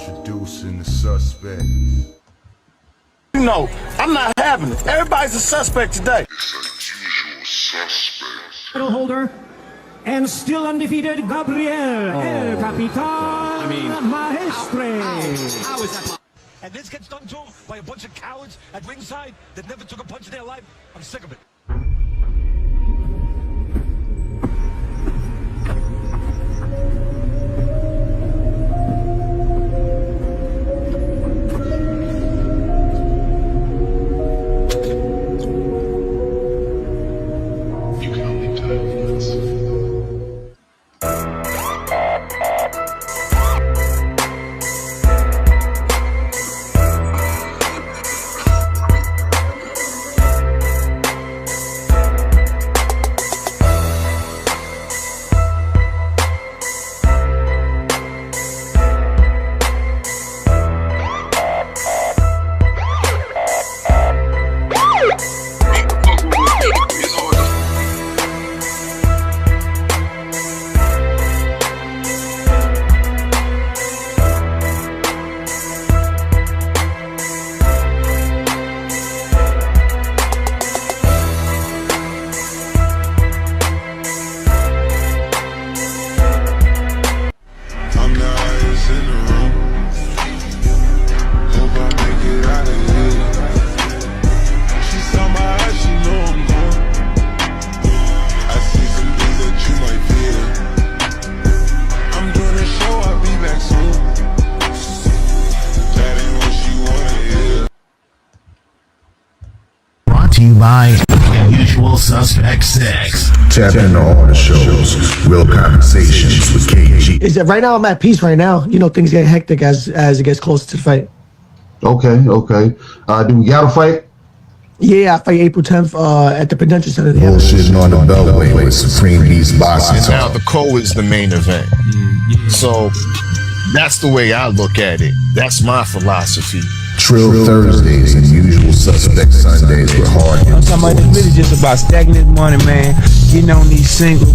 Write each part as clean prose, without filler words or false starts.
Introducing the suspect. No, I'm not having it. Everybody's a suspect today. It's a usual suspect. Title holder and still undefeated Gabriel El Capitan Maestre. How is that? And this gets done to him by a bunch of cowards at ringside that never took a punch in their life. I'm sick of it. By Usual Suspect 6. Tap into all the shows. Real Conversations with KG. Is that right now? I'm at peace right now. You know, things get hectic as it gets closer to the fight. Okay. Do we got a fight? Yeah, I fight April 10th at the Prudential Center. Bullshitting on the Beltway with Supreme Beast Boxing. Now the co is the main event. So that's the way I look at it. That's my philosophy. Trill Thursdays and Usual Suspect Sundays with hard hits. It's really just about stacking this money, man. Getting on these singles,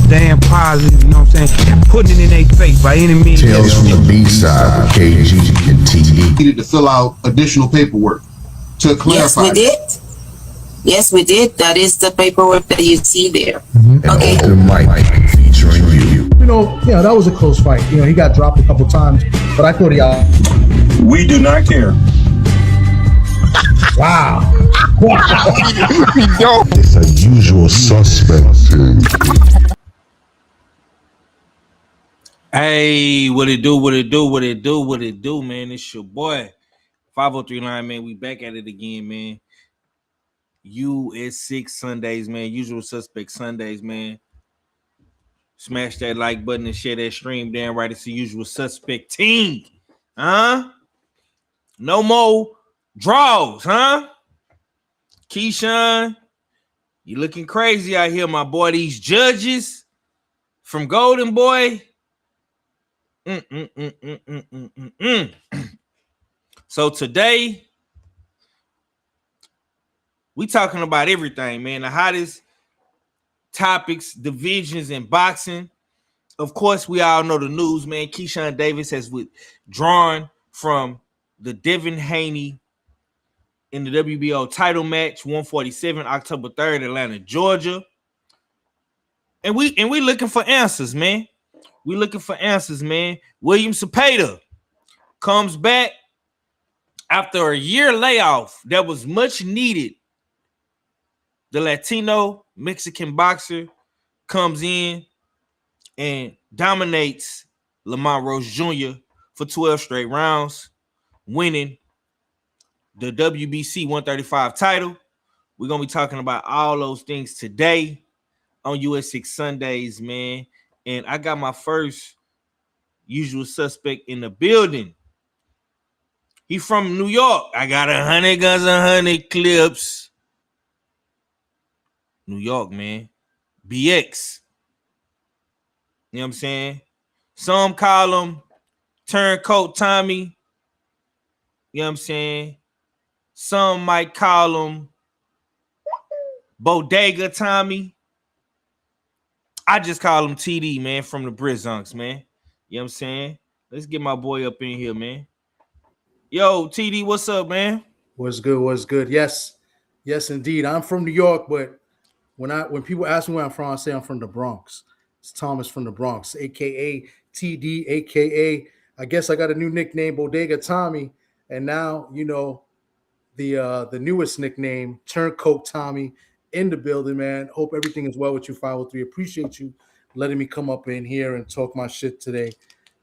damn positive, you know what I'm saying? Putting it in their face by any means. Tales from the B-side with KG and TD. Needed to fill out additional paperwork to clarify. Yes, we did. Yes, we did. That is the paperwork that you see there. And okay. Open mic featuring you. Yeah, that was a close fight. He got dropped a couple times, but I thought We do not care. Wow. It's a Usual Suspect. Hey, what it do, man? It's your boy 5039, man. We back at it again, man. US6 Sundays, man. Usual Suspect Sundays, man. Smash that like button and share that stream down right. It's the Usual Suspect team. Huh? No more draws, huh? Keyshawn, you looking crazy out here, my boy. These judges from Golden Boy. So today, we talking about everything, man. The hottest topics, divisions in boxing. Of course, we all know the news, man. Keyshawn Davis has withdrawn from the Devin Haney in the WBO title match, 147, October 3rd, Atlanta, Georgia. And we looking for answers, man. We looking for answers, man. William Zepeda comes back after a year layoff that was much needed. The Latino Mexican boxer comes in and dominates Lamont Roach Jr. for 12 straight rounds, winning the WBC 135 title. We're going to be talking about all those things today on US6 Sundays, man. And I got my first usual suspect in the building. He from New York. I got 100 guns, 100 clips. New York, man. BX. You know what I'm saying? Some call him Turncoat Tommy. You know what I'm saying? Some might call him Bodega Tommy. I just call him TD, man, from the Brizunks, man. You know what I'm saying? Let's get my boy up in here, man. Yo, TD, what's up, man? What's good? What's good? Yes, indeed. I'm from New York, but when people ask me where I'm from, I say I'm from the Bronx. It's Thomas from the Bronx, aka TD, aka I guess I got a new nickname, Bodega Tommy, and now the newest nickname, Turncoat Tommy, in the building, man. Hope everything is well with you, 503. Appreciate you letting me come up in here and talk my shit today.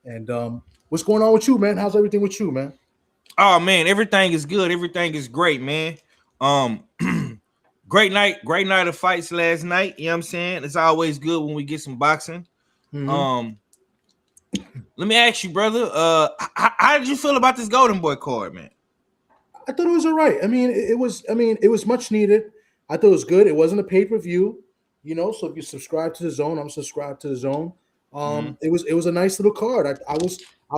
And what's going on with you, man? How's everything with you, man? Oh man, everything is good. Everything is great, man. Great night of fights last night. You know what I'm saying? It's always good when we get some boxing. Mm-hmm. Let me ask you, brother. How did you feel about this Golden Boy card, man? I thought it was all right. It was much needed. I thought it was good. It wasn't a pay-per-view, so if you subscribe to the Zone, I'm subscribed to the Zone. It was a nice little card. I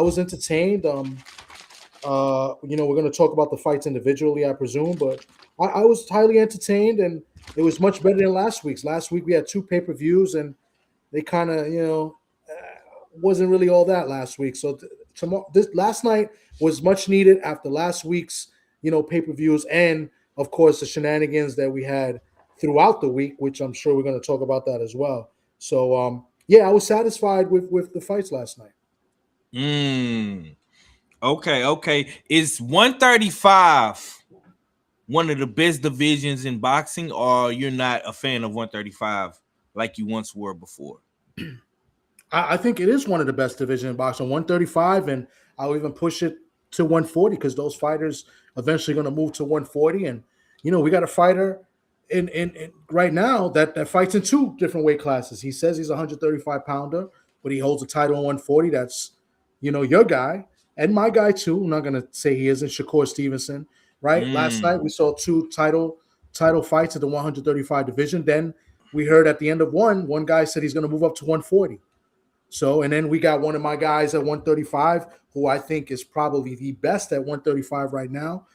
was entertained. We're going to talk about the fights individually, I presume, but I was highly entertained, and it was much better than last week's. Last week we had 2 pay-per-views, and they kind of, wasn't really all that last week. So last night was much needed after last week's, pay-per-views, and of course the shenanigans that we had throughout the week, which I'm sure we're going to talk about that as well. So I was satisfied with the fights last night. Okay. Is 135 one of the best divisions in boxing, or you're not a fan of 135 like you once were before? I think it is one of the best divisions in boxing, 135, and I'll even push it to 140 because those fighters eventually going to move to 140. And, we got a fighter in right now that fights in 2 different weight classes. He says he's a 135-pounder, but he holds a title in 140. That's, your guy and my guy too. I'm not going to say he isn't, Shakur Stevenson, right? Last night we saw 2 title fights at the 135 division. Then we heard at the end of one guy said he's going to move up to 140. So, and then we got one of my guys at 135, who I think is probably the best at 135 right now,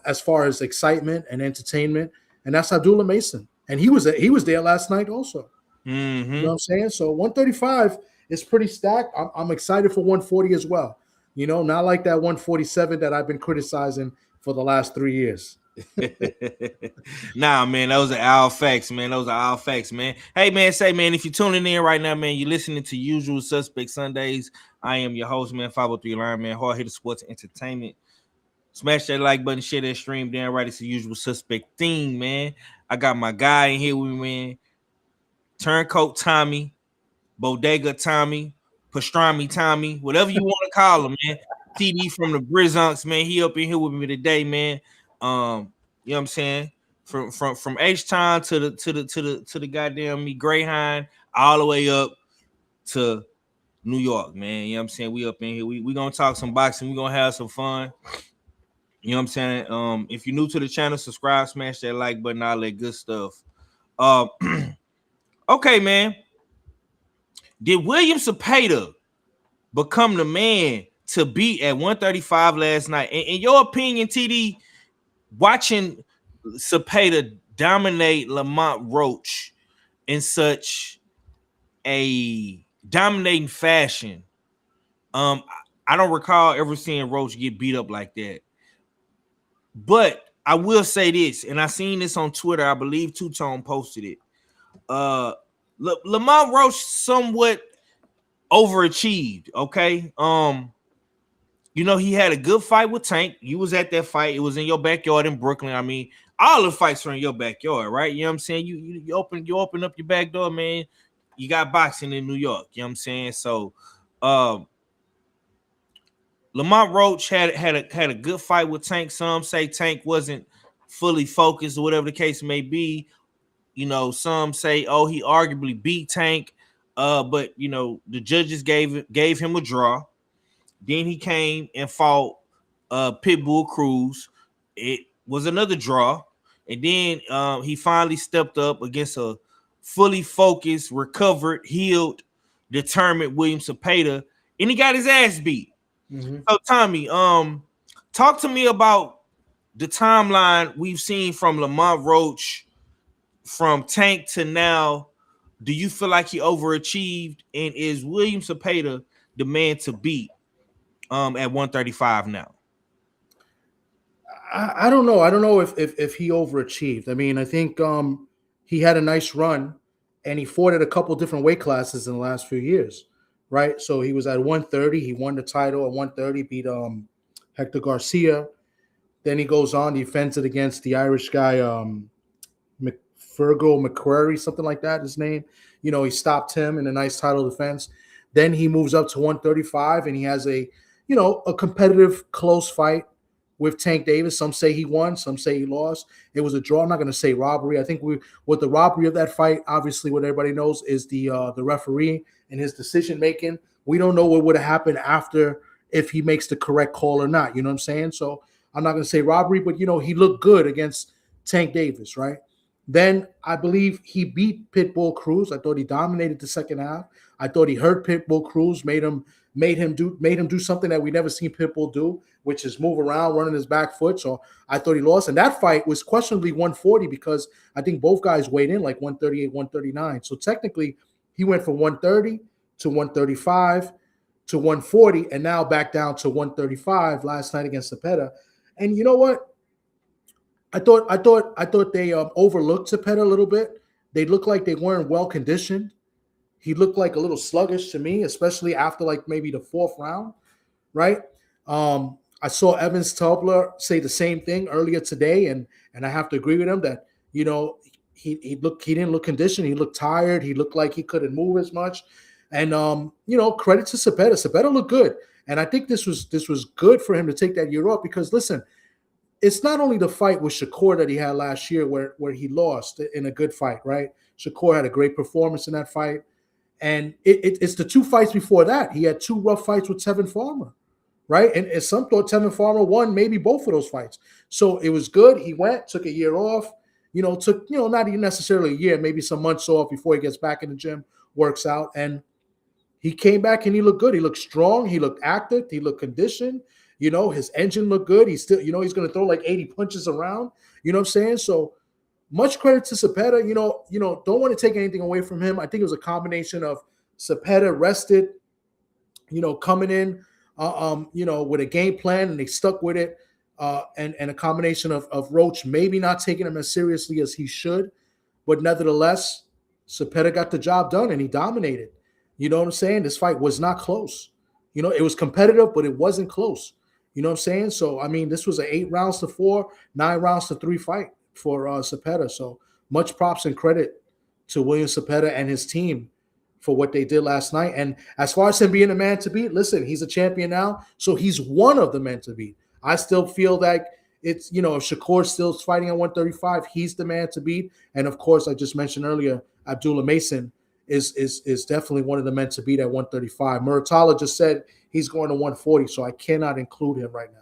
as far as excitement and entertainment, and that's Abdullah Mason. And he was there last night also. Mm-hmm. You know what I'm saying? So 135 is pretty stacked. I'm excited for 140 as well. Not like that 147 that I've been criticizing for the last 3 years. Nah, man, those are all facts, man. Hey, man, if you're tuning in right now, man, you're listening to Usual Suspect Sundays. I am your host, man, 503 Lion, man, hard hitter sports entertainment. Smash that like button, share that stream down right. It's the Usual Suspect theme, man. I got my guy in here with me, man. Turncoat Tommy, Bodega Tommy, Pastrami Tommy, whatever you want to call him, man. TD from the Brizonks, man. He up in here with me today, man. You know what I'm saying? From H-Town to the goddamn Greyhound, all the way up to New York, man. You know what I'm saying? We up in here. We gonna talk some boxing. We gonna have some fun. You know what I'm saying? If you're new to the channel, subscribe, smash that like button, all that good stuff. Okay, man. Did Liam Paro become the man to beat at 135 last night? In your opinion, TD, watching Zepeda dominate Lamont Roach in such a dominating fashion, I don't recall ever seeing Roach get beat up like that. But I will say this, and I seen this on Twitter. I believe Two Tone posted it. Lamont Roach somewhat overachieved. Okay, he had a good fight with Tank. You was at that fight. It was in your backyard in Brooklyn. I mean, all the fights are in your backyard, right? You know what I'm saying? You open up your back door, man. You got boxing in New York. You know what I'm saying? So, Lamont Roach had a good fight with Tank. Some say Tank wasn't fully focused or whatever the case may be. Some say, he arguably beat Tank. But the judges gave him a draw. Then he came and fought Pitbull Cruz. It was another draw. And then he finally stepped up against a fully focused, recovered, healed, determined Liam Paro, and he got his ass beat. Mm-hmm. So, Tommy, talk to me about the timeline we've seen from Lamont Roach from Tank to now. Do you feel like he overachieved, and is Liam Zepeda the man to beat at 135 now? I don't know. I don't know if he overachieved. I mean, I think he had a nice run, and he fought at a couple different weight classes in the last few years, right? So he was at 130. He won the title at 130, beat Hector Garcia. Then he goes on, defends it against the Irish guy, Fergal McCreary, something like that, his name. You know, he stopped him in a nice title defense. Then he moves up to 135, and he has a competitive, close fight with Tank Davis. Some say he won, some say he lost. It was a draw. I'm not going to say robbery. I think with the robbery of that fight, obviously what everybody knows is the referee and his decision making. We don't know what would have happened after if he makes the correct call or not. You know what I'm saying? So I'm not going to say robbery, but he looked good against Tank Davis, right? Then I believe he beat Pitbull Cruz. I thought he dominated the second half. I thought he hurt Pitbull Cruz, made him do something that we never seen Pitbull do, which is move around, running his back foot. So I thought he lost. And that fight was questionably 140 because I think both guys weighed in like 138, 139. So technically he went from 130 to 135 to 140 and now back down to 135 last night against Zepeda. And you know what? I thought they overlooked Zepeda a little bit. They looked like they weren't well conditioned. He looked like a little sluggish to me, especially after like maybe the fourth round, right? I saw Evans Tobler say the same thing earlier today, and I have to agree with him that he didn't look conditioned. He looked tired. He looked like he couldn't move as much. And credit to Zepeda. Zepeda looked good, and I think this was good for him to take that year off because listen. It's not only the fight with Shakur that he had last year where he lost in a good fight, right? Shakur had a great performance in that fight. And it's the two fights before that. He had two rough fights with Tevin Farmer, right? And some thought Tevin Farmer won maybe both of those fights. So it was good. He took a year off, took not even necessarily a year, maybe some months off before he gets back in the gym, works out. And he came back and he looked good. He looked strong. He looked active. He looked conditioned. His engine looked good. He's still, he's going to throw like 80 punches around. You know what I'm saying? So much credit to Zepeda. Don't want to take anything away from him. I think it was a combination of Zepeda rested, coming in, with a game plan, and they stuck with it. And a combination of Roach maybe not taking him as seriously as he should, but nevertheless, Zepeda got the job done and he dominated. You know what I'm saying? This fight was not close. It was competitive, but it wasn't close. You know what I'm saying? So, I mean, this was an 8 rounds to 4, 9 rounds to 3 fight for Zepeda. So much props and credit to William Zepeda and his team for what they did last night. And as far as him being a man to beat, listen, he's a champion now. So he's one of the men to beat. I still feel like it's, if Shakur's still fighting at 135, he's the man to beat. And of course, I just mentioned earlier, Abdullah Mason is definitely one of the men to beat at 135. Muratalla just said he's going to 140, so I cannot include him right now.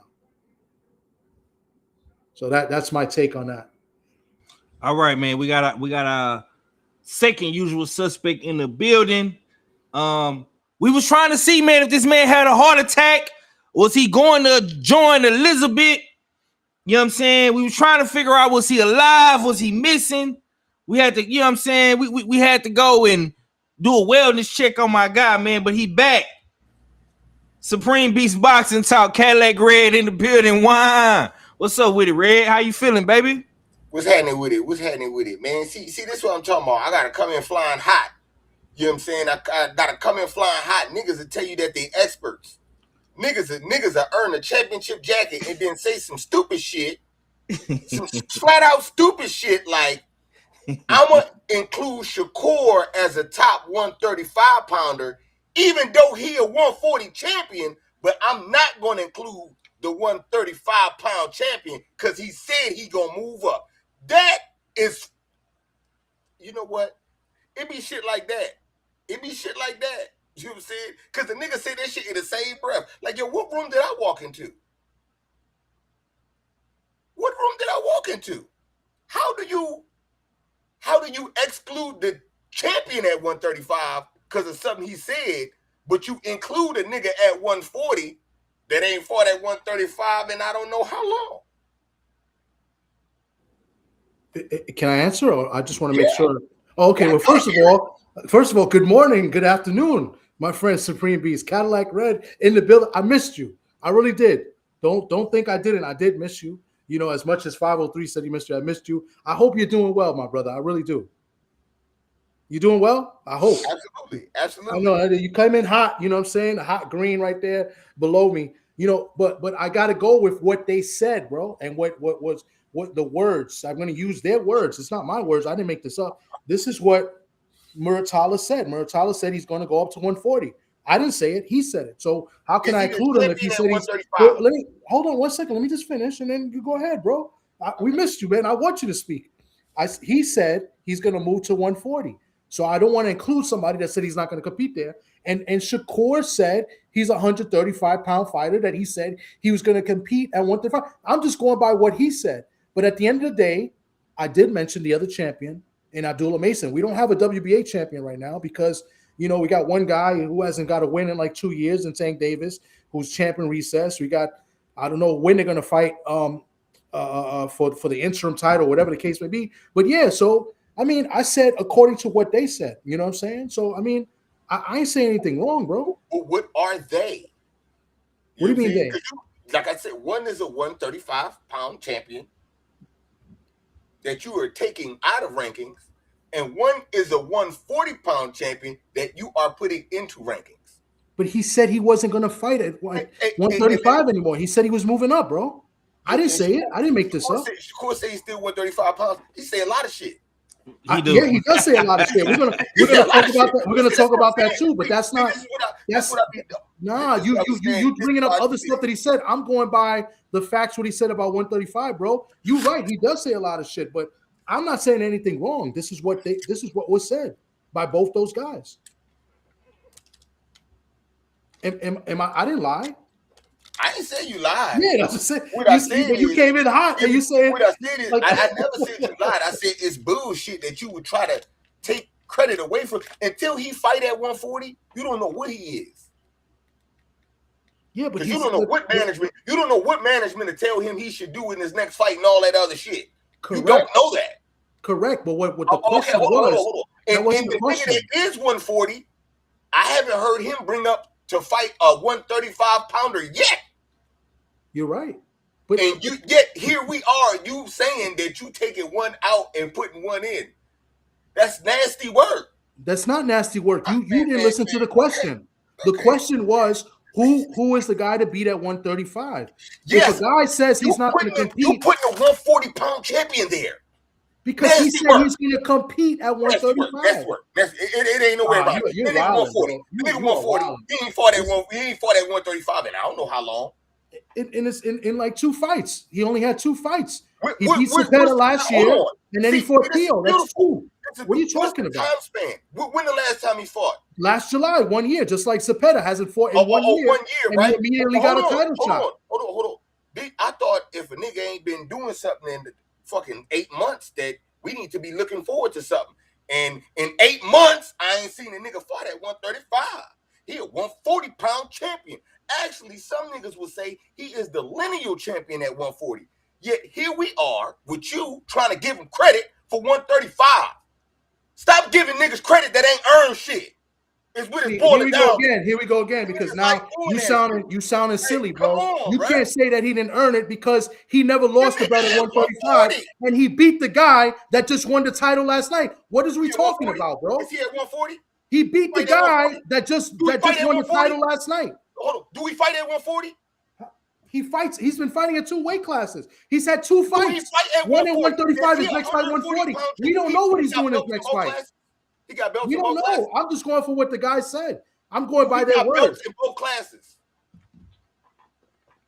So that's my take on that. All right, man. We got a second usual suspect in the building. We was trying to see, man, if this man had a heart attack. Was he going to join Elizabeth? You know what I'm saying? We was trying to figure out, was he alive? Was he missing? We had to, you know what I'm saying? We had to go and do a wellness check on my guy, man, but he back. Supreme Beast Boxing Talk, Cadillac Red in the building. Why? What's up with it, Red? How you feeling, baby? What's happening with it, man? See, this is what I'm talking about. I got to come in flying hot. You know what I'm saying? I got to come in flying hot. Niggas will tell you that they experts. Niggas will earn a championship jacket and then say some stupid shit. Some flat out stupid shit like, I'm going to include Shakur as a top 135 pounder, even though he a 140 champion, but I'm not going to include the 135 pound champion because he said he going to move up. That is, you know what? It be shit like that. You know what I'm saying? Because the nigga said that shit in the same breath. Like, yo, what room did I walk into? How do you exclude the champion at 135 because of something he said, but you include a nigga at 140 that ain't fought at 135 and I don't know how long? Can I answer, or I just want to make sure? Okay, well, first of all, good morning, good afternoon, my friend Supreme Beast, Cadillac Red in the building. I missed you. I really did. Don't think I didn't. I did miss you. You know, as much as 503 said he missed you, I missed you. I hope you're doing well, my brother. I really do. You doing well? I hope. Absolutely. I know you came in hot. You know what I'm saying? A hot green right there below me. You know, but I got to go with what they said, bro, and what the words. I'm going to use their words. It's not my words. I didn't make this up. This is what Muratalla said. Muratalla said he's going to go up to 140. I didn't say it. He said it. So how can I include him if he said he's – let me hold on 1 second. Let me just finish, and then you go ahead, bro. We missed you, man. I want you to speak. He said he's going to move to 140. So I don't want to include somebody that said he's not going to compete there. And Shakur said he's a 135-pound fighter that he said he was going to compete at 135. I'm just going by what he said. But at the end of the day, I did mention the other champion in Abdullah Mason. We don't have a WBA champion right now because – you know, we got one guy who hasn't got a win in like 2 years in Tank Davis, who's champion recess. We got, I don't know when they're going to fight for the interim title, whatever the case may be. But yeah, so, I mean, I said according to what they said, you know what I'm saying? So, I mean, I ain't saying anything wrong, bro. But what are they? What do you mean they? Like I said, one is a 135-pound champion that you are taking out of rankings. And one is a 140-pound champion that you are putting into rankings. But he said he wasn't going to fight at 135 anymore. He said he was moving up, bro. I didn't say it. I didn't make this up. Shakur said he's still 135 pounds. He say a lot of shit. Yeah, he does say a lot of shit. We're gonna talk about that. We're gonna talk about that too. But that's not. You bringing up other stuff that he said. I'm going by the facts. What he said about 135, bro. You're right. He does say a lot of shit, but I'm not saying anything wrong. This is what was said by both those guys. Am I didn't lie. I didn't say you lied. Yeah, that's what I said. You came in hot and you said what I said is I never said you lied. I said it's bullshit that you would try to take credit away from until he fight at 140. You don't know what he is. Yeah, but you don't know what management. You don't know what management to tell him he should do in his next fight and all that other shit. Correct. You don't know that. Correct, but what the question was? Hold on. And the nigga that is 140, I haven't heard him bring up to fight a 135-pounder yet. You're right. And yet here we are, you saying that you taking one out and putting one in. That's nasty work. That's not nasty work. You didn't listen to the question. The question was, who is the guy to beat at 135? Yes. If a guy says he's not going to compete, you putting a 140-pound champion there. Because he said he's going to compete at 135. That's work. It ain't nowhere about it. It ain't 140. The nigga 140. He ain't fought at 135 in I don't know how long. In like 2 fights. He only had 2 fights. He beat Zepeda last year, and then he fought Theo. That's 2. What are you talking about? Time span. When the last time he fought? Last July, 1 year. Just like Zepeda hasn't fought in 1 year. 1 year, and right? He immediately got a title shot. Hold on. I thought if a nigga ain't been doing something in the fucking 8 months, that we need to be looking forward to something. And in 8 months, I ain't seen a nigga fight at 135. He a 140-pound champion. Actually, some niggas will say he is the lineal champion at 140. Yet here we are with you trying to give him credit for 135. Stop giving niggas credit that ain't earned shit. It's what it's boiling down. Here we go again. Because now you sounding silly, bro. You can't say that he didn't earn it because he never lost the belt at 135, and he beat the guy that just won the title last night. What is we talking about, bro? Is he at 140? He beat the guy that just won the title last night. Hold on. Do we fight at 140? He fights. He's been fighting at 2 weight classes. He's had 2 fights. One at 135. His next fight 140. We don't know what he's doing his next fight. He got belts. We don't know. I'm just going for what the guy said. I'm going by their words. Belts in both classes.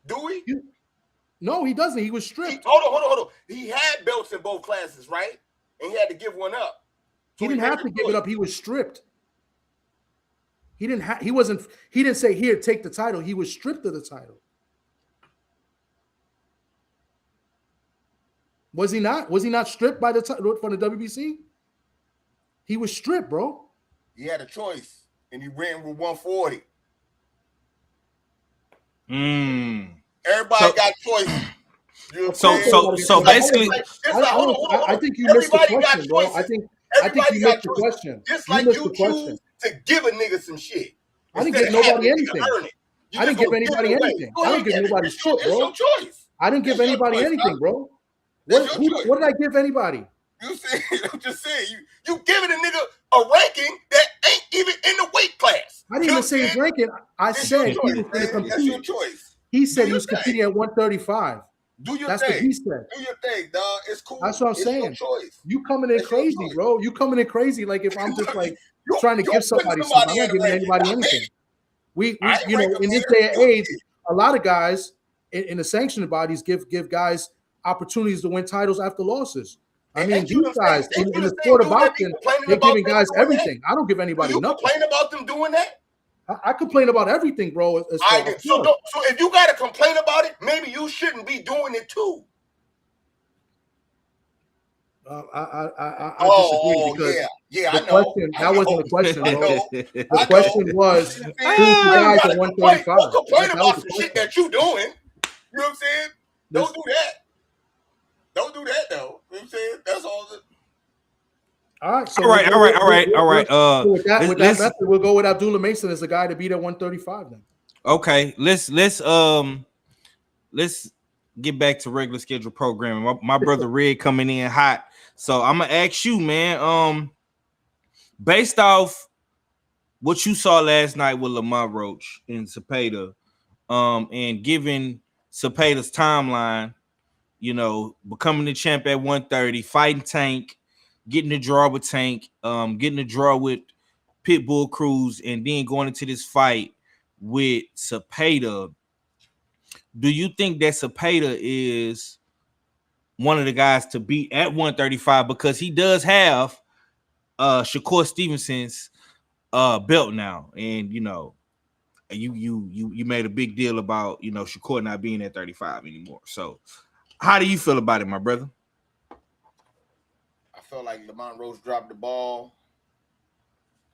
Do we? No, he doesn't. He was stripped. Hold on. He had belts in both classes, right? And he had to give one up. He didn't have to give it up. He was stripped. He didn't say, here, take the title. He was stripped of the title. Was he not? Was he not stripped by from the WBC? He was stripped, bro. He had a choice, and he ran with 140. Everybody got choices. You know so basically, I think you missed the question, bro. I think you missed the question. Just like you choose to give a nigga some shit. I didn't give nobody anything. I didn't give anybody anything. I didn't give anybody shit, bro. It's your choice. I didn't give anybody anything, bro. What did I give anybody? You see, I'm just saying, you giving a nigga a ranking that ain't even in the weight class. I didn't even say his ranking. I said he was going to compete. That's your choice. He said he was competing at 135. Do your That's thing. what he said. Do your thing, dog. It's cool. That's what I'm saying. Your choice. You coming in crazy, bro. You coming in crazy. Like if I'm just like trying to give somebody something, I'm not giving anybody anything. We you know, in this day and age, a lot of guys in the sanctioned bodies give guys opportunities to win titles after losses. I mean, these guys in the sport of boxing, they're giving guys everything. I don't give anybody nothing. You complain about them doing that? I complain about everything, bro. So if you got to complain about it, maybe you shouldn't be doing it too. I disagree because I know. Question, that wasn't the question, bro. The question was, who's the guys at 135? Don't complain about some shit that you doing. You know what I'm saying? Don't do that. Don't do that, though. You know what I'm saying? That's all. All right. So all right. With that method, we'll go with Abdullah Mason as the guy to beat at 135 then. Okay. Let's get back to regular schedule programming. My brother Red coming in hot. So I'm gonna ask you, man. Based off what you saw last night with Lamont Roach and Zepeda, and given Zepeda's timeline, you know, becoming the champ at 130, fighting Tank, getting the draw with Tank, getting the draw with Pitbull Cruz, and then going into this fight with Zepeda. Do you think that Zepeda is one of the guys to beat at 135 because he does have Shakur Stevenson's belt now, and you know, you made a big deal about, you know, Shakur not being at 35 anymore. So, how do you feel about it, my brother? I feel like Lamont Roach dropped the ball.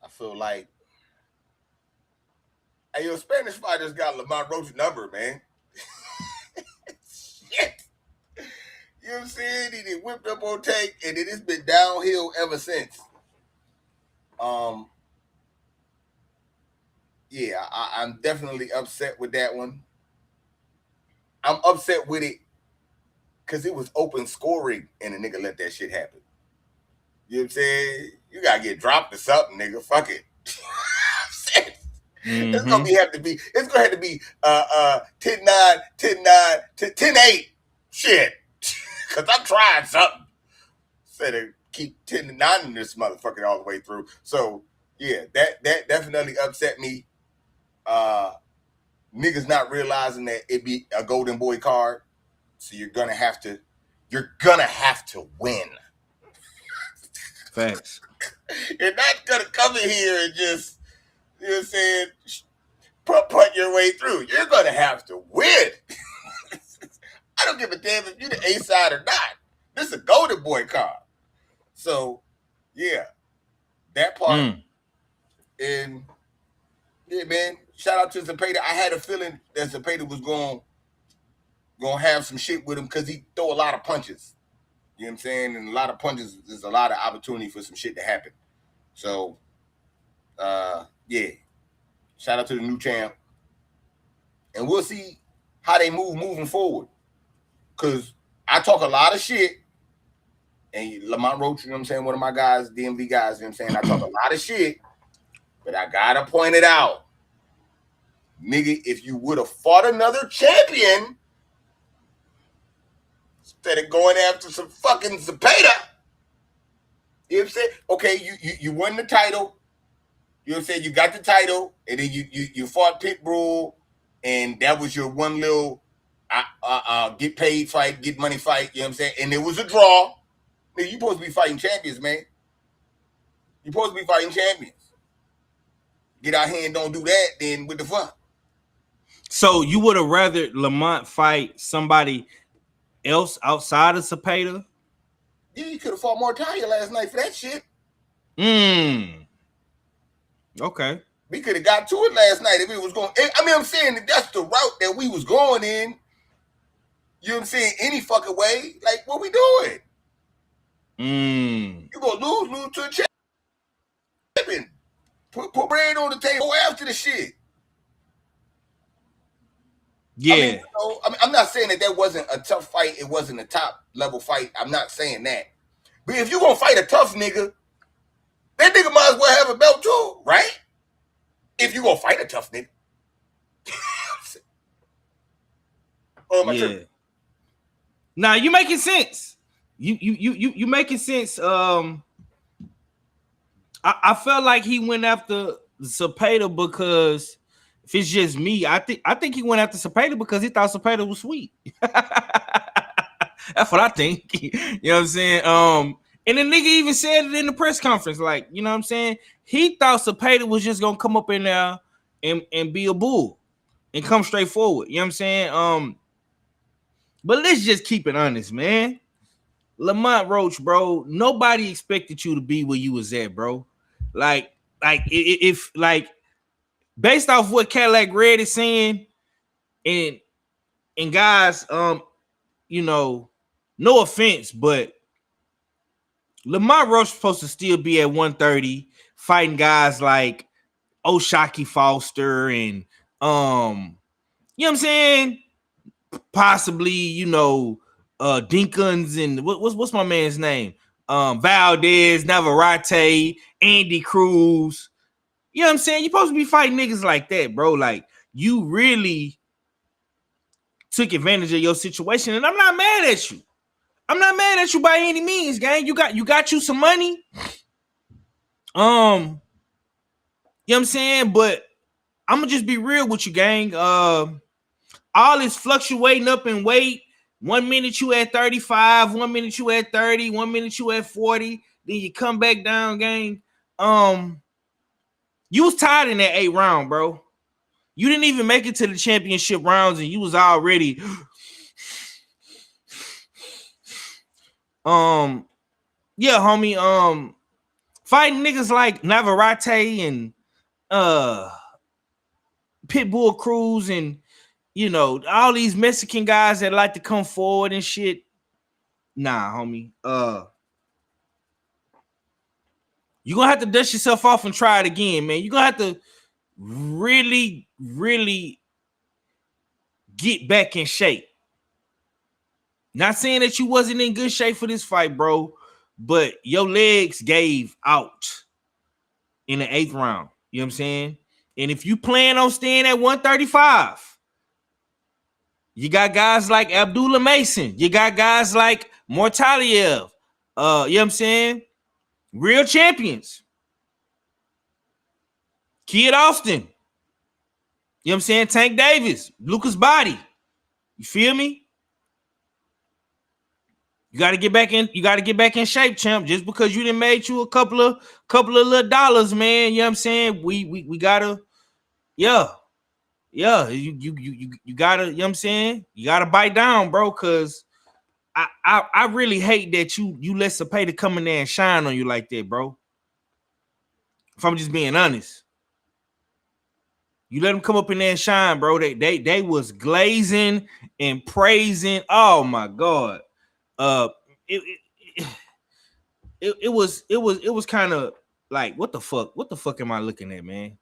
I feel like, hey, your Spanish fighters got Lamont Roach's number, man. Shit. You know what I'm saying? He did whipped up on Tank, and it has been downhill ever since. Yeah, I'm definitely upset with that one. I'm upset with it because it was open scoring, and a nigga let that shit happen. You know what I'm saying? You gotta get dropped or something, nigga. Fuck it. Mm-hmm. It's gonna have to be 10-9, 10-9, 10-8. Shit. Cause I'm trying something. Instead of keep 10-9 in this motherfucker all the way through. So yeah, that definitely upset me. Niggas not realizing that it be a golden boy card. So you're gonna have to win. Facts. You're not gonna come in here and just, you know what I'm saying, putt your way through. You're gonna have to win. I don't give a damn if you're the A side or not. This is a golden boy card. So yeah, that part. And yeah, man, shout out to Zepeda. I had a feeling that Zepeda was gonna have some shit with him because he throw a lot of punches. You know what I'm saying? And a lot of punches, there's a lot of opportunity for some shit to happen. So, yeah. Shout out to the new champ. And we'll see how they moving forward. Because I talk a lot of shit. And Lamont Roach, you know what I'm saying? One of my guys, DMV guys, you know what I'm saying? I talk a lot of shit. But I got to point it out. Nigga, if you would have fought another champion, instead of going after some fucking Zepeda, you know what I'm saying? Okay, you won the title. You know what I'm saying? You got the title, and then you fought Pitbull, and that was your one little get paid fight, get money fight, you know what I'm saying? And it was a draw. Nigga, you supposed to be fighting champions, man. You supposed to be fighting champions. Get out here and don't do that, then what the fuck? So you would have rather Lamont fight somebody else outside of Zepeda? Yeah, you could have fought Mortalia last night for that shit. Okay. We could have got to it last night if it was going. I mean, I'm saying that that's the route that we was going in. You know what I'm saying? Any fucking way. Like, what we doing? You gonna lose to a champion. Put bread on the table after the shit. Yeah. I mean, you know, I'm not saying that wasn't a tough fight. It wasn't a top level fight. I'm not saying that. But if you're gonna fight a tough nigga, that nigga might as well have a belt too, right? If you're gonna fight a tough nigga. Oh my tripping. Nah, you making sense. You making sense. I felt like he went after Zepeda because if it's just me, I think he went after Zepeda because he thought Zepeda was sweet. That's what I think. You know what I'm saying? And the nigga even said it in the press conference, like, you know what I'm saying? He thought Zepeda was just gonna come up in there and be a bull and come straight forward. You know what I'm saying? But let's just keep it honest, man. Lamont Roach, bro, nobody expected you to be where you was at, bro. Like if based off what Cadillac Red is saying, and guys, you know, no offense, but Lamont Roach supposed to still be at 130 fighting guys like O'Shaquie Foster and you know what I'm saying? Possibly, you know, Dinkins and what's my man's name? Valdez, Navarrete, Andy Cruz. You know what I'm saying? You're supposed to be fighting niggas like that, bro. Like, you really took advantage of your situation, and I'm not mad at you. I'm not mad at you by any means, gang. You got you some money. You know what I'm saying? But I'm gonna just be real with you, gang. All this fluctuating up in weight. 1 minute you at 35, 1 minute you at 30, 1 minute you at 40, then you come back down, gang. You was tired in that 8th round, bro. You didn't even make it to the championship rounds, and you was already yeah, homie. Fighting niggas like Navarrete and Pitbull Cruz and, you know, all these Mexican guys that like to come forward and shit. Nah, homie. You're gonna have to dust yourself off and try it again, man. You're gonna have to really, really get back in shape. Not saying that you wasn't in good shape for this fight, bro, but your legs gave out in the 8th round. You know what I'm saying? And if you plan on staying at 135, you got guys like Abdullah Mason. You got guys like Mortaliev. You know what I'm saying? Real champions. Kid Austin. You know what I'm saying? Tank Davis. Lucas Body. You feel me? You got to get back in. You got to get back in shape, champ. Just because you done made you a couple of little dollars, man. You know what I'm saying? We gotta, yeah. You gotta, you know what I'm saying? You gotta bite down, bro. Cause I really hate that you let Zepeda come in there and shine on you like that, bro. If I'm just being honest. You let them come up in there and shine, bro. They was glazing and praising. Oh my God. It was kind of like, what the fuck am I looking at, man?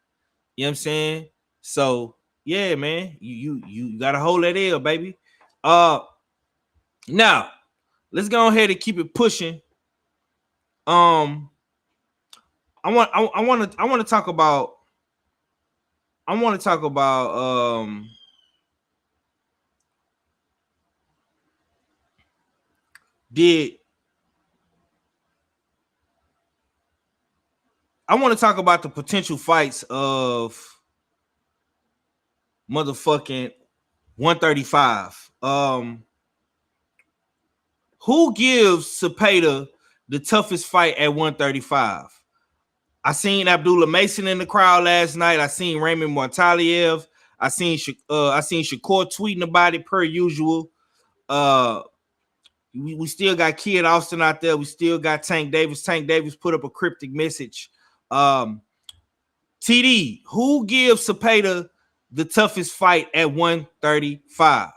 You know what I'm saying? So yeah, man, you gotta hold that L, baby. Now let's go ahead and keep it pushing. I want to talk about the potential fights of motherfucking 135. Who gives Zepeda the toughest fight at 135? I seen Abdullah Mason in the crowd last night. I seen Raymond Mortaliev. I seen Shakur tweeting about it per usual. We still got Kid Austin out there. We still got Tank Davis. Tank Davis put up a cryptic message. TD, who gives Zepeda the toughest fight at 135?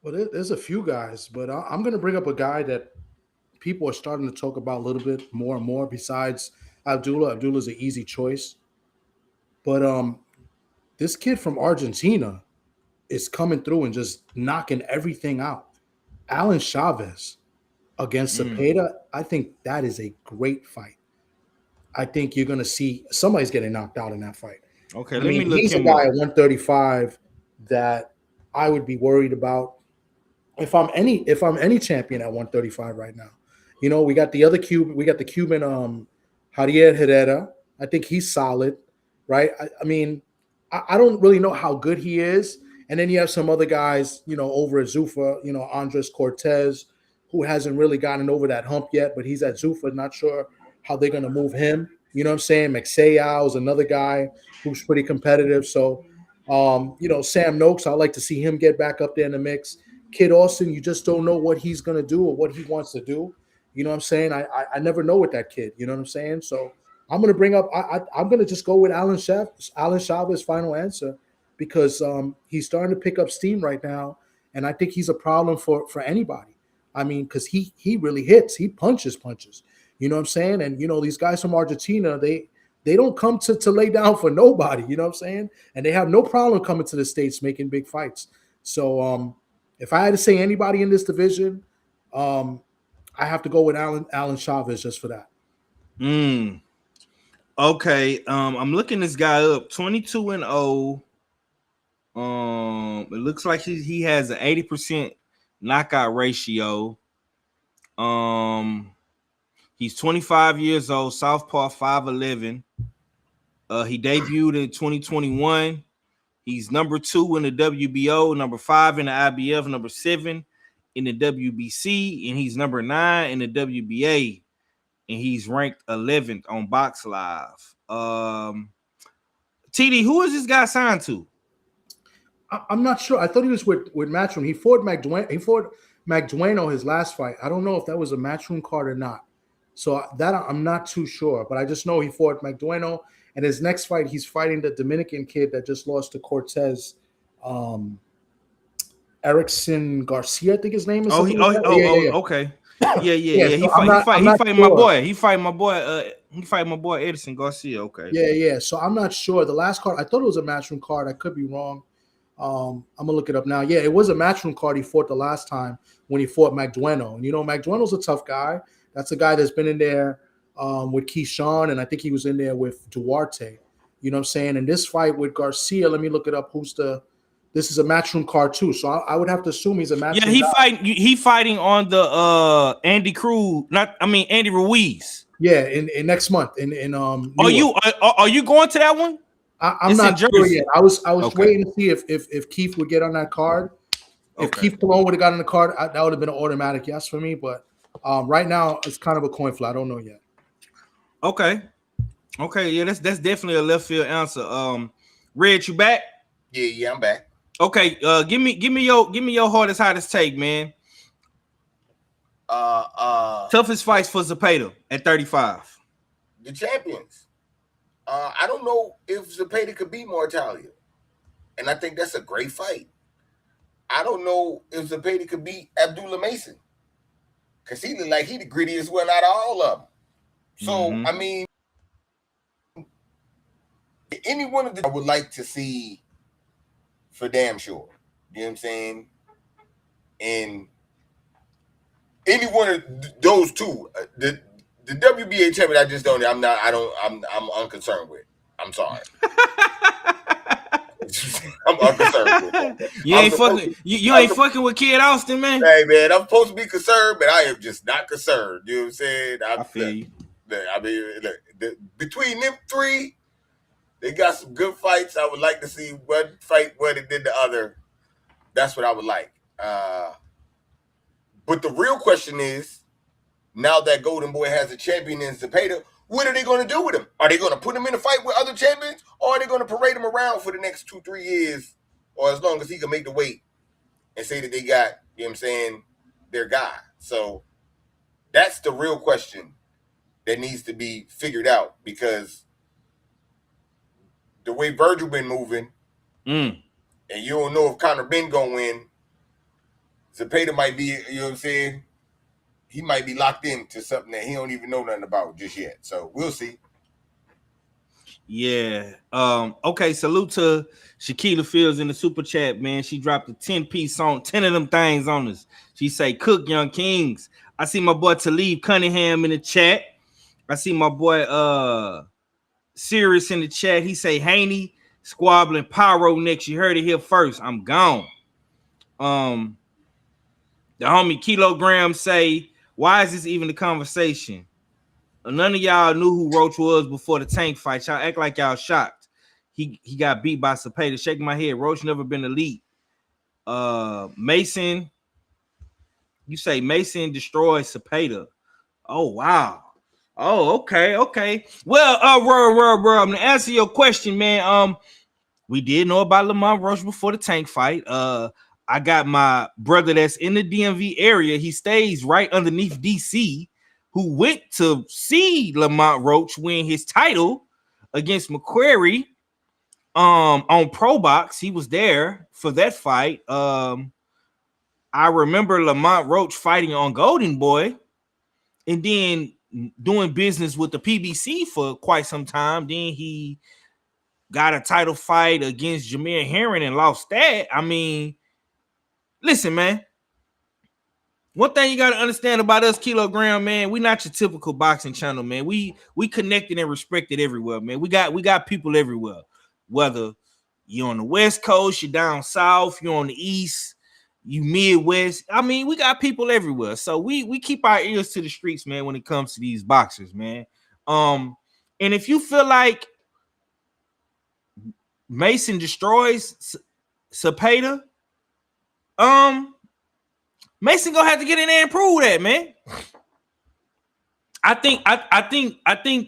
Well, there's a few guys, but I'm going to bring up a guy that people are starting to talk about a little bit more and more besides Abdullah. Abdullah's an easy choice. But this kid from Argentina, is coming through and just knocking everything out. Alan Chavez against Zepeda, I think that is a great fight. I think you're going to see somebody's getting knocked out in that fight. Okay, I mean, he's a guy at 135 that I would be worried about if I'm any champion at 135 right now. You know, we got the Cuban Javier Herrera. I think he's solid, right? I mean, I don't really know how good he is. And then you have some other guys, you know, over at Zuffa, you know, Andres Cortez, who hasn't really gotten over that hump yet, but he's at Zuffa. Not sure how they're going to move him. You know what I'm saying? Maxeyao is another guy who's pretty competitive. So, you know, Sam Noakes, I'd like to see him get back up there in the mix. Kid Austin, you just don't know what he's going to do or what he wants to do. You know what I'm saying? I never know with that kid. You know what I'm saying? So I'm going to bring up I'm going to just go with Alan Chavez final answer because he's starting to pick up steam right now, and I think he's a problem for anybody. I mean, because he really hits. He punches. You know what I'm saying? And, you know, these guys from Argentina, they don't come to lay down for nobody. You know what I'm saying? And they have no problem coming to the States making big fights. So if I had to say anybody in this division, I have to go with Alan Chavez just for that. Okay. I'm looking this guy up. 22-0. It looks like he has an 80% knockout ratio. He's 25 years old, southpaw, 5'11". He debuted in 2021. He's number 2 in the WBO, number 5 in the IBF, number 7 in the WBC, and he's number 9 in the WBA, and he's ranked 11th on Box Live. TD, who is this guy signed to? I'm not sure. I thought he was with Matchroom. He fought Magdueno his last fight. I don't know if that was a Matchroom card or not. So that I'm not too sure, but I just know he fought Magdueno, and his next fight he's fighting the Dominican kid that just lost to Cortez, Erickson Garcia, I think his name is. Okay. Yeah. He fighting my boy Edison Garcia. Okay. Yeah. So I'm not sure. The last card, I thought it was a Matchroom card. I could be wrong. I'm gonna look it up now. Yeah, it was a Matchroom card he fought the last time when he fought Magdueno. And you know, Magdueno's a tough guy. That's a guy that's been in there with Keyshawn, and I think he was in there with Duarte. You know what I'm saying? And this fight with Garcia, let me look it up. This is a Matchroom card too, so I would have to assume he's a Matchroom. Yeah, he fighting on the Andy Ruiz. Yeah, in next month in Are you going to that one? I'm not sure yet. I was waiting to see if Keith would get on that card. If Keith Cologne would have got on the card, that would have been an automatic yes for me. But right now, it's kind of a coin flip. I don't know yet. Okay, yeah, that's definitely a left field answer. Red, you back? Yeah, I'm back. Okay, give me your hottest take, man. Toughest fights for Zepeda at 35. The champions. I don't know if Zepeda could beat Mortalia, and I think that's a great fight. I don't know if Zepeda could beat Abdullah Mason, because he looked like he the grittiest one out of all of them. So, I mean, any one of them I would like to see for damn sure. You know what I'm saying? And any one of those two, the WBA champion, I'm unconcerned with. I'm sorry. I'm unconcerned with that. You ain't fucking with Kid Austin, man. Hey, man, I'm supposed to be concerned, but I am just not concerned. You know what I'm saying? I feel you. I mean, between them three, they got some good fights. I would like to see one fight one and then the other. That's what I would like. But the real question is, now that Golden Boy has a champion in Zepeda, what are they going to do with him? Are they going to put him in a fight with other champions, or are they going to parade him around for the next 2-3 years, or as long as he can make the weight and say that they got, you know what I'm saying, their guy? So that's the real question that needs to be figured out, because the way Virgil been moving, and you don't know if Conor Ben gonna win, Zepeda might be, you know what I'm saying, he might be locked into something that he don't even know nothing about just yet. So we'll see. Yeah. Okay, salute to Shakila Fields in the super chat, man. She dropped a 10-piece on 10 of them things on us. She say, cook, young kings. I see my boy Talib Cunningham in the chat. I see my boy Sirius in the chat. He say Haney squabbling Paro next. You heard it here first. I'm gone. The homie Kilogram say, why is this even a conversation? None of y'all knew who Roach was before the Tank fight. Y'all act like y'all shocked. He got beat by Zepeda. Shaking my head. Roach never been elite. Mason, you say Mason destroyed Zepeda. Oh, wow. Oh, okay. Well, I'm gonna answer your question, man. We did know about Lamont Roach before the Tank fight. I got my brother that's in the DMV area. He stays right underneath DC, who went to see Lamont Roach win his title against McQuarrie on Pro Box. He was there for that fight. I remember Lamont Roach fighting on Golden Boy and then doing business with the PBC for quite some time. Then he got a title fight against Jameer Herring and lost that. I mean, listen, man. One thing you got to understand about us, Kilogram, man, we not your typical boxing channel, man. We connected and respected everywhere, man. We got people everywhere. Whether you're on the West Coast, you're down south, you're on the East, you Midwest. I mean, we got people everywhere. So we keep our ears to the streets, man, when it comes to these boxers, man. And if you feel like Mason destroys Zepeda, Mason gonna have to get in there and prove that, man. I think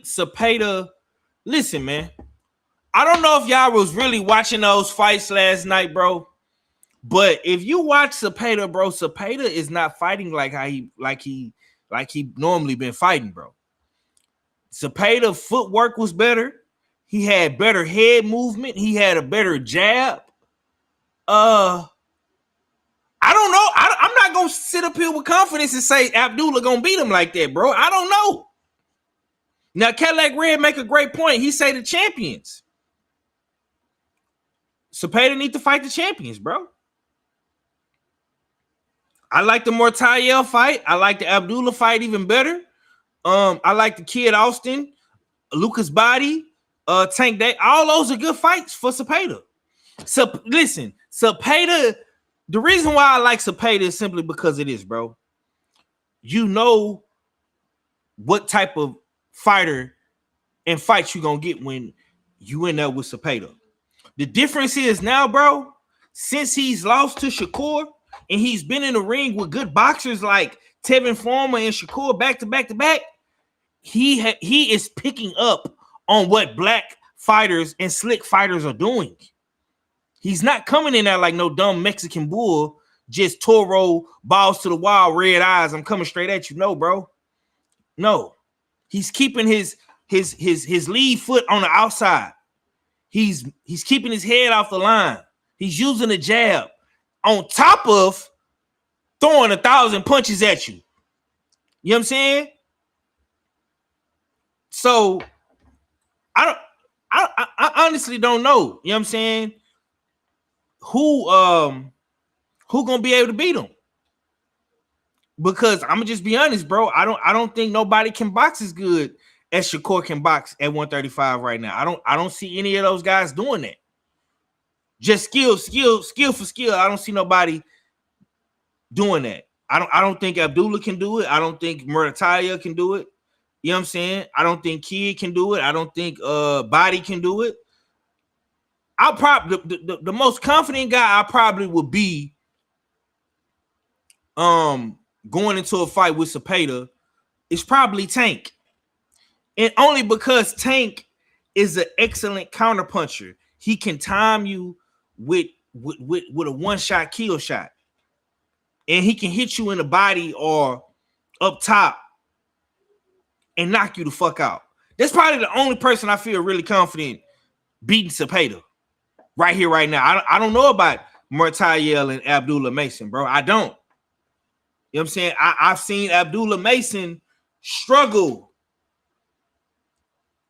Zepeda. Listen, man. I don't know if y'all was really watching those fights last night, bro. But if you watch Zepeda, bro, Zepeda is not fighting like he normally been fighting, bro. Zepeda footwork was better. He had better head movement. He had a better jab. I don't know. I'm not gonna sit up here with confidence and say Abdullah gonna beat him like that, bro. I don't know. Now, Cadillac Red make a great point. He say the champions. Zepeda need to fight the champions, bro. I like the Mortayel fight. I like the Abdullah fight even better. I like the Kid Austin, Lucas Body, Tank Day. All those are good fights for Zepeda. So listen, Zepeda. The reason why I like Zepeda is simply because it is, bro. You know what type of fighter and fights you're going to get when you end up with Zepeda. The difference is now, bro, since he's lost to Shakur and he's been in the ring with good boxers like Tevin Farmer and Shakur back to back to back, he is picking up on what black fighters and slick fighters are doing. He's not coming in there like no dumb Mexican bull, just Toro, balls to the wall, red eyes. I'm coming straight at you. No, bro. No. He's keeping his lead foot on the outside. He's keeping his head off the line. He's using the jab on top of throwing 1,000 punches at you. You know what I'm saying? So I honestly don't know. You know what I'm saying? Who gonna be able to beat him? Because I'm gonna just be honest, bro. I don't think nobody can box as good as Shakur can box at 135 right now. I don't see any of those guys doing that. Just skill for skill. I don't see nobody doing that. I don't think Abdullah can do it. I don't think Murataya can do it. You know what I'm saying? I don't think Kid can do it. I don't think Body can do it. I'll probably the most confident guy I probably would be going into a fight with Zepeda is probably Tank. And only because Tank is an excellent counterpuncher. He can time you with a one-shot kill shot. And he can hit you in the body or up top and knock you the fuck out. That's probably the only person I feel really confident beating Zepeda. Right here, right now. I don't know about Mortayel and Abdullah Mason, bro. I don't. You know what I'm saying? I've seen Abdullah Mason struggle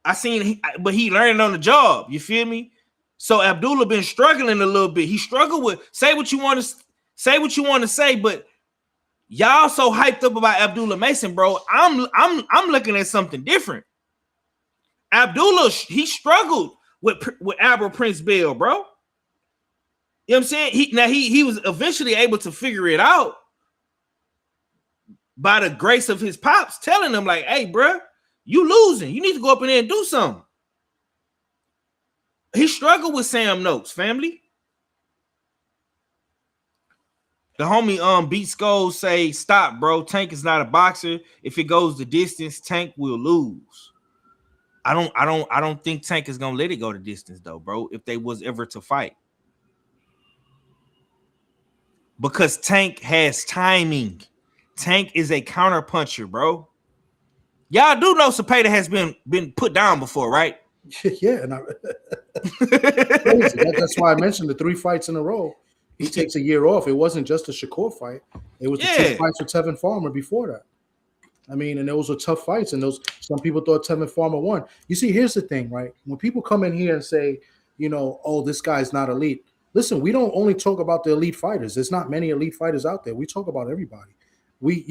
but he learned on the job. You feel me? So Abdullah been struggling a little bit. He struggled with say what you want to say, but y'all so hyped up about Abdullah Mason, bro. I'm looking at something different. Abdullah, he struggled with Albert Prince Bell, bro. You know what I'm saying? He was eventually able to figure it out by the grace of his pops telling him, like, hey, bro, you losing. You need to go up in there and do something. He struggled with Sam Noakes, family. The homie Beat Skulls say, stop, bro. Tank is not a boxer. If it goes the distance, Tank will lose. I don't think Tank is gonna let it go the distance, though, bro, if they was ever to fight. Because Tank has timing. Tank is a counter puncher, bro. Y'all do know Zepeda has been put down before, right? Yeah, and that's why I mentioned the 3 fights in a row. He takes a year off. It wasn't just a Shakur fight. It was the 2 fights with Tevin Farmer before that. I mean, and those were tough fights, and some people thought Tevin Farmer won. You see, here's the thing, right? When people come in here and say, you know, oh, this guy's not elite. Listen, we don't only talk about the elite fighters. There's not many elite fighters out there. We talk about everybody. We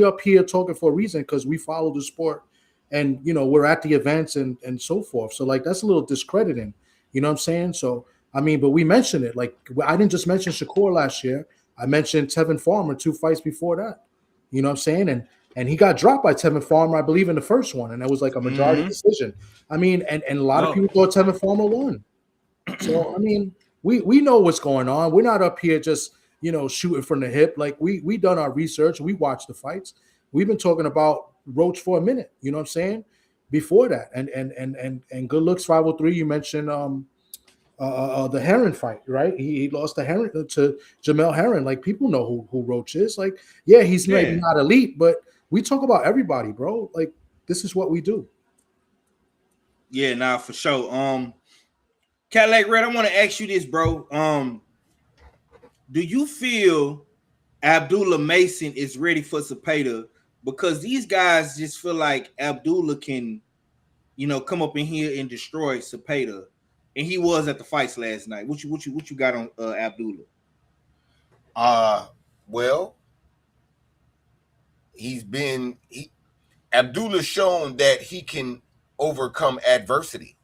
up here talking for a reason because we follow the sport, and you know, we're at the events and so forth. So like that's a little discrediting, you know what I'm saying? So I mean, but we mentioned it. Like I didn't just mention Shakur last year. I mentioned Tevin Farmer 2 fights before that. You know what I'm saying? And he got dropped by Tevin Farmer, I believe, in the first one, and that was like a majority decision. I mean, and a lot of people thought Tevin Farmer won. So I mean, we know what's going on. We're not up here just, you know, shooting from the hip. Like we done our research. We watched the fights. We've been talking about Roach for a minute. You know what I'm saying? Before that, and good looks 503. You mentioned the Herron fight, right? He lost the Herron to Jamel Herron. Like people know who Roach is. Like yeah, he's maybe not elite, but we talk about everybody, bro. Like this is what we do. Yeah, nah, for sure. Cadillac Red, I want to ask you this, bro. Do you feel Abdullah Mason is ready for Zepeda? Because these guys just feel like Abdullah can, you know, come up in here and destroy Zepeda, and he was at the fights last night. What you got on Abdullah? Well, Abdullah's shown that he can overcome adversity,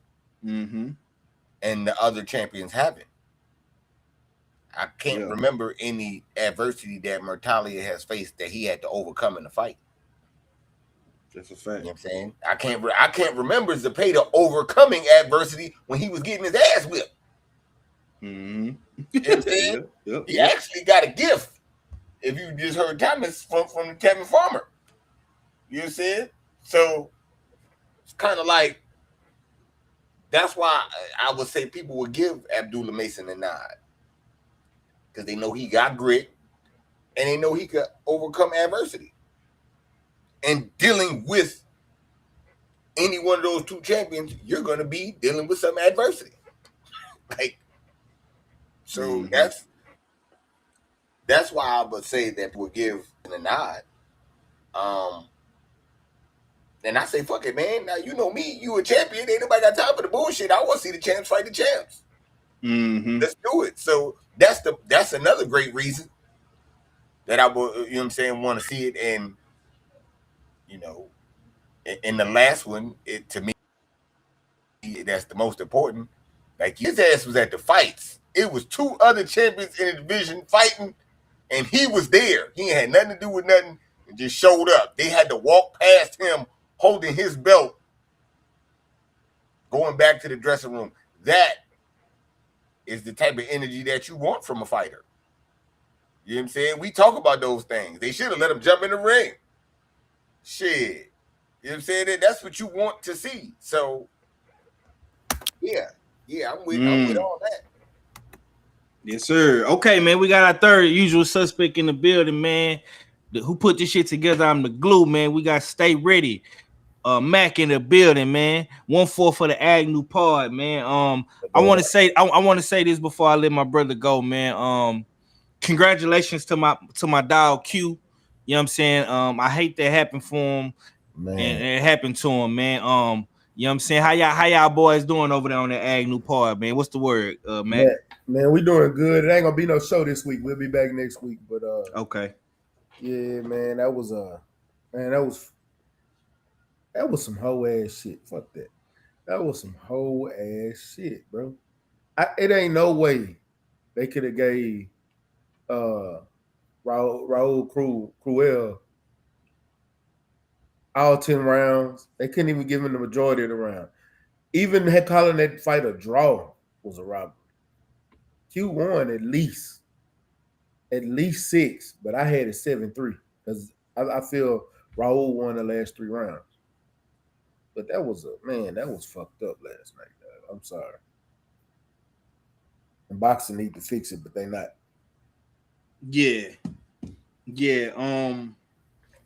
and the other champions haven't. I can't remember any adversity that Murtalia has faced that he had to overcome in the fight. That's a fact. You know what I'm saying? I can't remember Zepeda overcoming adversity when he was getting his ass whipped. You know what I'm saying? He actually got a gift. If you just heard comments from the Tevin Farmer. You know what I'm saying? So it's kind of like that's why I would say people would give Abdullah Mason a nod. Because they know he got grit and they know he could overcome adversity. And dealing with any one of those 2 champions, you're going to be dealing with some adversity. Like, so that's why I would say that we'll give a nod. And I say, fuck it, man. Now, you know me. You a champion. Ain't nobody got time for the bullshit. I want to see the champs fight the champs. Let's do it. So that's another great reason that I will, you know what I'm saying, want to see it. And, you know, in the last one, to me, that's the most important. Like, his ass was at the fights. It was 2 other champions in the division fighting, and he was there. He had nothing to do with nothing and just showed up. They had to walk past him holding his belt, going back to the dressing room. That is the type of energy that you want from a fighter. You know what I'm saying? We talk about those things. They should have let him jump in the ring. Shit. You know what I'm saying? That's what you want to see. So, yeah, I'm with all that. Yes, sir. Okay, man, we got our third usual suspect in the building, man. Who put this shit together? I'm the glue, man. We got Stay Ready. Mac in the building, man. 1-4 for the Agnew pod, man. I want to say this before I let my brother go, man. Congratulations to my dog Q. You know what I'm saying? I hate that happened for him, man. And it happened to him, man. You know what I'm saying? How y'all boys doing over there on the Agnew Park, man? What's the word, Matt? Man, we doing good. It ain't gonna be no show this week. We'll be back next week. But okay. Yeah, man, that was some hoe ass shit. Fuck that. That was some hoe ass shit, bro. It ain't no way they could have gave Raul Cruel all 10 rounds. They couldn't even give him the majority of the round. Even calling that fight a draw was a robbery. Q won at least 6, but I had it 7-3 because I feel Raul won the last 3 rounds. But that was fucked up last night, dog. I'm sorry. And boxing need to fix it, but they not. Yeah.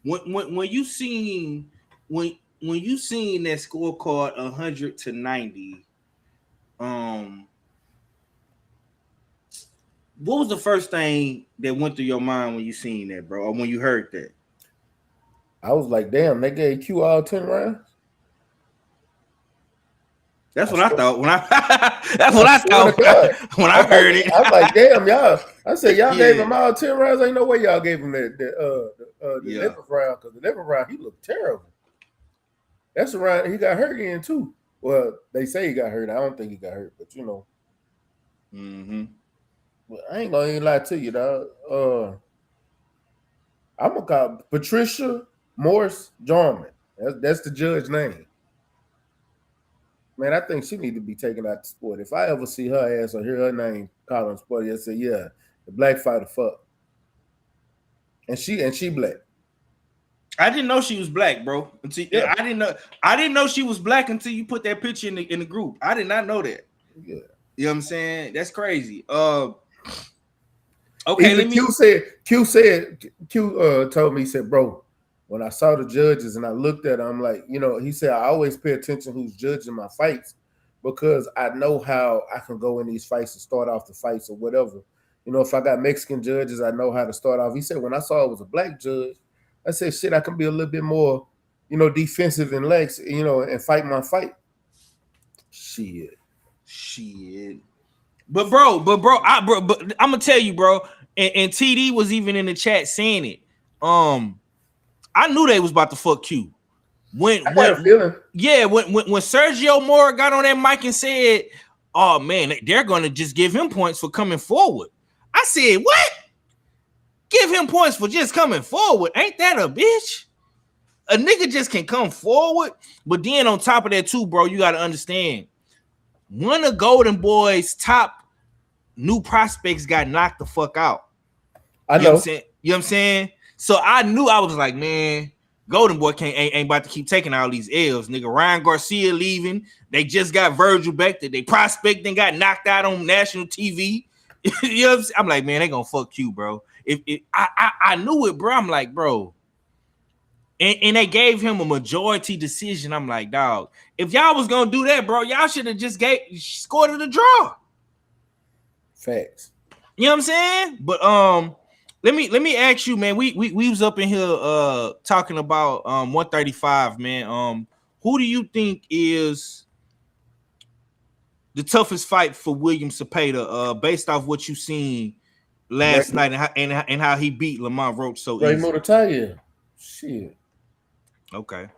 When you seen that scorecard 100-90, what was the first thing that went through your mind when you seen that, bro, or when you heard that? I was like, damn, they gave Q all 10 rounds. That's what I thought when I heard it. I was like, damn, y'all. I said, y'all gave him all 10 rounds. Ain't no way y'all gave him the 11th round, because the 11th round, he looked terrible. That's the round he got hurt in, too. Well, they say he got hurt. I don't think he got hurt, but you know. Mm-hmm. But I ain't gonna even lie to you, dog. I'm gonna call Patricia Morris Jarman. That's the judge name. Man, I think she need to be taken out the sport. If I ever see her ass or hear her name called on sport, I say, yeah, the black fighter fuck. And she black. I didn't know she was black, bro. I didn't know she was black until you put that picture in the group. I did not know that. Yeah. You know what I'm saying? That's crazy. Okay, Q told me, he said, bro, when I saw the judges and I looked at them, I'm like, you know, he said, I always pay attention who's judging my fights because I know how I can go in these fights and start off the fights or whatever. You know, if I got Mexican judges, I know how to start off. He said, when I saw it was a black judge, I said, shit, I can be a little bit more, you know, defensive and legs, you know, and fight my fight. Shit. But I'm gonna tell you, bro, and TD was even in the chat saying it. I knew they was about to fuck Q. When Sergio Mora got on that mic and said, "Oh man, they're gonna just give him points for coming forward," I said, "What? Give him points for just coming forward? Ain't that a bitch? A nigga just can come forward." But then on top of that too, bro, you got to understand, one of Golden Boy's top new prospects got knocked the fuck out. You know what I'm saying? So I knew, I was like, man, Golden Boy ain't about to keep taking all these L's. Nigga, Ryan Garcia leaving. They just got Virgil back. They prospect and got knocked out on national TV. You know what I'm saying? I'm like, man, they gonna fuck you, bro. I knew it, bro. I'm like, bro. And they gave him a majority decision. I'm like, dog, if y'all was gonna do that, bro, y'all should have just scored it a draw. Facts. You know what I'm saying? But let me ask you, man. We was up in here talking about 135, man. Who do you think is the toughest fight for William Zepeda, based off what you seen last night and how he beat Lamont Roach so easy? Murtayev. Shit. Okay.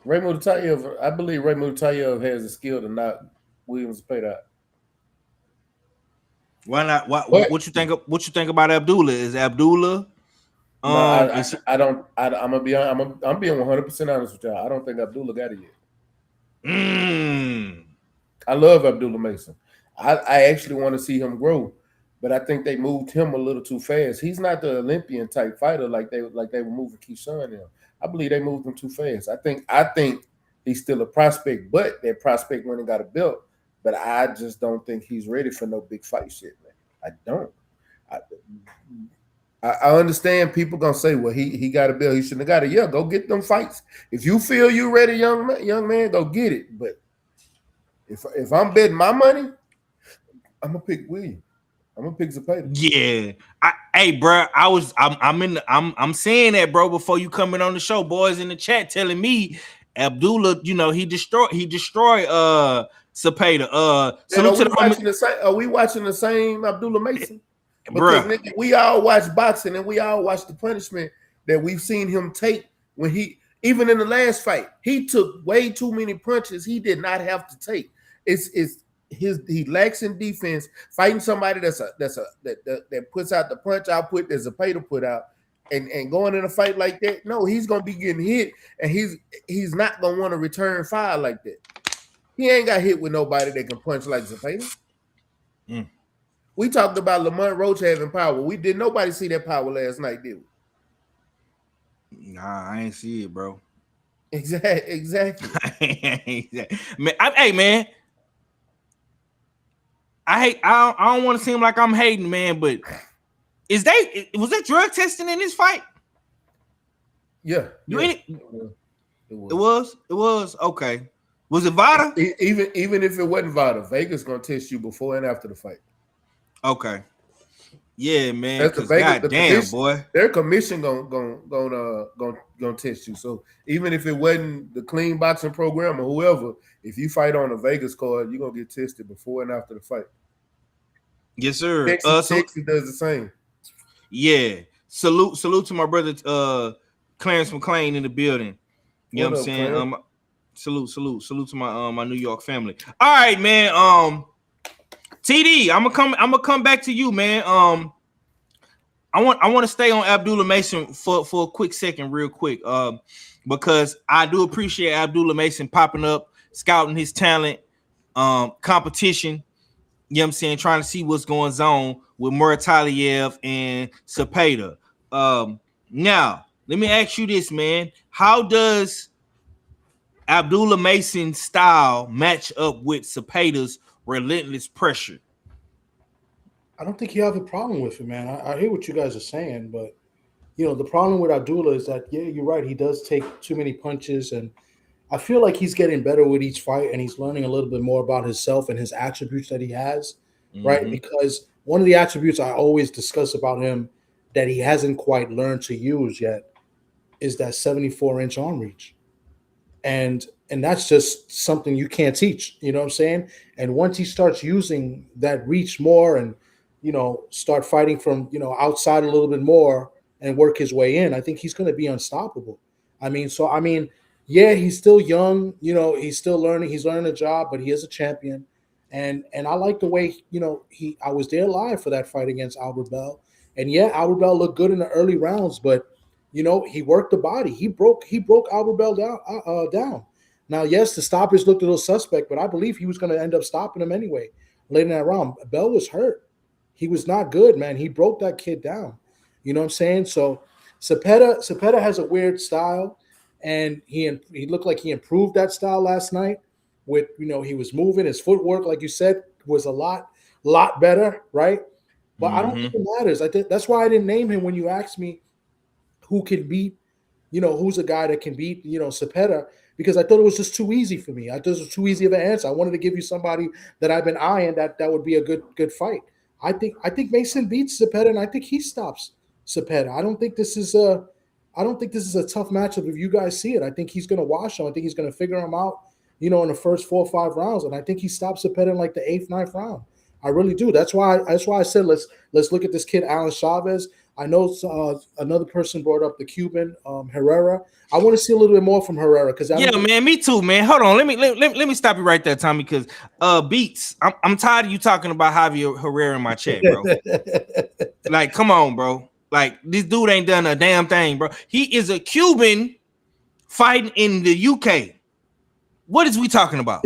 Ray Murtayev, I believe Ray Murtayev has the skill to knock William Zepeda out. Why not? What you think? What you think about Abdullah? Is Abdullah? I'm being 100% honest with y'all. I don't think Abdullah got it yet. I love Abdullah Mason. I actually want to see him grow, but I think they moved him a little too fast. He's not the Olympian type fighter like they were moving Keyshawn in. I believe they moved him too fast. I think he's still a prospect, but that prospect went and got a belt. But I just don't think he's ready for no big fight shit, man. I don't. I understand people gonna say, well, he got a belt, he shouldn't have got it. Yeah, go get them fights. If you feel you ready, young man, go get it. But if I'm betting my money, I'm gonna pick William. I'm gonna pick Zepeda. Yeah. Hey, bro, I'm saying that, bro, before you coming on the show. Boys in the chat telling me, Abdullah, he destroyed Zepeda. Salute to are we watching the same Abdullah Mason? Because bruh, nigga, we all watch boxing and we all watch the punishment that we've seen him take when even in the last fight, he took way too many punches he did not have to take. He lacks in defense, fighting somebody that puts out the punch output that Zepeda put out, and going in a fight like that. No, he's gonna be getting hit, and he's not gonna want to return fire like that. He ain't got hit with nobody that can punch like Zepeda. We talked about Lamont Roach having power. Did nobody see that power last night, did we? Nah, I ain't see it, bro. Exactly. Man, I don't want to seem like I'm hating, man, but was that drug testing in this fight? Yeah. It was okay. Was it Vada? Even if it wasn't Vada, Vegas gonna test you before and after the fight. Okay. Yeah, man. That's the Vegas, goddamn, boy. Their commission gonna test you. So even if it wasn't the clean boxing program or whoever, if you fight on a Vegas card, you're gonna get tested before and after the fight. Yes, sir. Texas does the same. Yeah. Salute to my brother Clarence McClain in the building. You know what I'm saying? Clarence? Salute to my New York family. All right, man. TD, I'm gonna come back to you, man. I want to stay on Abdullah Mason for a quick second, real quick. Because I do appreciate Abdullah Mason popping up, scouting his talent, competition. You know what I'm saying? Trying to see what's going on with Murataliev and Zepeda. Now, let me ask you this, man. How does Abdullah Mason's style match up with Zepeda's relentless pressure? I don't think you have a problem with it, man. I hear what you guys are saying, but the problem with Abdullah is that, yeah, you're right. He does take too many punches, and I feel like he's getting better with each fight, and he's learning a little bit more about himself and his attributes that he has, right? Because one of the attributes I always discuss about him that he hasn't quite learned to use yet is that 74-inch arm reach. And that's just something you can't teach, you know what I'm saying? And once he starts using that reach more and, start fighting from, outside a little bit more and work his way in, I think he's going to be unstoppable. Yeah, he's still young, he's still learning. He's learning a job, but he is a champion. And I like the way, I was there live for that fight against Albert Bell. And yeah, Albert Bell looked good in the early rounds, but he worked the body. He broke Albert Bell down. Now, yes, the stoppage looked a little suspect, but I believe he was going to end up stopping him anyway late in that round. Bell was hurt. He was not good, man. He broke that kid down. You know what I'm saying? So Zepeda has a weird style, and he looked like he improved that style last night. With he was moving, his footwork, like you said, was a lot better, right? But I don't think it matters. I think that's why I didn't name him when you asked me who can beat, who's a guy that can beat, Zepeda, because I thought it was just too easy for me. I thought it was too easy of an answer. I wanted to give you somebody that I've been eyeing that would be a good fight. I think Mason beats Zepeda, and I think he stops Zepeda. I don't think this is a tough matchup if you guys see it. I think he's going to wash him. I think he's going to figure him out, in the first 4 or 5 rounds, and I think he stops Zepeda in like the 8th, 9th round. I really do. That's why I said let's look at this kid Alan Chavez. I know another person brought up the Cuban Herrera. I want to see a little bit more from Herrera man, me too, man. Hold on, let me stop you right there, Tommy, because Beats, I'm tired of you talking about Javier Herrera in my chat, bro. Like, come on, bro. Like, this dude ain't done a damn thing, bro. He is a Cuban fighting in the UK. What is we talking about?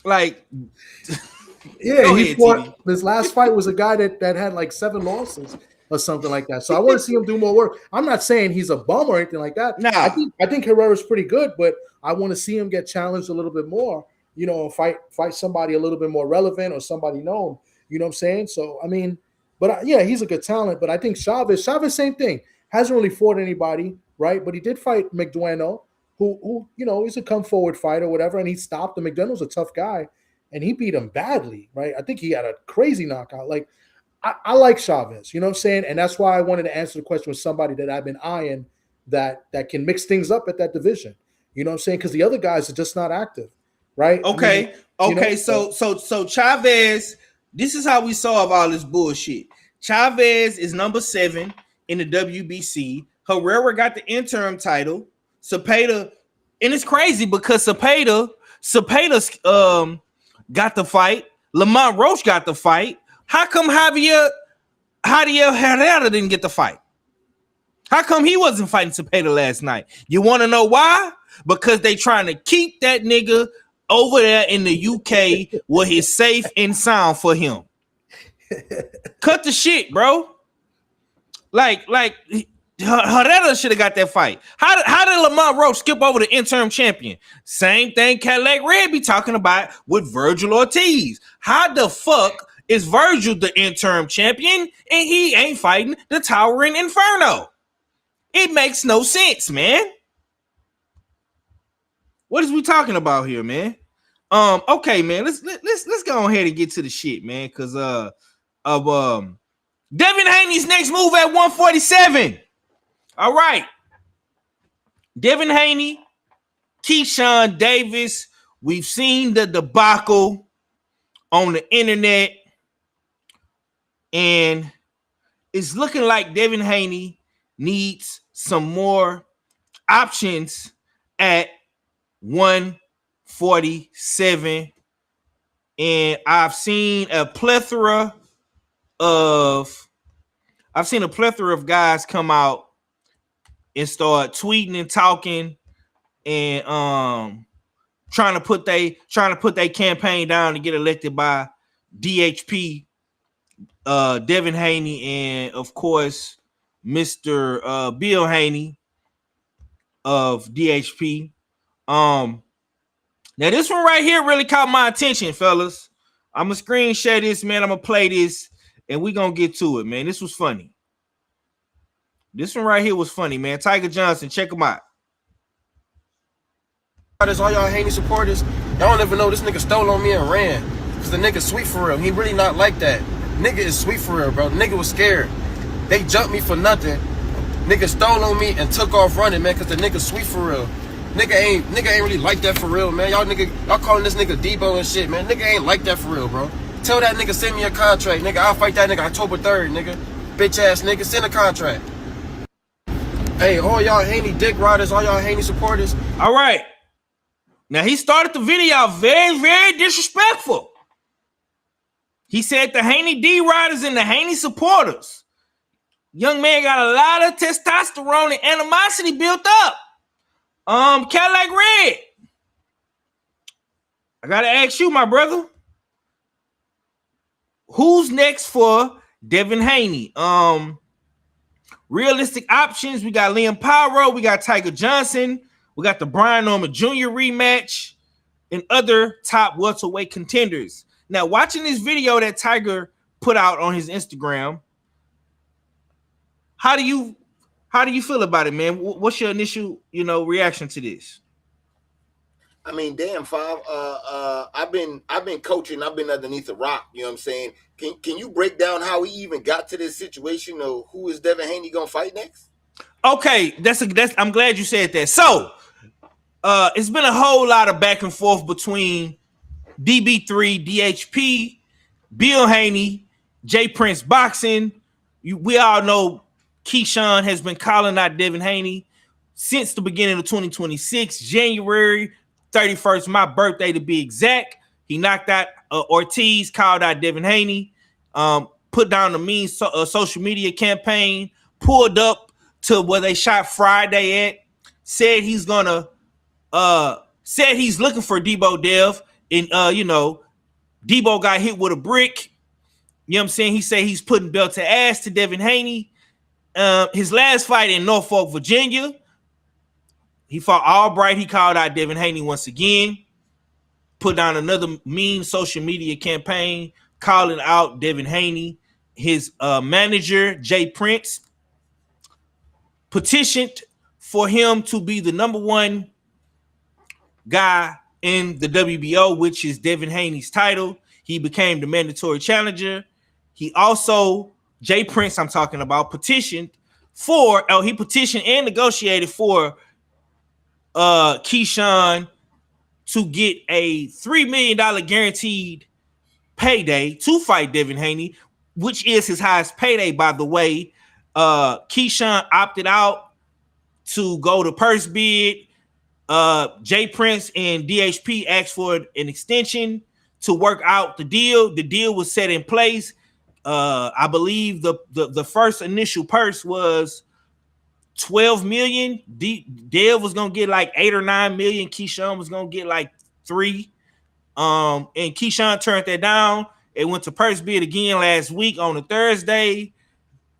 Like, yeah, he fought. This last fight was a guy that had like 7 losses or something like that. So I want to see him do more work. I'm not saying he's a bum or anything like that. Nah. I think Herrera's pretty good, but I want to see him get challenged a little bit more. And fight somebody a little bit more relevant or somebody known. You know what I'm saying? So yeah, he's a good talent. But I think Chavez, same thing. Hasn't really fought anybody, right? But he did fight McDueno, who he's a come forward fighter, whatever, and he stopped him. McDonoug's a tough guy, and he beat him badly, right? I think he had a crazy knockout. Like, I like Chavez, you know what I'm saying? And that's why I wanted to answer the question with somebody that I've been eyeing that can mix things up at that division. You know what I'm saying? Because the other guys are just not active, right? Okay, I mean, okay. So Chavez. This is how we solve all this bullshit. Chavez is number 7 in the WBC. Herrera got the interim title. Zepeda, and it's crazy because Zepeda got the fight. Lamont Roach got the fight. How come Javier Herrera didn't get the fight? How come he wasn't fighting Zepeda last night? You want to know why? Because they trying to keep that nigga over there in the UK where he's safe and sound for him. Cut the shit, bro. Like Herrera should have got that fight. How did Lamont Roach skip over the interim champion? Same thing Cadillac Red be talking about with Virgil Ortiz. How the fuck is Virgil the interim champion and he ain't fighting the Towering Inferno? It makes no sense, man. What is we talking about here, man? Okay, man. Let's go ahead and get to the shit, man. Cause Devin Haney's next move at 147. All right. Devin Haney, Keyshawn Davis. We've seen the debacle on the internet, and it's looking like Devin Haney needs some more options at 147. And I've seen a plethora of guys come out and start tweeting and talking and trying to put their campaign down to get elected by DHP, Devin Haney, and of course Mr. Bill Haney of DHP. Now this one right here really caught my attention, fellas. I'm gonna screen share this, man. I'm gonna play this, and we gonna get to it, man. This was funny. This one right here was funny, man. Tiger Johnson, check him out. All y'all Haney supporters, y'all don't ever know this nigga stole on me and ran. Cause the nigga sweet for real. He really not like that. Nigga is sweet for real, bro. The nigga was scared. They jumped me for nothing. Nigga stole on me and took off running, man, cause the nigga sweet for real. Nigga ain't really like that for real, man. Y'all calling this nigga Debo and shit, man. Nigga ain't like that for real, bro. Tell that nigga send me a contract, nigga. I'll fight that nigga October 3rd, nigga. Bitch ass nigga, send a contract. Hey, all y'all Haney dick riders, all y'all Haney supporters. All right. Now he started the video very, very disrespectful. He said the Haney D riders and the Haney supporters. Young man got a lot of testosterone and animosity built up. Cadillac Red. I gotta ask you, my brother. Who's next for Devin Haney? Realistic options. We got Liam Paro. We got Tiger Johnson. We got the Brian Norman Jr. rematch and other top welterweight contenders. Now, watching this video that Tiger put out on his Instagram, how do you feel about it, man? What's your initial, reaction to this? I mean, damn, Five. I've been coaching. I've been underneath a rock. You know what I'm saying? Can you break down how he even got to this situation of who is Devin Haney gonna fight next? Okay, that's. I'm glad you said that. So, it's been a whole lot of back and forth between DB3, DHP, Bill Haney, J Prince Boxing. We all know Keyshawn has been calling out Devin Haney since the beginning of 2026, January 31st, my birthday to be exact. He knocked out Ortiz, called out Devin Haney, put down the mean social media campaign, pulled up to where they shot Friday at, said he's looking for Debo Dev, and Debo got hit with a brick. You know what I'm saying? He said he's putting belt to ass to Devin Haney. His last fight in Norfolk, Virginia, he fought Albright. He called out Devin Haney once again, put down another mean social media campaign, calling out Devin Haney. His manager, Jay Prince, petitioned for him to be the number one guy in the WBO, which is Devin Haney's title. He became the mandatory challenger. He also, Jay Prince, I'm talking about, petitioned he petitioned and negotiated for Keyshawn to get a $3 million guaranteed payday to fight Devin Haney, which is his highest payday, by the way. Keyshawn opted out to go to purse bid. Jay Prince and DHP asked for an extension to work out the deal. The deal was set in place. I believe the first initial purse was $12 million. Dev was gonna get like $8 or $9 million. Keyshawn was gonna get like $3. And Keyshawn turned that down. It went to purse bid again last week on a Thursday,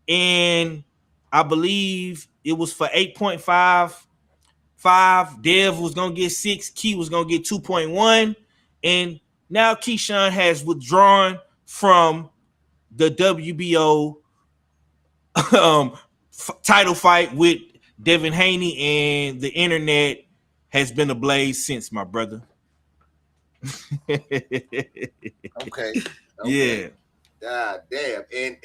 and I believe it was for 8.55. Dev was gonna get 6. Key was gonna get 2.1, and now Keyshawn has withdrawn from the WBO title fight with Devin Haney, and the internet has been ablaze since, my brother. Okay. Yeah. God damn. And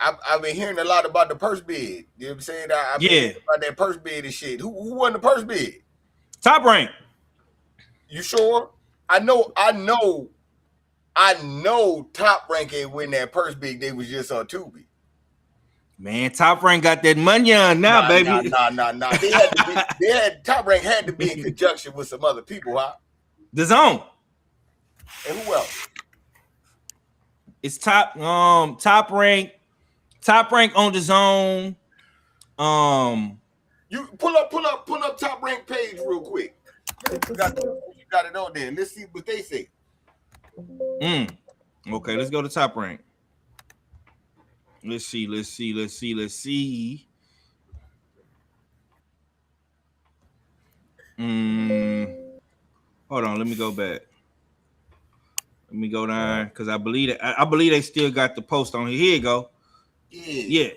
I've been hearing a lot about the purse bid. You know what I'm saying? I've been hearing about that purse bid and shit. Who won the purse bid? Top Rank. You sure? I know Top Rank ain't win that purse bid. They was just on Tubi. Man, Top Rank got that money on now, baby. Nah. Top Rank had to be in conjunction with some other people, huh? The Zone. And who else? It's Top Rank on the Zone. You pull up Top Rank page real quick. You got it on there. Let's see what they say. Okay, let's go to Top Rank. Let's see. Hold on, let me go back. Let me go down because I believe they still got the post on here. Here you go. Yeah.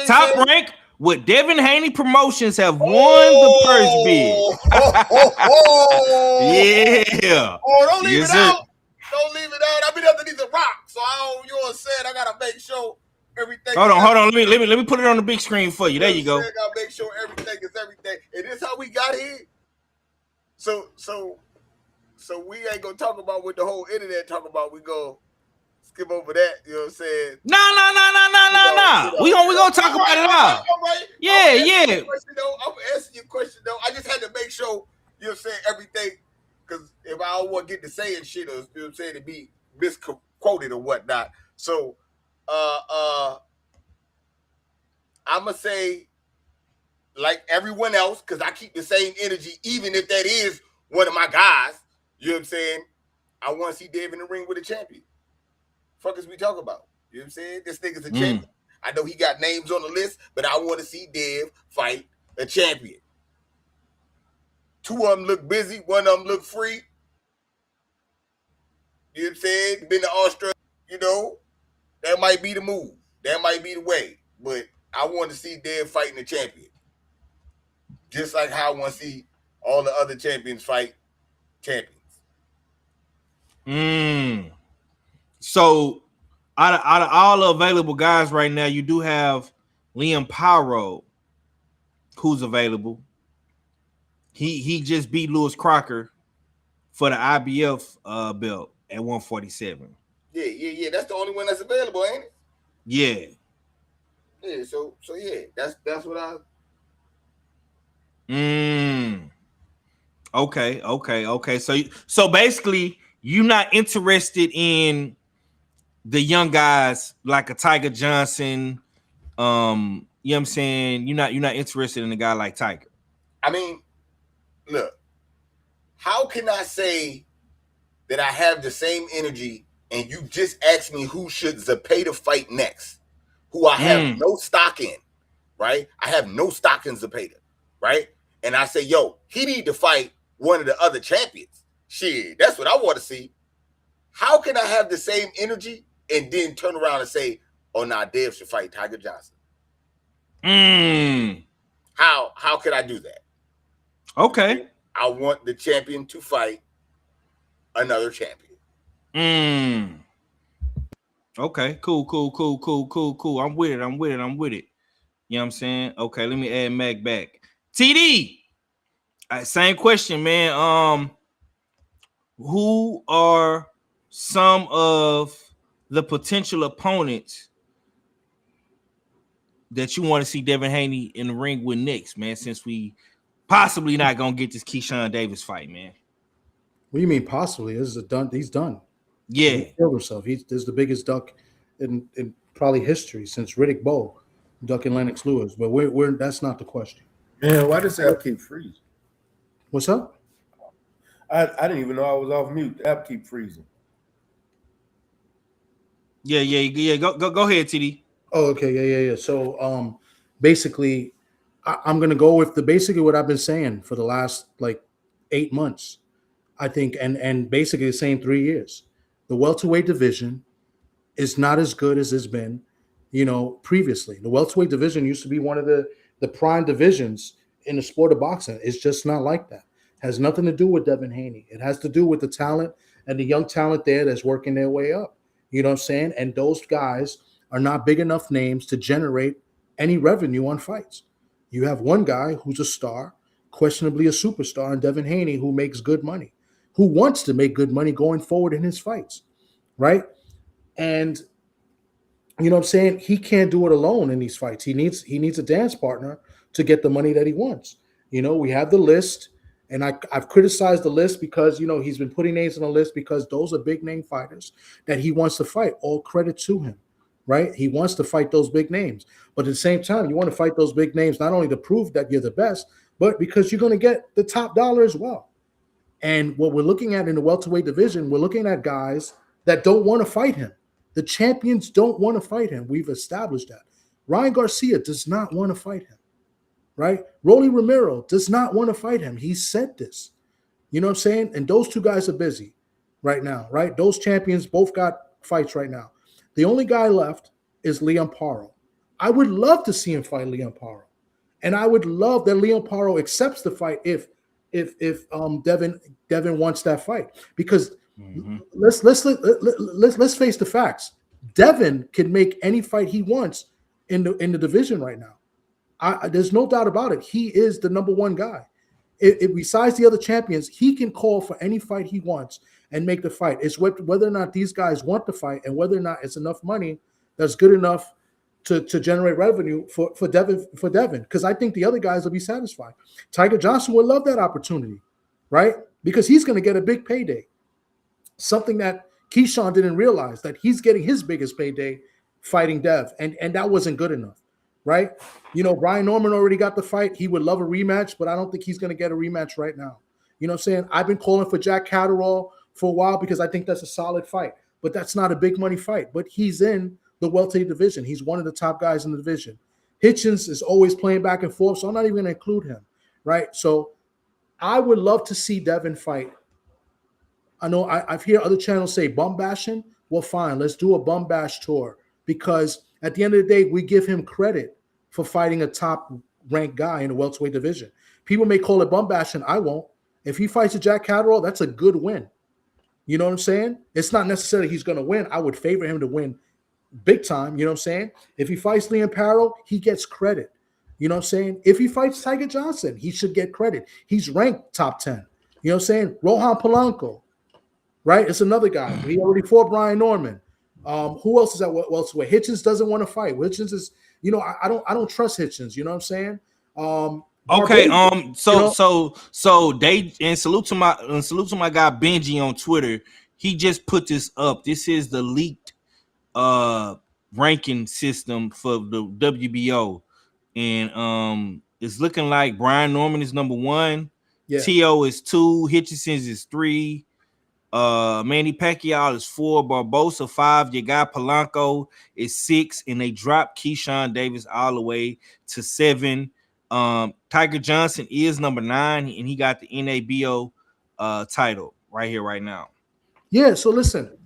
Top Rank with Devin Haney Promotions have won the purse bid. Yeah. Oh, don't leave it out. Don't leave it out. I've been underneath the rock, so you know what I'm saying? I gotta make sure everything. Hold on. Let me put it on the big screen for you. There you go. I gotta make sure everything is everything. And this how we got here. So we ain't gonna talk about what the whole internet talk about. We go skip over that. You know what I'm saying? No. We gonna talk about it all. Right. Yeah. I'm asking you a question though. I just had to make sure you know what I'm saying everything. Because if I don't want to get to saying shit or you know what I'm saying to be misquoted or whatnot. So I'ma say like everyone else, because I keep the same energy, even if that is one of my guys. You know what I'm saying? I want to see Dev in the ring with a champion. Fuck is we talk about? You know what I'm saying? This nigga's a champion. I know he got names on the list, but I want to see Dev fight a champion. 2 of them look busy, 1 of them look free. You know what I'm saying? Been to Australia, you know, that might be the move. That might be the way. But I want to see Dev fighting a champion. Just like how I want to see all the other champions fight champions. So out of all the available guys right now, you do have Liam Paro, who's available. He just beat Lewis Crocker for the IBF belt at 147. Yeah. That's the only one that's available, ain't it? Yeah. Yeah. So yeah, that's what I. Okay. So basically, you're not interested in the young guys like a Tiger Johnson. You know what I'm saying? You're not interested in a guy like Tiger. I mean, look, how can I say that I have the same energy and you just asked me who should Zepeda fight next, who I have no stock in, right? I have no stock in Zepeda, right? And I say, yo, he need to fight one of the other champions. Shit, that's what I want to see. How can I have the same energy and then turn around and say, oh, nah, Dev should fight Tiger Johnson? How could I do that? Okay. I want the champion to fight another champion. Okay, cool. I'm with it. You know what I'm saying? Okay, let me add Mac back. TD. All right, same question, man. Who are some of the potential opponents that you want to see Devin Haney in the ring with next, man? Since we possibly not gonna get this Keyshawn Davis fight, man. What do you mean possibly? This is a done. He's done. Yeah, He killed himself. This is the biggest duck in probably history since Riddick Bowe ducking Lennox Lewis. But we're that's not the question. Man, why does the app keep freezing? What's up? I didn't even know I was off mute. The app keep freezing. Yeah. Go ahead, TD. Oh, okay, yeah. So, basically, I'm gonna go with basically what I've been saying for the last like 8 months, I think, and basically the same 3 years. The welterweight division is not as good as it's been, previously. The welterweight division used to be one of the prime divisions in the sport of boxing. It's just not like that. It has nothing to do with Devin Haney. It has to do with the talent and the young talent there that's working their way up. You know what I'm saying? And those guys are not big enough names to generate any revenue on fights. You have one guy who's a star, questionably a superstar, and Devin Haney, who makes good money, who wants to make good money going forward in his fights, right? And you know what I'm saying? He can't do it alone in these fights. He needs a dance partner to get the money that he wants. We have the list, and I've criticized the list because, he's been putting names on the list because those are big name fighters that he wants to fight. All credit to him, right? He wants to fight those big names. But at the same time, you want to fight those big names not only to prove that you're the best, but because you're going to get the top dollar as well. And what we're looking at in the welterweight division, we're looking at guys that don't want to fight him. The champions don't want to fight him. We've established that. Ryan Garcia does not want to fight him, right? Rolly Romero does not want to fight him. He said this. You know what I'm saying? And those two guys are busy right now, right? Those champions both got fights right now. The only guy left is Liam Paro. I would love to see him fight Liam Paro. And I would love that Liam Paro accepts the fight if Devin wants that fight. Because let's face the facts. Devin can make any fight he wants in the division right now. There's no doubt about it. He is the number one guy. Besides the other champions, he can call for any fight he wants and make the fight. It's whether or not these guys want the fight and whether or not it's enough money that's good enough to generate revenue for Devin. Because I think the other guys will be satisfied. Tiger Johnson would love that opportunity, right? Because he's going to get a big payday. Something that Keyshawn didn't realize, that he's getting his biggest payday fighting Dev, and that wasn't good enough, right? Brian Norman already got the fight. He would love a rematch, but I don't think he's going to get a rematch right now. You know what I'm saying? I've been calling for Jack Catterall for a while because I think that's a solid fight, but that's not a big money fight. But he's in the welterweight division. He's one of the top guys in the division. Hitchens is always playing back and forth, so I'm not even going to include him, right? So I would love to see Devin fight. I know I've heard other channels say bum bashing. Well, fine, let's do a bum bash tour, because at the end of the day, we give him credit for fighting a top ranked guy in the welterweight division. People may call it bum bashing. I won't. If he fights a Jack Catterall, that's a good win. You know what I'm saying? It's not necessarily he's going to win. I would favor him to win big time. You know what I'm saying? If he fights Liam Paro, he gets credit. You know what I'm saying? If he fights Tiger Johnson, he should get credit. He's ranked top 10. You know what I'm saying? Rohan Polanco, right? It's another guy. He already fought Brian Norman. Who else is at welterweight? Hitchens doesn't want to fight. Hitchens is, I don't trust Hitchens. You know what I'm saying? Okay. So they, and salute to my guy Benji on Twitter. He just put this up. This is the leaked ranking system for the WBO, and it's looking like Brian Norman is number 1. Yeah. T.O. is 2. Hitchens is 3. Manny Pacquiao is 4. Barbosa 5. Your guy Polanco is 6, and they dropped Keyshawn Davis all the way to 7. Tiger Johnson is number 9, and he got the NABO title right here, right now. Yeah. So listen,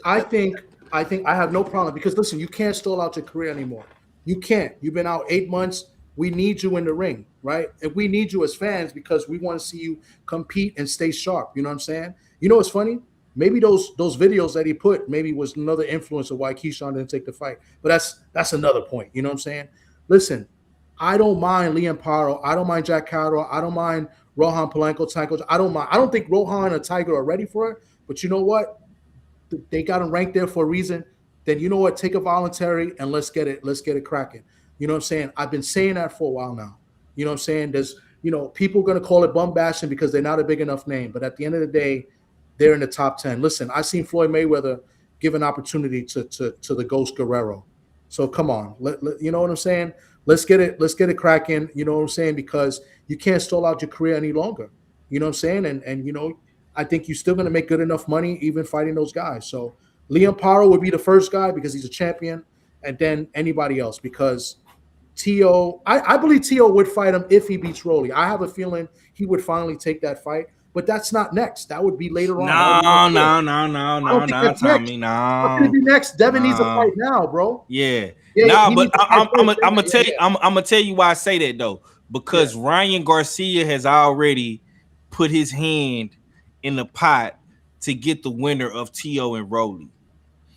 I think I have no problem, because listen, you can't stall out your career anymore. You can't. You've been out 8 months. We need you in the ring, right? And we need you as fans because we want to see you compete and stay sharp. You know what I'm saying? You know what's funny? maybe those videos that he put maybe was another influence of why Keyshawn didn't take the fight. But that's another point. You know what I'm saying? Listen, I don't mind Liam Paro. I don't mind Jack Catterall. I don't mind Rohan Polanco, Tyco. I don't mind. I don't think Rohan or Tiger are ready for it. But you know what? They got him ranked there for a reason. Then you know what? Take a voluntary and let's get it cracking. You know what I'm saying? I've been saying that for a while now. You know what I'm saying? There's, people are going to call it bum bashing because they're not a big enough name. But at the end of the day, they're in the top 10. Listen, I've seen Floyd Mayweather give an opportunity to the Ghost Guerrero. So come on. You know what I'm saying? Let's get it cracking. You know what I'm saying? Because you can't stall out your career any longer. You know what I'm saying? And I think you're still going to make good enough money even fighting those guys. So Liam Paro would be the first guy because he's a champion, and then anybody else because T.O. I believe T.O. would fight him if he beats Rolly. I have a feeling he would finally take that fight, but that's not next. That would be later on. No, Tommy, no. How could it be next? Devin needs a fight now, bro. Yeah. But I'm gonna tell you why I say that though, because Ryan Garcia has already put his hand in the pot to get the winner of T.O. and Rolly.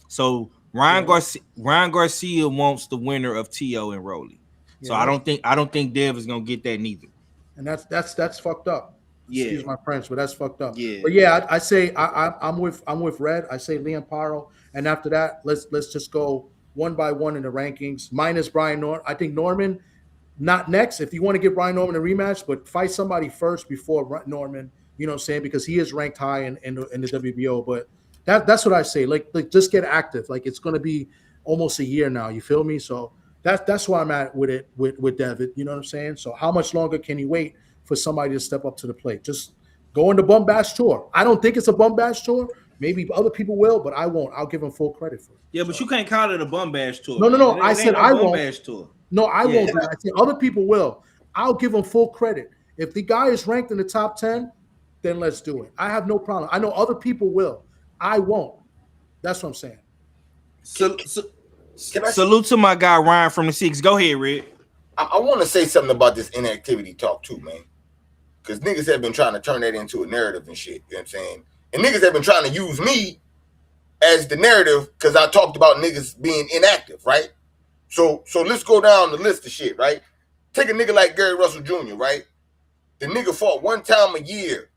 So Ryan Garcia wants the winner of T.O. and Rolly. So I don't think Dev is gonna get that neither. And that's fucked up. Yeah. Excuse my French, but that's fucked up. Yeah. But yeah, I say I'm with Red. I say Liam Paro, and after that, let's just go one by one in the rankings. Minus Brian Norman. I think Norman not next. If you want to give Brian Norman a rematch, but fight somebody first before Norman. You know what I'm saying? Because he is ranked high in the WBO. But that's what I say. Like just get active. Like it's going to be almost a year now. You feel me? So that's where I'm at with it with David. You know what I'm saying? So how much longer can you wait for somebody to step up to the plate? Just go on the bum bash tour. I don't think it's a bum bash tour. Maybe other people will, but I won't. I'll give them full credit for it. Yeah, but you can't call it a bum bash tour. No. I said I won't. Bash tour. No, I won't. I said other people will. I'll give them full credit. If the guy is ranked in the top 10, then let's do it. I have no problem. I know other people will. I won't. That's what I'm saying. Salute to my guy Ryan from the 6. Go ahead, Red. I want to say something about this inactivity talk too, man. Because niggas have been trying to turn that into a narrative and shit. You know what I'm saying? And niggas have been trying to use me as the narrative because I talked about niggas being inactive, right? So let's go down the list of shit, right? Take a nigga like Gary Russell Jr., right? The nigga fought one time a year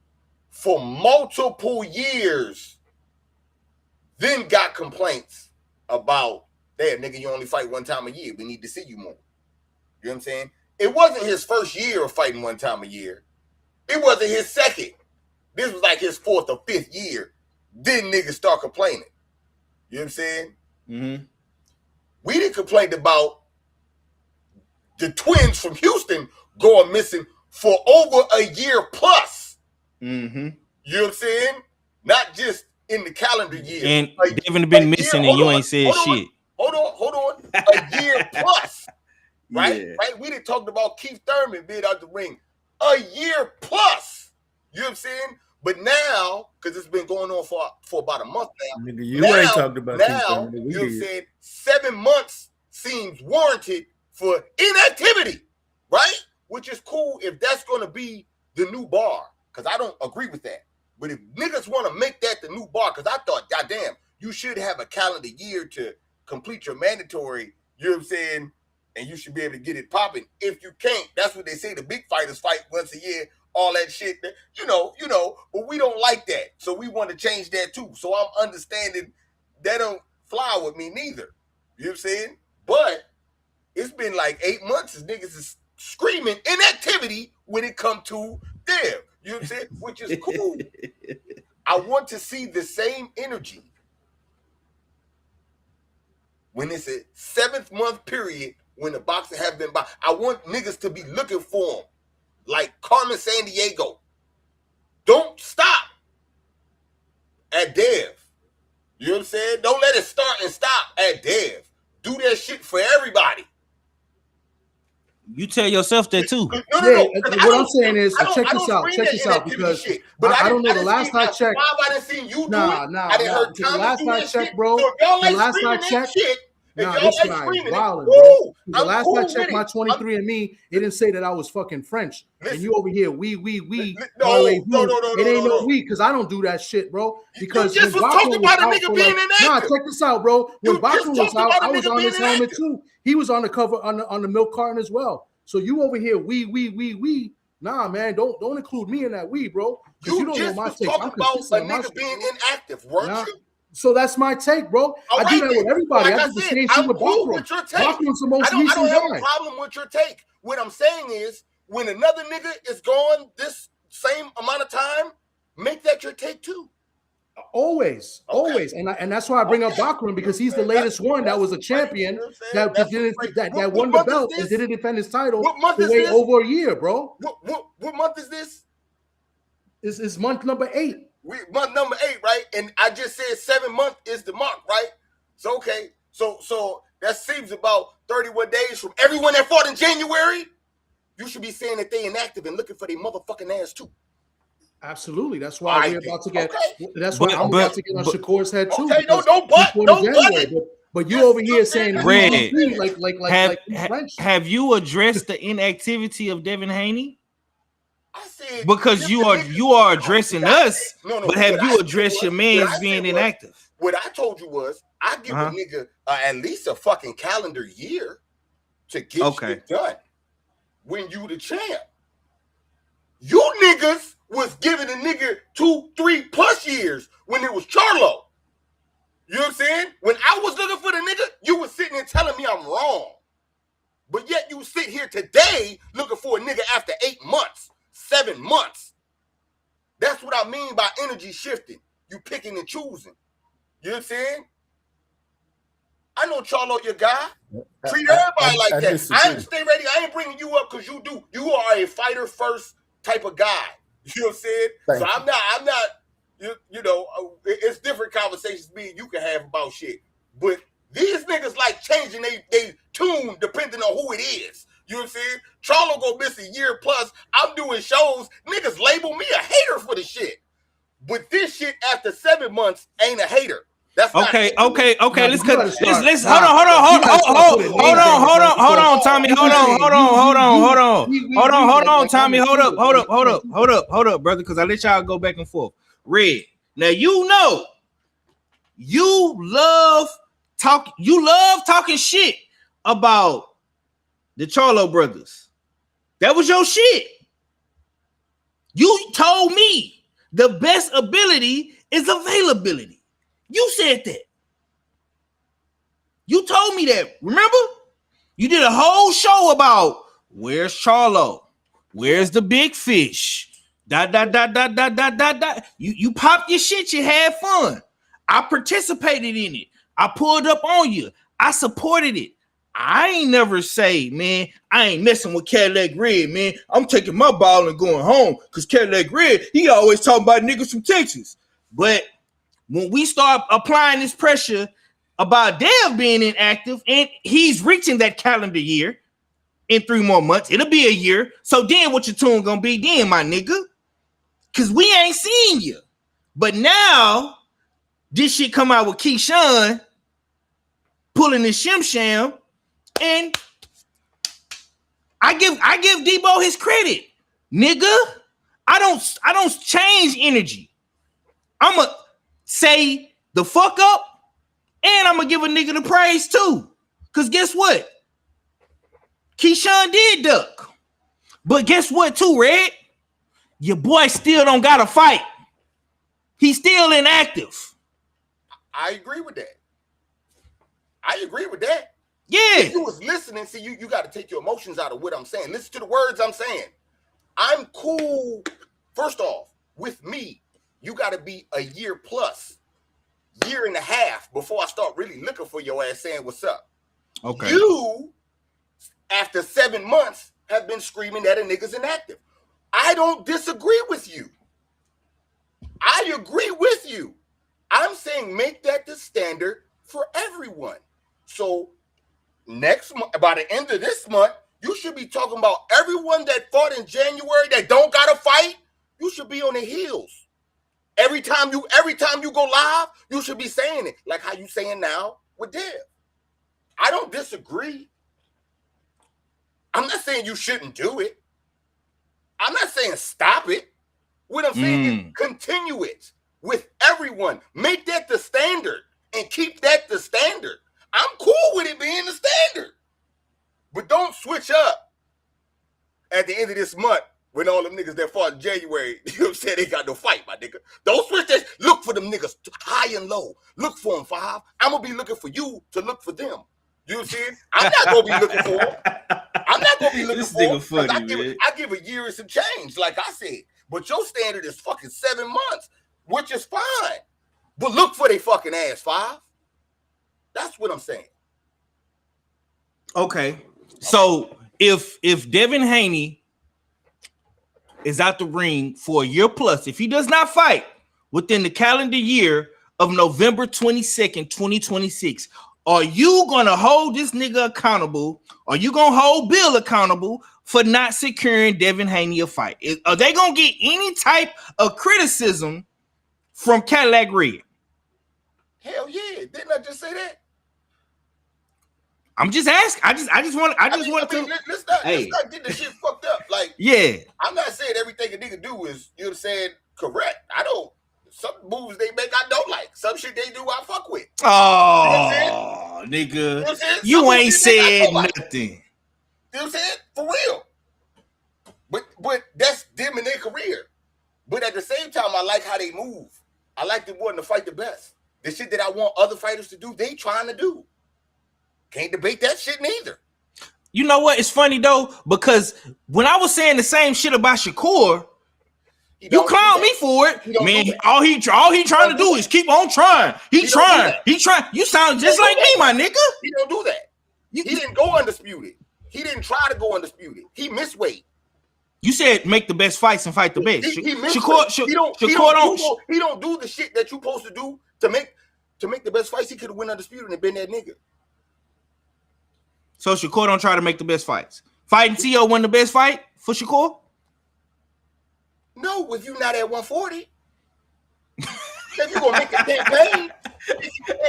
for multiple years, then got complaints about, damn, nigga, you only fight one time a year. We need to see you more. You know what I'm saying? It wasn't his first year of fighting one time a year. It wasn't his second. This was like his 4th or 5th year. Then niggas start complaining. You know what I'm saying? Mm-hmm. We didn't complain about the twins from Houston going missing for over a year plus. Mm-hmm. You know what I'm saying? Not just in the calendar year. And Devin been missing and you ain't said shit. Hold on. A year plus. Right? Yeah. Right? We didn't talk about Keith Thurman being out the ring. A year plus. You know what I'm saying? But now, because it's been going on for about a month now. Nigga, you ain't talked about Keith Thurman. You know what I'm saying? 7 months seems warranted for inactivity. Right? Which is cool if that's going to be the new bar. Because I don't agree with that. But if niggas want to make that the new bar, because I thought, goddamn, you should have a calendar year to complete your mandatory, you know what I'm saying? And you should be able to get it popping. If you can't, that's what they say. The big fighters fight once a year, all that shit. You know, but we don't like that. So we want to change that too. So I'm understanding that don't fly with me neither. You know what I'm saying? But it's been like 8 months as niggas is screaming inactivity when it come to them. You know what I'm saying? Which is cool. I want to see the same energy when it's a 7th month period when the boxers have been by. I want niggas to be looking for them like Carmen Sandiego. Don't stop at Dev. You know what I'm saying? Don't let it start and stop at Dev. Do that shit for everybody. You tell yourself that too. No. What I'm saying is, check this out, because I don't know. The last I checked, I didn't see you do it. Nah. I didn't heard the last I checked, bro. So the last I checked, Nah, y'all this like guy is screaming, wildin', woo, bro. The I'm last cool I with checked it. my 23andMe, it didn't say that I was fucking French. Listen. And you over here, we, No, it ain't no no. we, because I don't do that shit, bro. Because You just when was Bachman talking about a out nigga for being nah, inactive. check this out, bro. When You Bachman just was talked out, about a I was nigga on being his helmet inactive. too. He was on the cover on the milk carton as well. So you over here, we. Nah, man, don't include me in that we, bro. Because you don't know just my was takes. talking I'm about a consistent on my nigga shit, being bro. inactive, weren't Nah. you? So that's my take, bro. All I do right, that then. with everybody. Like I I do the said, same shit I'm with cool Bachman. with your take. Bachman's the most I don't recent have guy. a problem with your take. What I'm saying is, when another nigga is gone this same amount of time, make that your take too. Always. And that's why I bring up Bachman, because he's the latest one that was a champion that won the belt and didn't defend his title for way over a year, bro. What month is this? It's month number 8. Month number 8, right? And I just said 7 months is the mark, right? So okay, so that seems about 31 days from everyone that fought in January. You should be saying that they inactive and looking for their motherfucking ass too. Absolutely. That's why we're about to get. Okay. That's why I'm about to get on Shakur's head too. Okay, don't butt it. But you over here saying Red. like French. Have you addressed the inactivity of Devin Haney? I said because you are addressing us, but have you addressed your man's being inactive? What I told you was I give a nigga at least a fucking calendar year to get shit done. When you the champ, you niggas was giving a nigga 2-3+ years when it was Charlo. You know what I'm saying? When I was looking for the nigga, you was sitting and telling me I'm wrong. But yet you sit here today looking for a nigga after 8 months, 7 months. That's what I mean by energy shifting. You picking and choosing. You know what I'm saying? I know Charlo your guy. Treat everybody like that. disagree. I ain't stay ready. I ain't bringing you up because you are a fighter first type of guy. You know what I'm saying? Thank so you. I'm not. You know, it's different conversations me and you can have about shit. But these niggas like changing they tune depending on who it is. You know what I'm saying? Charlo go miss a year plus. I'm doing shows. Niggas label me a hater for the shit. But this shit after 7 months ain't a hater. That's okay. Not Let's hold on, Tommy. Tommy. Hold up, brother. Because I let y'all go back and forth. Red. Now you know you love talking shit about the Charlo brothers. That was your shit. You told me the best ability is availability. You said that. You told me that. Remember? You did a whole show about where's Charlo? Where's the big fish? You popped your shit. You had fun. I participated in it. I pulled up on you. I supported it. I ain't never say, man, I ain't messing with Cadillac Red, man. I'm taking my ball and going home because Cadillac Red, he always talking about niggas from Texas. But when we start applying this pressure about Dev being inactive and he's reaching that calendar year in 3 more months, it'll be a year. So then what your tune gonna be then, my nigga? Because we ain't seen you. But now this shit come out with Keyshawn pulling his shim, and I give Debo his credit, nigga. I don't change energy. I'ma say the fuck up, and I'm gonna give a nigga the praise too. Cause guess what? Keyshawn did duck. But guess what too, Red? Your boy still don't got to fight. He's still inactive. I agree with that. Yeah. If you was listening, see, you got to take your emotions out of what I'm saying. Listen to the words I'm saying. I'm cool. First off, with me, you got to be a year plus, year and a half before I start really looking for your ass saying what's up. Okay. You, after 7 months, have been screaming that a nigga's inactive. I don't disagree with you. I agree with you. I'm saying make that the standard for everyone. So next month, by the end of this month, you should be talking about everyone that fought in January that don't gotta fight. You should be on the heels. Every time you go live, you should be saying it like how you saying now with Dev. I don't disagree. I'm not saying you shouldn't do it. I'm not saying stop it. What I'm saying is continue it with everyone. Make that the standard and keep that the standard. I'm cool with it being the standard. But don't switch up at the end of this month when all them niggas that fought in January, you know what I'm saying, they got no fight, my nigga. Don't switch that. Look for them niggas high and low. Look for them, 5. I'm going to be looking for you to look for them. You know what I'm saying? I'm not going to be looking for them. I'm not going to be looking for them. Funny, I give a year and some change, like I said. But your standard is fucking 7 months, which is fine. But look for they fucking ass, 5. That's what I'm saying. Okay. So if Devin Haney is out the ring for a year plus, if he does not fight within the calendar year of November 22nd, 2026, are you gonna hold this nigga accountable? Are you gonna hold Bill accountable for not securing Devin Haney a fight? Are they gonna get any type of criticism from Cadillac Red? Hell yeah! Didn't I just say that? I'm just asking. I just want to. Let's not get this shit fucked up. Like, yeah, I'm not saying everything a nigga do is, you know what I'm saying, correct. I don't. Some moves they make I don't like. Some shit they do I fuck with. Oh, you know nigga, you ain't said nothing. You know what I'm saying? For real. But that's them in their career. But at the same time, I like how they move. I like them wanting to fight the best. The shit that I want other fighters to do, they trying to do. Can't debate that shit neither. You know what? It's funny though, because when I was saying the same shit about Shakur, you clowned me for it. Man, all he trying to do is keep on trying. He trying. You sound just like me, my nigga. He don't do that. He didn't go undisputed. He didn't try to go undisputed. He missed weight. You said make the best fights and fight the best. He don't do the shit that you supposed to do to make the best fights. He could have went undisputed and been that nigga. So Shakur don't try to make the best fights. Fighting T.O. won the best fight for Shakur? No, if you're not at 140. If you're gonna make a campaign.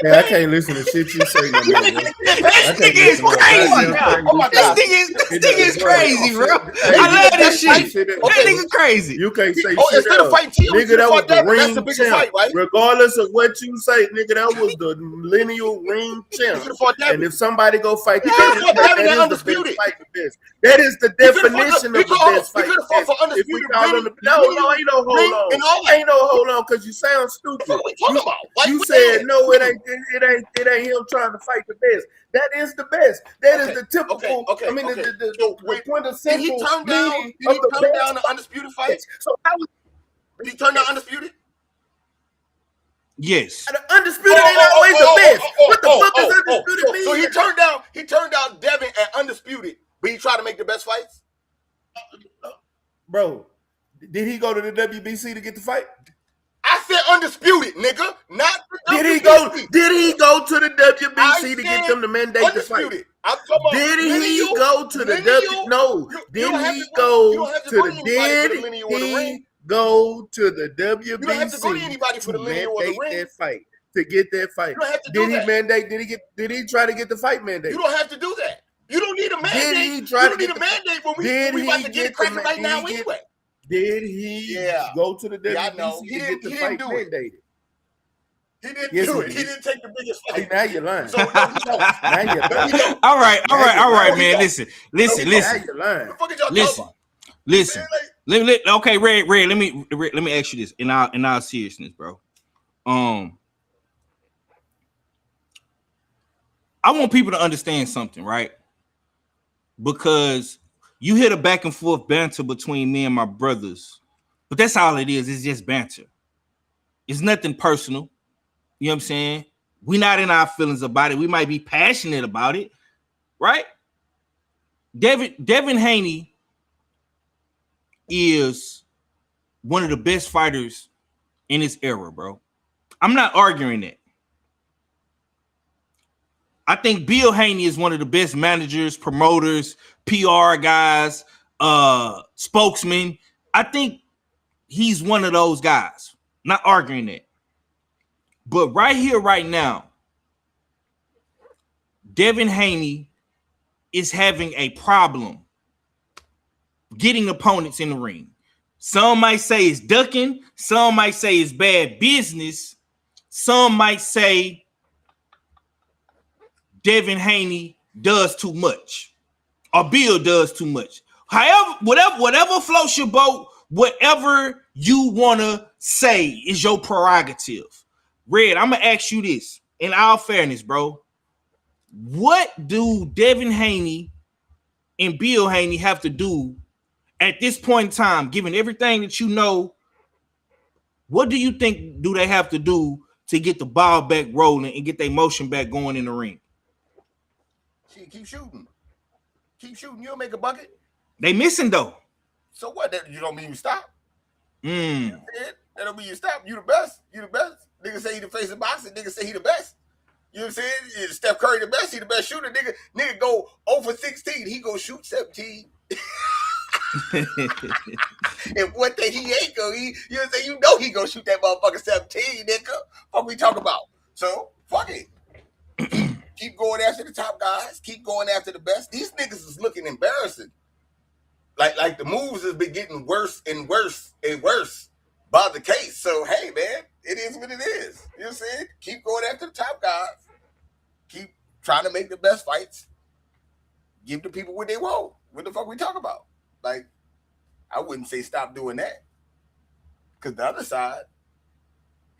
Yeah, I can't listen to shit you say no more. This nigga is crazy. This nigga is crazy, bro. I love this shit. That nigga crazy. You can't say shit instead of fighting T.O., nigga, that was the ring champ. Fight, right? Regardless of what you say, nigga, that was the lineal ring champ. And if somebody go fight the best, that is the definition of the best fight. If we call him ain't no hold on, because you sound stupid. You said no, it ain't him trying to fight the best. That is the best. That is the typical. I mean, the quintessential. Did he turn down the undisputed fight? So did he turn down undisputed? Yes. The undisputed ain't always the best. What the fuck is undisputed mean? So he turned down Devin at undisputed, but he tried to make the best fights. Bro, did he go to the WBC to get the fight? I said undisputed, nigga. Not the Did he go to the WBC to get them to mandate the fight? Did he go to the WBC? No. Did he go to the WBC to mandate that fight? To get that fight? Did he mandate? Did he try to get the fight mandate? You don't have to do that. You don't need a mandate. Did he try to get a mandate when we about to get crazy right now anyway? Did he go to the WBC to get the fight mandated? He didn't do it. He didn't take the biggest fight. Now you're lying. So, now you're lying. All right, man. Listen. Now you're lying. Listen. Okay, Red. Let me ask you this in our seriousness, bro. I want people to understand something, right? Because you hit a back and forth banter between me and my brothers, but that's all it is. It's just banter. It's nothing personal. You know what I'm saying? We're not in our feelings about it. We might be passionate about it, right? Devin Haney is one of the best fighters in this era, bro. I'm not arguing that. I think Bill Haney is one of the best managers, promoters, PR guys, spokesmen. I think he's one of those guys. Not arguing that. But right here, right now, Devin Haney is having a problem getting opponents in the ring. Some might say it's ducking. Some might say it's bad business. Some might say Devin Haney does too much or Bill does too much. However, whatever floats your boat, whatever you want to say is your prerogative. Red, I'm going to ask you this in all fairness, bro. What do Devin Haney and Bill Haney have to do at this point in time, given everything that you know? What do you think do they have to do to get the ball back rolling and get their motion back going in the ring? Keep shooting. Keep shooting. You'll make a bucket. They missing though. So what? You don't mean you stop. Mm. That don't mean you stop. You the best. You the best. Nigga say he the face of boxing. Nigga say he the best. You know what I'm saying? Is Steph Curry the best? He the best shooter. Nigga go 0 for 16. He go shoot 17. And one thing he ain't go, you know what I'm saying? You know he gonna shoot that motherfucker 17, nigga. What we talking about? So fuck it. Keep going after the top guys. Keep going after the best. These niggas is looking embarrassing. Like the moves has been getting worse and worse and worse by the case. So hey, man, it is what it is. You know what I'm saying? Keep going after the top guys. Keep trying to make the best fights. Give the people what they want. What the fuck we talk about? Like, I wouldn't say stop doing that. Because the other side,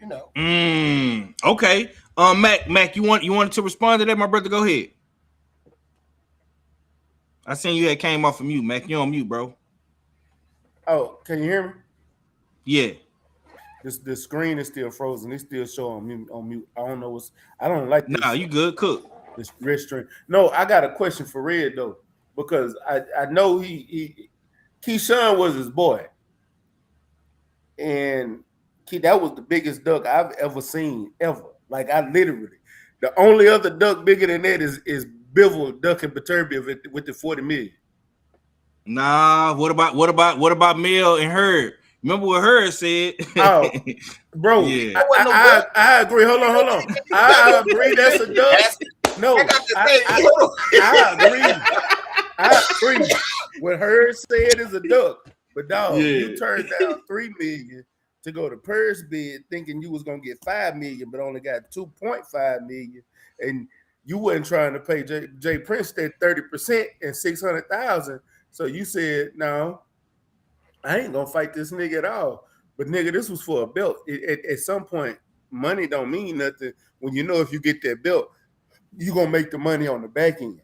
you know. Okay. Mac, you wanted to respond to that, my brother? Go ahead. I seen you had came off of mute, Mac. You on mute, bro. Oh, can you hear me? Yeah. The screen is still frozen. It's still showing on mute. I don't know I don't like this. Nah, you good, cook. This red string. No, I got a question for Red though, because I know Keyshawn was his boy. And that was the biggest duck I've ever seen, ever. Like I literally, the only other duck bigger than that is Bivol ducking Beterbiev with the 40 million. Nah, what about Mel and Herb? Remember what Herb said? Oh, bro, yeah. I agree. Hold on. I agree that's a duck. No, I agree. I agree. What Herb said is a duck. But dog, you turned down $3 million to go to Purse bid thinking you was gonna get $5 million, but only got $2.5 million, and you wasn't trying to pay Jay Prince that 30% and $600,000. So you said, no, I ain't gonna fight this nigga at all. But nigga, this was for a belt. At some point, money don't mean nothing when you know if you get that belt, you gonna make the money on the back end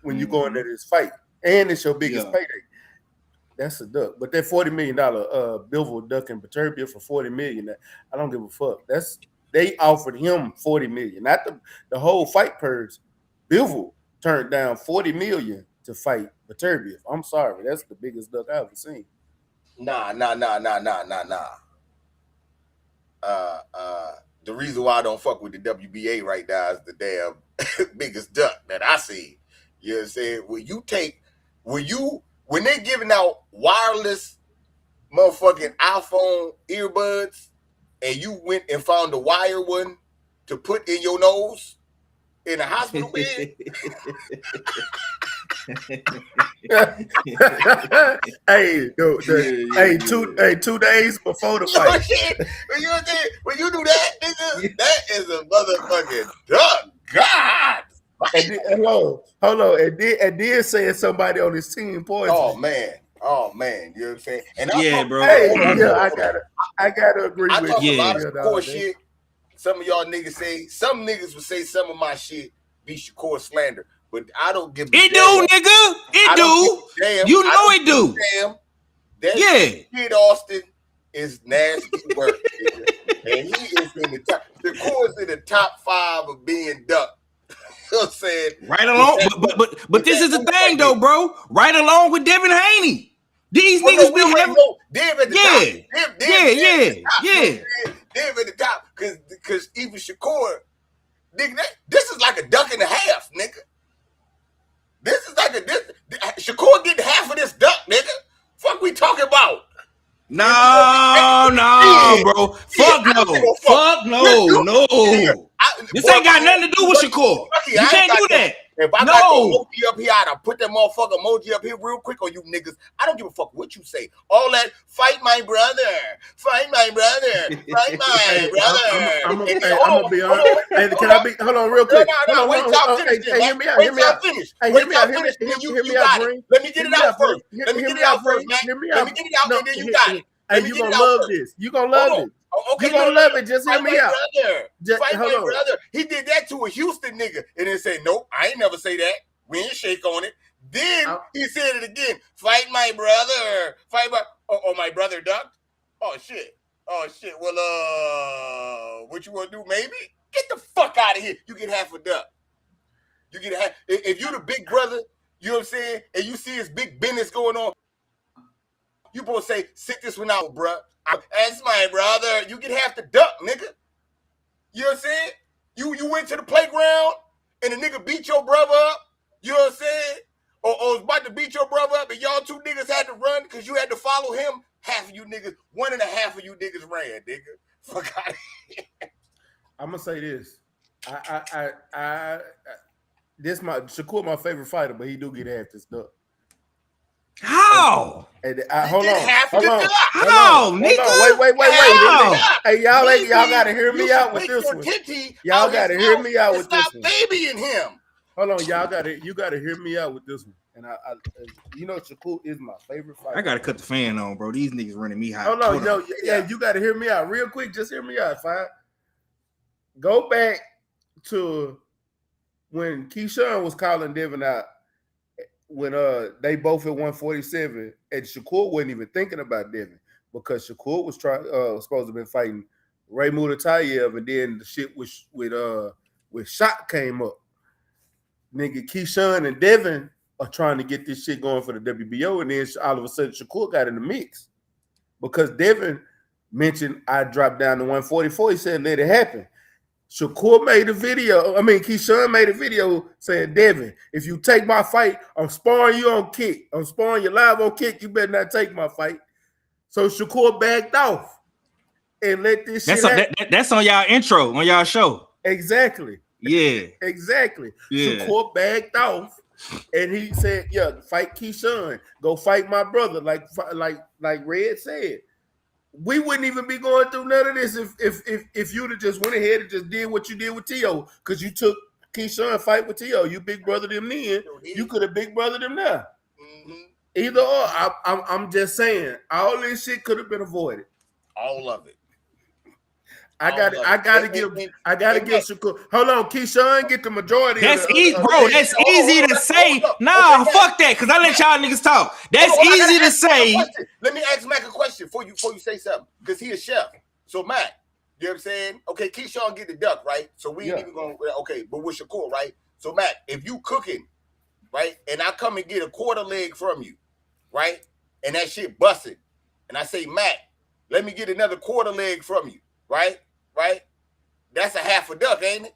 when you go into this fight, and it's your biggest payday. That's a duck. But that $40 million Bivol duck and Beterbiev for $40 million, I don't give a fuck. They offered him $40 million, not the whole fight purge. Bivol turned down $40 million to fight Beterbiev. I'm sorry, that's the biggest duck I've ever seen. Nah. The reason why I don't fuck with the WBA right now is the damn biggest duck that I see. You know what I'm saying? When they giving out wireless motherfucking iPhone earbuds and you went and found a wire one to put in your nose in a hospital bed. Hey, 2 days before the fight. When you do that, nigga, that is a motherfucking duck. God. Hold on. And then saying somebody on his team poisoned. Oh man. You know what I'm saying? And bro. I gotta agree with you. A lot of Shakur shit. Some of y'all niggas say, some niggas would say some of my shit be Shakur slander, but I don't give a damn. It do, nigga. It do. You know it do. Damn. That kid Austin is nasty work, nigga. And he is in the top. Shakur's in the top 5 of being ducked. I'm saying right along, but this is the thing though, bro. Right along with Devin Haney. These niggas be having Dev at the top. Dev at the top, because even Shakur, nigga, this is like a duck and a half, nigga. This is like Shakur getting half of this duck, nigga. Fuck we talking about? No, bro. Fuck no. This ain't got nothing to do with Shakur. You can't do that. If I got the emoji up here, I'd put that motherfucking emoji up here real quick on you niggas. I don't give a fuck what you say. All that, fight my brother. Fight my brother. Fight my brother. I'm gonna be honest. Hey, can I be? Hold on, real quick. No, wait till I finish. Hey, hear me out. Hear me out. Wait till I finish. Hear me out, Green. Let me get it out first. Let me get it out first, man. Let me get it out, and then you got it. Hey, you gonna love this. You gonna love it. Okay, you gonna love it. Just hear me out. Fight my brother. He did that to a Houston nigga, and then say, "Nope, I ain't never say that. We ain't shake on it." Then he said it again. Fight my brother. Fight my. Oh, my brother ducked. Oh shit. Well, what you want to do? Maybe get the fuck out of here. You get half a duck. You get half. If you the big brother, you know what I'm saying, and you see his big business going on, you both say, "Sit this one out, bruh. That's my brother." You get half the duck, nigga. You know what I'm saying? You went to the playground and the nigga beat your brother up. You know what I'm saying? Or was about to beat your brother up and y'all two niggas had to run because you had to follow him. Half of you niggas, 1.5 of you niggas ran, nigga. Fuck out of here. I'm gonna say this. This Shakur my favorite fighter, but he do get half this duck. How? Hold on. How, nigga? Wait. Hey, y'all gotta hear me out with this one. Y'all gotta hear me out with this one. Babying him. Hold on, you gotta hear me out with this one. And I Shakur is my favorite fighter. I gotta cut the fan on, bro. These niggas running me hot. Hold on, you gotta hear me out real quick. Just hear me out, fine. Go back to when Keyshawn was calling Devin out. When they both at 147, and Shakur wasn't even thinking about Devin because Shakur was supposed to be fighting Ray Mutatayev, and then the shit with Shot came up. Nigga, Keyshawn and Devin are trying to get this shit going for the WBO, and then all of a sudden Shakur got in the mix because Devin mentioned I dropped down to 144. He said let it happen. Shakur made a video. Keyshawn made a video saying, Devin, if you take my fight, I'm sparring you on kick. I'm sparring you live on kick. You better not take my fight. So Shakur backed off and let this shit happen. That's on y'all intro, on y'all show. Exactly. Yeah. Exactly. Yeah. Shakur backed off and he said, yeah, fight Keyshawn. Go fight my brother. Like Red said. We wouldn't even be going through none of this if you'd have just went ahead and just did what you did with T.O. because you took Keyshawn fight with T.O. You big brother them then. You could have big brother them now. Mm-hmm. Either or. I'm just saying, all this shit could have been avoided. All of it. I gotta give Shakur. Hold on, Keyshawn get the majority. That's easy, bro. That's easy to say. Nah, fuck that, because I let y'all niggas talk. That's easy to say. Let me ask Mac a question before you say something, because he a chef. So Mac, you know what I'm saying? Okay, Keyshawn get the duck, right? So we ain't even going. Okay, but with Shakur, right? So Mac, if you cooking, right, and I come and get a quarter leg from you, right, and that shit busted, and I say Mac, let me get another quarter leg from you, right? Right? That's a half a duck, ain't it?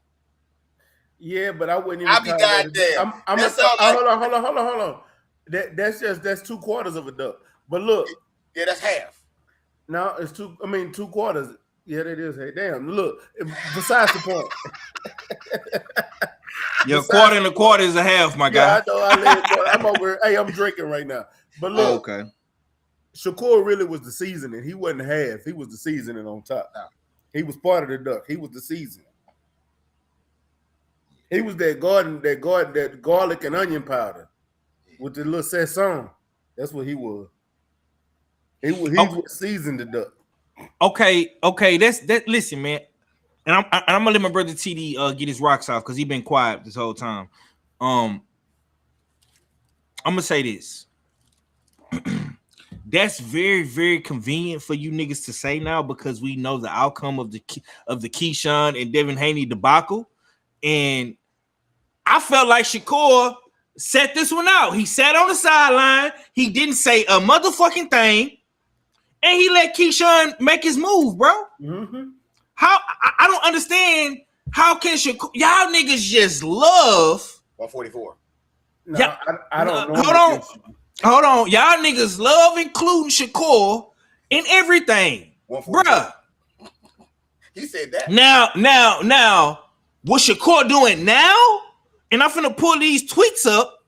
Yeah, but I wouldn't even. I'll be goddamn. Hold on. That's 2/4 of a duck. But look. Yeah, that's half. No, it's 2/4. Yeah, that is. Hey, damn. Look, besides the point. Your quarter and a quarter is a half, my guy. Yeah, I know. I'm over. Hey, I'm drinking right now. But look. Okay. Shakur really was the seasoning. He wasn't half. He was the seasoning on top. No. He was part of the duck. He was the seasoning. He was that garlic and onion powder with the little sazon. That's what he was. He was seasoned the duck. Okay. That. Listen, man, and I'm gonna let my brother TD get his rocks off because he been quiet this whole time. I'm gonna say this. That's very, very convenient for you niggas to say now because we know the outcome of the Keyshawn and Devin Haney debacle. And I felt like Shakur set this one out. He sat on the sideline. He didn't say a motherfucking thing. And he let Keyshawn make his move, bro. Mm-hmm. How I don't understand. How can Shakur, y'all niggas just love 144? No, I don't know. Hold on. Y'all niggas love including Shakur in everything, bruh. He said that. Now, what Shakur doing now? And I'm finna pull these tweets up.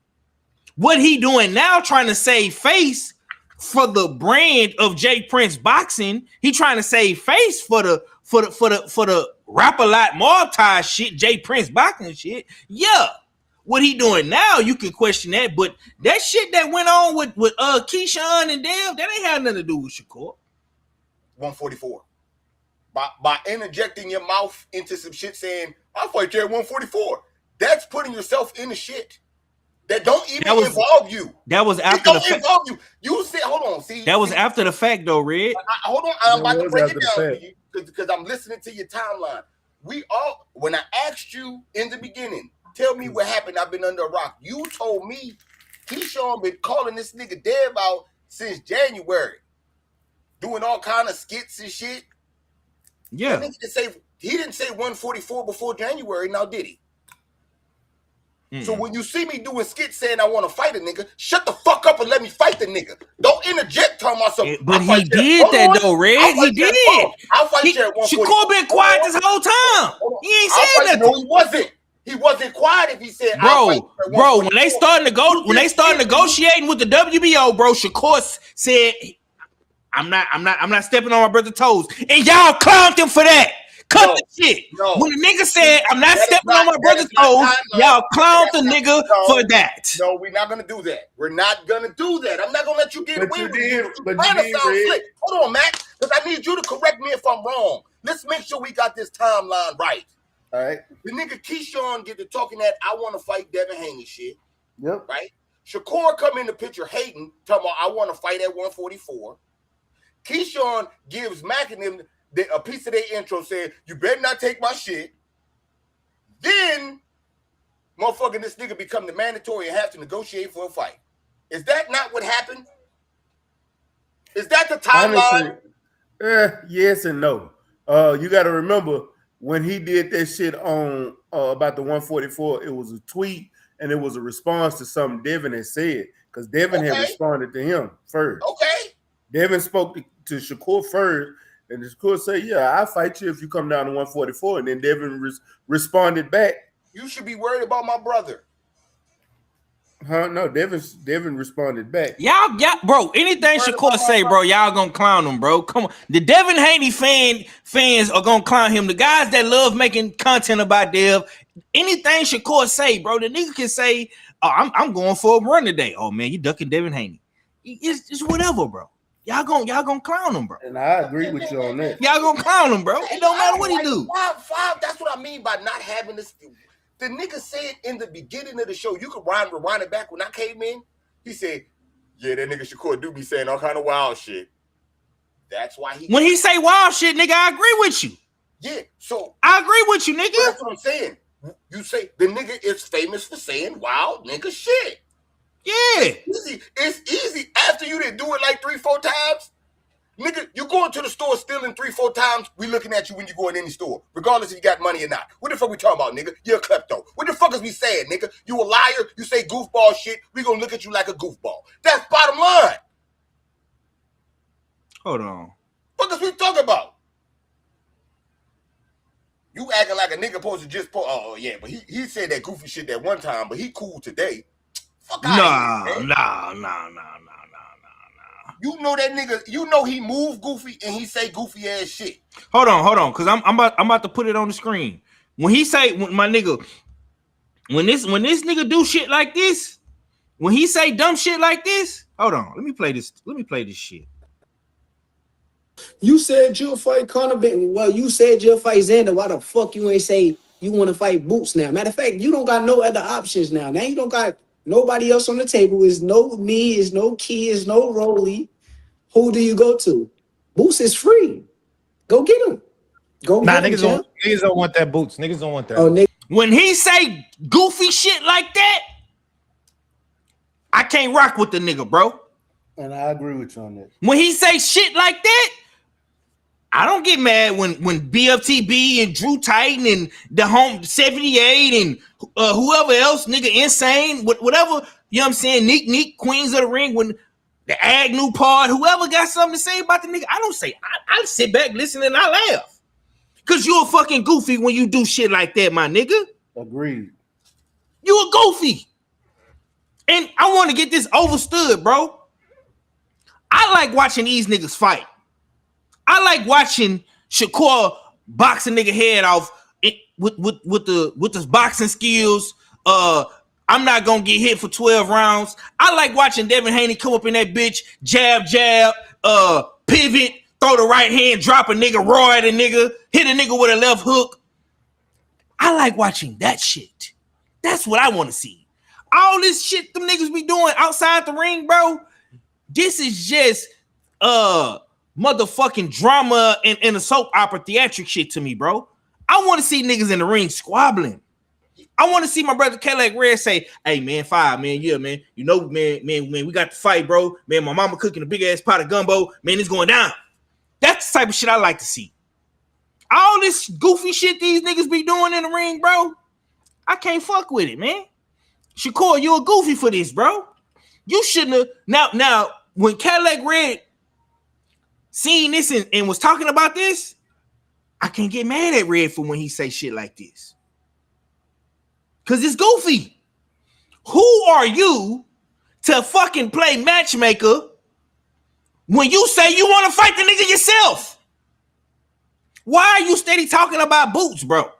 What he doing now, trying to save face for the brand of J Prince Boxing. He trying to save face for the rap a lot more tie shit, J Prince Boxing shit. Yeah. What he doing now, you can question that, but that shit that went on with Keyshawn and Dev, that ain't had nothing to do with Shakur. 144. By interjecting your mouth into some shit saying, I'll fight you at 144. That's putting yourself in the shit. That don't even involve you. That was after the fact. Involve you. You said, hold on, see. That was after the fact though, Red. Hold on, I'm about to break it down for you because I'm listening to your timeline. When I asked you in the beginning, tell me what happened, I've been under a rock. You told me Keyshawn been calling this nigga Dev out since January. Doing all kind of skits and shit. Yeah. He didn't say 144 before January, now did he? So when you see me doing skits saying I want to fight a nigga, shut the fuck up and let me fight the nigga. Don't interject talking about something. But he did that though, Red. He did. I'll fight you at 144. Shakur been quiet this whole time. He ain't saying nothing. No, he wasn't. He wasn't quiet if he said, bro, when they started negotiating with the WBO, bro, Shakur said, I'm not stepping on my brother's toes. And y'all clowned him for that. Cut the shit. When the nigga said, I'm not stepping on my brother's toes, y'all clowned the nigga for that. No, we're not gonna do that. We're not gonna do that. I'm not gonna let you get away with it. But you did, slick. Hold on, Matt, because I need you to correct me if I'm wrong. Let's make sure we got this timeline right. All right. The nigga Keyshawn get to talking that I want to fight Devin Haney shit. Yep. Right? Shakur come in the picture hating, talking about I want to fight at 144. Keyshawn gives Mac and them a piece of their intro saying, you better not take my shit. Then, motherfucking this nigga become the mandatory and have to negotiate for a fight. Is that not what happened? Is that the timeline? Honestly, yes and no. You got to remember, when he did that shit on about the 144, it was a tweet and it was a response to something Devin had said, because Devin had responded to him first. Okay. Devin spoke to Shakur first, and Shakur said, yeah, I'll fight you if you come down to 144. And then Devin responded back. You should be worried about my brother. Huh? No, Devin responded back. Y'all, bro, anything Shakur say, bro, y'all gonna clown him, bro. Come on. The Devin Haney fans are gonna clown him. The guys that love making content about Dev, anything Shakur say, bro, the nigga can say, oh, I'm going for a run today. Oh man, you ducking Devin Haney. It's whatever, bro. Y'all gonna clown him, bro. And I agree with you on that. Y'all gonna clown him, bro. It don't matter what he do. Five, that's what I mean by not having this. The nigga said in the beginning of the show, you could rewind it back when I came in. He said, yeah, that nigga Shakur do be saying all kind of wild shit. That's why when he say wild shit, nigga, I agree with you. Yeah, so I agree with you, nigga. That's what I'm saying. You say the nigga is famous for saying wild nigga shit. Yeah. It's easy after you didn't do it like 3-4 times. Nigga, you going to the store stealing 3-4 times, we looking at you when you go in any store, regardless if you got money or not. What the fuck we talking about, nigga? You're a klepto. What the fuck is we saying, nigga? You a liar, you say goofball shit, we gonna look at you like a goofball. That's bottom line. Hold on. What is we talking about? You acting like a nigga supposed to just oh yeah, but he said that goofy shit that one time, but he cool today. Fuck Nah. You know that nigga, you know he move goofy and he say goofy ass shit. Hold on, because I'm about to put it on the screen. When he say, my nigga, when this nigga do shit like this, when he say dumb shit like this, hold on, let me play this shit. You said you'll fight Conor Benton. Well, you said you'll fight Xander. Why the fuck you ain't say you want to fight Boots now? Matter of fact, you don't got no other options now. Now you don't got nobody else on the table. Is no me, is no Key, is no Rolly. Who do you go to? Boots is free. Go get him. Niggas don't want that Boots. Niggas don't want that. Oh, when he say goofy shit like that, I can't rock with the nigga, bro. And I agree with you on that. When he say shit like that, I don't get mad when BFTB and Drew Titan and the home 78 and whoever else, nigga, insane, whatever, you know what I'm saying, Neek, Queens of the Ring, when the Agnew part, whoever got something to say about the nigga, I don't say. I sit back, listen, and I laugh. Cause you a fucking goofy when you do shit like that, my nigga. Agreed. You a goofy. And I want to get this overstood, bro. I like watching these niggas fight. I like watching Shakur box a nigga head off with the boxing skills. I'm not gonna get hit for 12 rounds. I like watching Devin Haney come up in that bitch, jab, pivot, throw the right hand, drop a nigga, roar at a nigga, hit a nigga with a left hook. I like watching that shit. That's what I want to see. All this shit them niggas be doing outside the ring, bro. This is just motherfucking drama and a soap opera theatric shit to me, bro. I want to see niggas in the ring squabbling. I want to see my brother Kelly Red say, "Hey man, fire, man, yeah, man. You know, man, we got to fight, bro. Man, my mama cooking a big ass pot of gumbo. Man, it's going down." That's the type of shit I like to see. All this goofy shit these niggas be doing in the ring, bro. I can't fuck with it, man. Shakur, you a goofy for this, bro. You shouldn't have. Now, when Cadillac Red seen this and was talking about this, I can't get mad at Red for when he say shit like this. Because it's goofy. Who are you to fucking play matchmaker when you say you want to fight the nigga yourself? Why are you steady talking about boots, bro?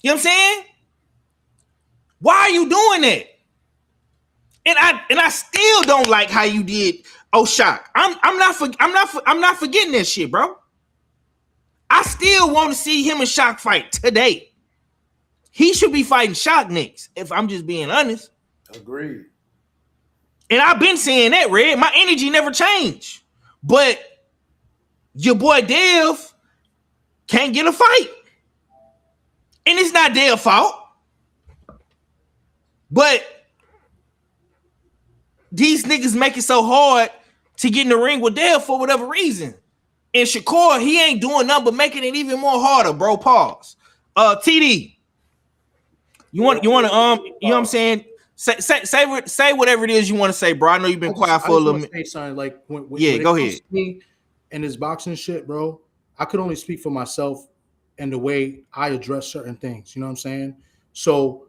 You know what I'm saying? Why are you doing that? And I still don't like how you did Shock. I'm not forgetting that shit, bro. I still want to see him and Shock fight today. He should be fighting Shock next, if I'm just being honest. Agreed. And I've been saying that, Red. My energy never changed. But your boy Dev can't get a fight. And it's not Dev's fault. But these niggas make it so hard to get in the ring with Dev for whatever reason. And Shakur, he ain't doing nothing but making it even more harder, bro. Pause. TD. You want to you know what I'm saying? Say whatever it is you want to say, bro. I know you've been quiet for a little minute. Say something like when go ahead. Me and this boxing shit, bro, I could only speak for myself and the way I address certain things. You know what I'm saying? So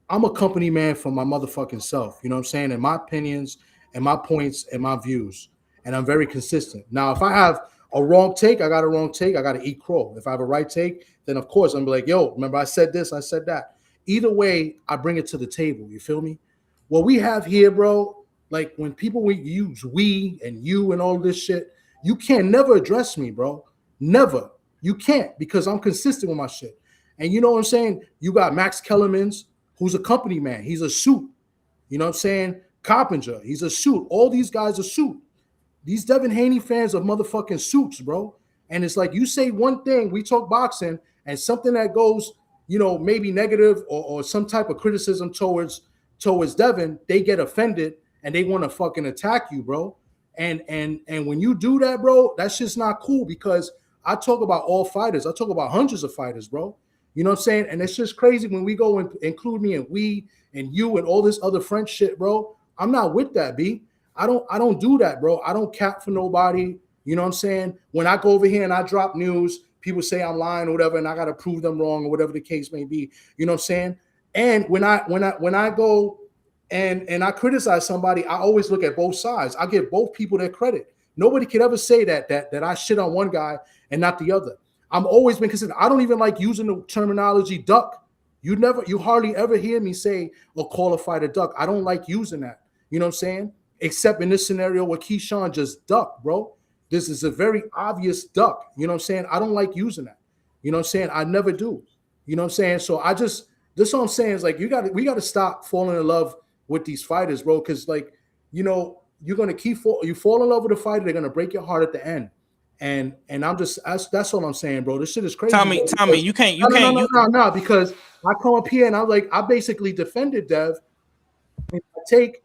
I'm a company man for my motherfucking self. You know what I'm saying? And my opinions and my points and my views. And I'm very consistent. Now, if I have a wrong take, I got a wrong take. I got to eat crow. If I have a right take, then of course I'm like, yo, remember I said this, I said that. Either way, I bring it to the table. You feel me? What we have here, bro, like when people use we and you and all this shit, you can't never address me, bro. Never. You can't, because I'm consistent with my shit. And you know what I'm saying? You got Max Kellerman's, who's a company man. He's a suit. You know what I'm saying? Carpenter, he's a suit. All these guys are suit. These Devin Haney fans are motherfucking suits, bro. And it's like you say one thing, we talk boxing, and something that goes, you know, maybe negative or some type of criticism towards Devin, they get offended and they want to fucking attack you, bro. And when you do that, bro, that's just not cool, because I talk about all fighters. I talk about hundreds of fighters, bro. You know what I'm saying? And it's just crazy when we go and include me and we and you and all this other French shit, bro. I'm not with that, B. I don't do that, bro. I don't cap for nobody. You know what I'm saying? When I go over here and I drop news, people say I'm lying or whatever, and I gotta prove them wrong or whatever the case may be. You know what I'm saying? And when I go and I criticize somebody, I always look at both sides. I give both people their credit. Nobody could ever say that I shit on one guy and not the other. I'm always been considered. I don't even like using the terminology duck. You hardly ever hear me say or call a fighter duck. I don't like using that. You know what I'm saying? Except in this scenario where Keyshawn just ducked, bro. This is a very obvious duck. You know what I'm saying? I don't like using that. You know what I'm saying? I never do. You know what I'm saying? So this what I'm saying is like we got to stop falling in love with these fighters, bro. Because like, you know, you're gonna you fall in love with a fighter, they're gonna break your heart at the end. And that's all I'm saying, bro. This shit is crazy. Tommy, you can't. No, because I come up here and I basically defended Dev. And I take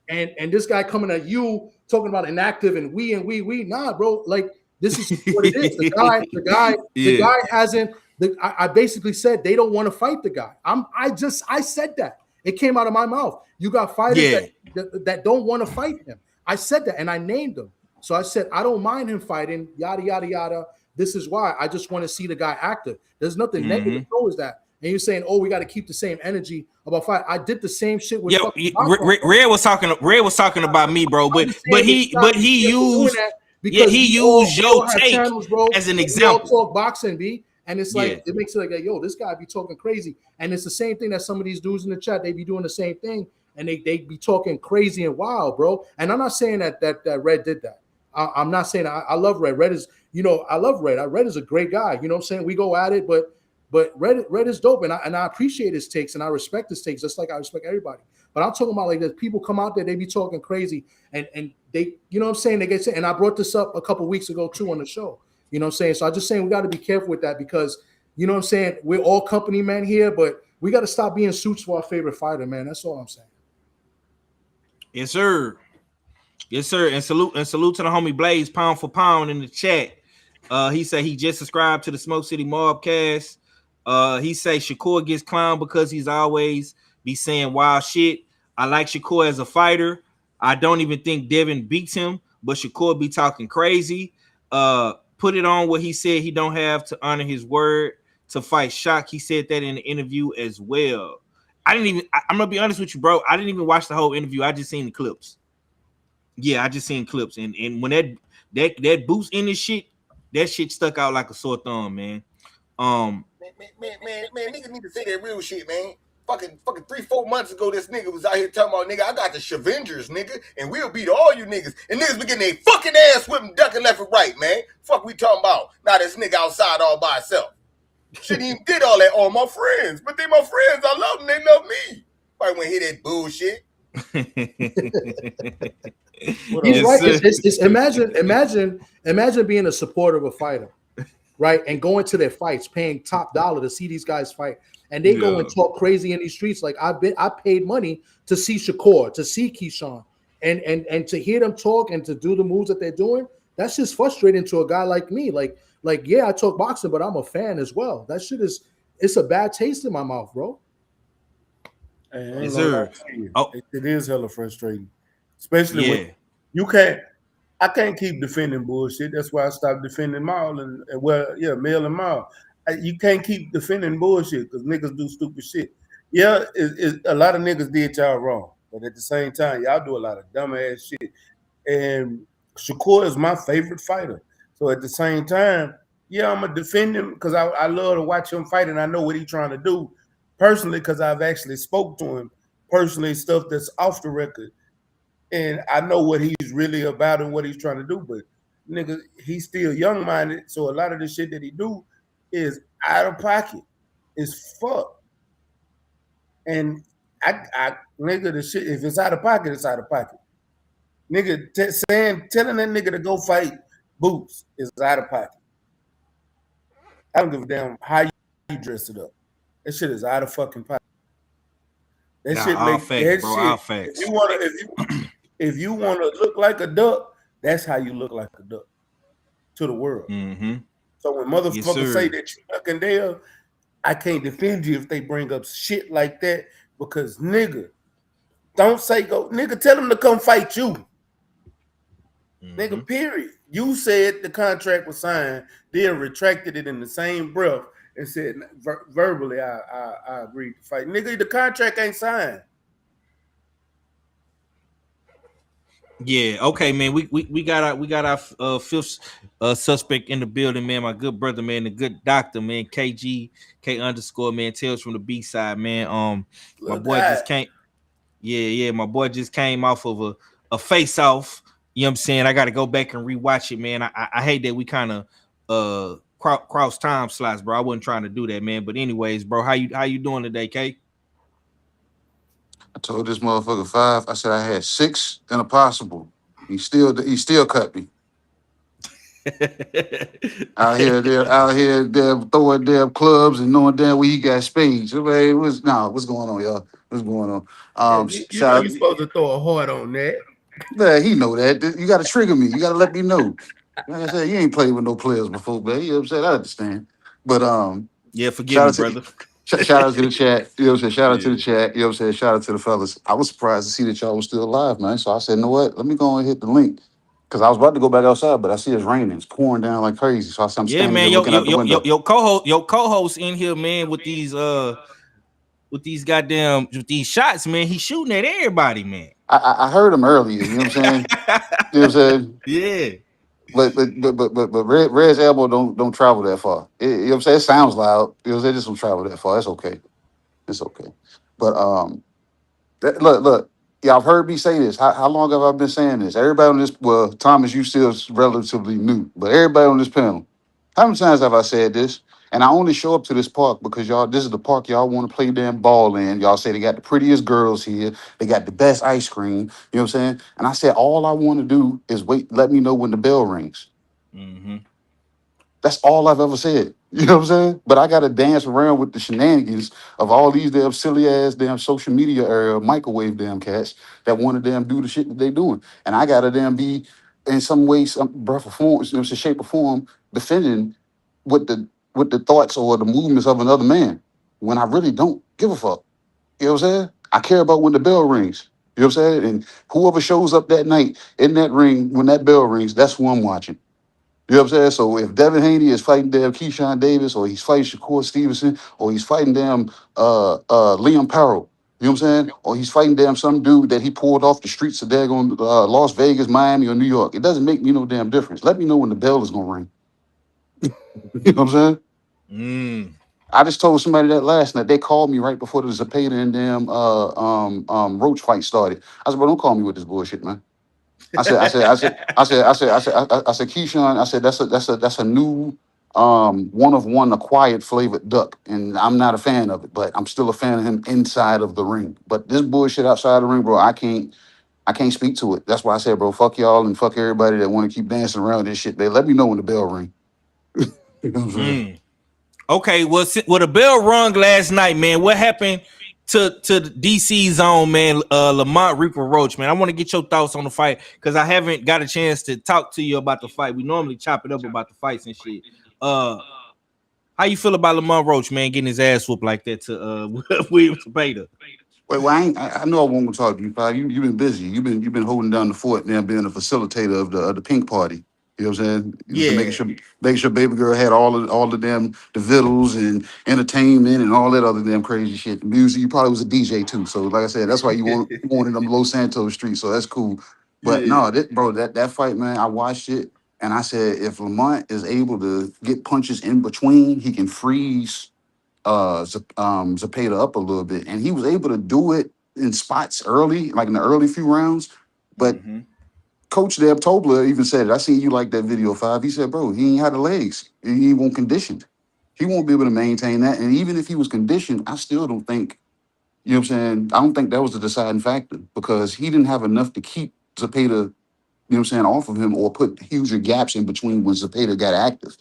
and this guy coming at you talking about inactive and we. Nah, bro. Like this is what it is. The guy hasn't. I basically said they don't want to fight the guy. I said that, It came out of my mouth. You got fighters that don't want to fight him. I said that, and I named them. So I said, I don't mind him fighting, yada, yada, yada. This is why. I just want to see the guy active. There's nothing negative towards that. And you're saying, oh, we got to keep the same energy about fight. I did the same shit with Red was talking about me, bro. But he used your take as an example. We all talk boxing, B. And it's like, it makes it like, yo, this guy be talking crazy. And it's the same thing that some of these dudes in the chat, they be doing the same thing. And they be talking crazy and wild, bro. And I'm not saying that Red did that. I'm not saying I love Red. Red is, I love Red. Red is a great guy. You know what I'm saying? We go at it, but Red is dope. And I appreciate his takes and I respect his takes, just like I respect everybody. But I'm talking about like that people come out there, they be talking crazy and they, you know what I'm saying? They get, and I brought this up a couple weeks ago too on the show. You know what I'm saying? So I'm just saying we got to be careful with that because, you know what I'm saying? We're all company men here, but we got to stop being suits for our favorite fighter, man. That's all I'm saying. Yes, sir. Yes, sir. And salute to the homie Blaze, pound for pound in the chat. He said he just subscribed to the Smoke City Mobcast. He say Shakur gets clowned because he's always be saying wild shit. I like Shakur as a fighter. I don't even think Devin beats him, but Shakur be talking crazy. Put it on what he said he don't have to honor his word to fight Shock. He said that in the interview as well. I'm gonna be honest with you, bro. I didn't even watch the whole interview. I just seen the clips. Yeah, I just seen clips. And when that boost in this shit, that shit stuck out like a sore thumb, man. Man, niggas need to say that real shit, man. Fucking 3-4 months ago, this nigga was out here talking about, nigga, I got the Shavengers, nigga, and we'll beat all you niggas. And niggas be getting their fucking ass whipping, ducking left and right, man. Fuck we talking about? Now this nigga outside all by himself. Shouldn't even did all that on my friends. But they my friends. I love them. They love me. Probably want to hear that bullshit. He's right. Imagine being a supporter of a fighter, right? And going to their fights, paying top dollar to see these guys fight. And they go and talk crazy in these streets. Like I paid money to see Shakur, to see Keyshawn, and to hear them talk and to do the moves that they're doing. That's just frustrating to a guy like me. Like yeah, I talk boxing, but I'm a fan as well. That shit it's a bad taste in my mouth, bro. Yes, sir. It is hella frustrating, especially when I can't keep defending bullshit. That's why I stopped defending Maul and Mel and Maul. You can't keep defending bullshit because niggas do stupid shit. Yeah, a lot of niggas did y'all wrong, but at the same time, y'all do a lot of dumbass shit. And Shakur is my favorite fighter. So at the same time, yeah, I'm gonna defend him because I love to watch him fight and I know what he's trying to do personally because I've actually spoke to him personally, stuff that's off the record. And I know what he's really about and what he's trying to do. But nigga, he's still young-minded. So a lot of the shit that he do is out of pocket. It's fuck. And I nigga, the shit, if it's out of pocket, it's out of pocket. Nigga, telling that nigga to go fight Boots is out of pocket. I don't give a damn how you dress it up. That shit is out of fucking pocket. That shit makes that shit. All facts. If you wanna look like a duck, that's how you look like a duck to the world. Mm-hmm. So when motherfuckers say that you ducking there, I can't defend you if they bring up shit like that because nigga, don't say go. Nigga, tell them to come fight you. Mm-hmm. Nigga, period. You said the contract was signed, then retracted it in the same breath and said verbally, I agreed to fight. Nigga, the contract ain't signed. Yeah, okay, man. We got our fifth suspect in the building, man. My good brother, man, the good doctor, man. KG _ man. Tales from the B side, man. My boy just came. Yeah. My boy just came off of a face off. You know what I'm saying? I got to go back and rewatch it, man. I hate that we kind of cross time slots, bro. I wasn't trying to do that, man. But anyways, bro, how you doing today, K? I told this motherfucker 5. I said I had 6 and a possible. He still cut me. out here throwing damn clubs and knowing damn where he got spades. What's going on, y'all? What's going on? You know you're supposed to throw a heart on that. Yeah, he know that. You got to trigger me. You got to let me know. Like I said, you ain't played with no players before, man. You know what I'm saying? I understand. But yeah, forgive me, brother. Shout out to the chat. You know what I'm saying? Shout out to the chat. You know what I'm saying? Shout out to the fellas. I was surprised to see that y'all was still alive, man. So I said, you know what? Let me go and hit the link. Because I was about to go back outside, but I see it's raining. It's pouring down like crazy. So I'm Yeah, standing there man. looking out the window. Your co-host in here, man, with these goddamn with these shots, man. He's shooting at everybody, man. I heard him earlier. You know what I'm saying? You know what I'm saying? Yeah. But Red's elbow don't travel that far. You know what I'm saying? It sounds loud. You know what I'm saying? It just don't travel that far. It's okay. It's okay. But look, y'all have heard me say this. How long have I been saying this? Everybody on this, well, Thomas, you still relatively new, but everybody on this panel, how many times have I said this? And I only show up to this park because y'all, this is the park y'all want to play damn ball in. Y'all say they got the prettiest girls here. They got the best ice cream. You know what I'm saying? And I said, all I want to do is wait, let me know when the bell rings. Mm-hmm. That's all I've ever said. You know what I'm saying? But I got to dance around with the shenanigans of all these damn silly ass damn social media era microwave damn cats that want to damn do the shit that they doing. And I got to damn be in some way, some breath of form, some shape or form, defending with the thoughts or the movements of another man when I really don't give a fuck. You know what I'm saying? I care about when the bell rings. You know what I'm saying? And whoever shows up that night in that ring, when that bell rings, that's who I'm watching. You know what I'm saying? So if Devin Haney is fighting damn Keyshawn Davis, or he's fighting Shakur Stevenson, or he's fighting damn Liam Paro, you know what I'm saying? Or he's fighting damn some dude that he pulled off the streets of daggone Las Vegas, Miami, or New York. It doesn't make me no damn difference. Let me know when the bell is gonna ring. You know what I'm saying? I just told somebody that last night. They called me right before the Zepeda and damn Roach fight started. I said, bro, don't call me with this bullshit, man. I said, Keyshawn, I said, that's a new one of one acquired flavored duck. And I'm not a fan of it, but I'm still a fan of him inside of the ring. But this bullshit outside the ring, bro, I can't speak to it. That's why I said, bro, fuck y'all and fuck everybody that want to keep dancing around this shit. They let me know when the bell ring. You know what I'm saying? Okay, well, the bell rung last night, man. What happened to the DC zone, man? Lamont Roach, man. I want to get your thoughts on the fight because I haven't got a chance to talk to you about the fight. We normally chop it up about the fights and shit. How you feel about Lamont Roach, man, getting his ass whooped like that to William Zepeda? Wait, well, I know I won't talk to you, Pi. You've been busy. You've been holding down the fort now, being a facilitator of the pink party. You know what I'm saying? Yeah. Making sure baby girl had all the damn the vittles and entertainment and all that other damn crazy shit. The music. You probably was a DJ too. So like I said, that's why you wanted them Los Santos streets. So that's cool. But no, that fight, man, I watched it and I said if Lamont is able to get punches in between, he can freeze Zepeda up a little bit, and he was able to do it in spots early, like in the early few rounds. But Coach Deb Tobler even said it. I seen you like that video 5. He said, bro, he ain't had the legs. He won't conditioned. He won't be able to maintain that. And even if he was conditioned, I still don't think, you know what I'm saying? I don't think that was the deciding factor because he didn't have enough to keep Zepeda, you know what I'm saying, off of him or put huger gaps in between when Zepeda got active.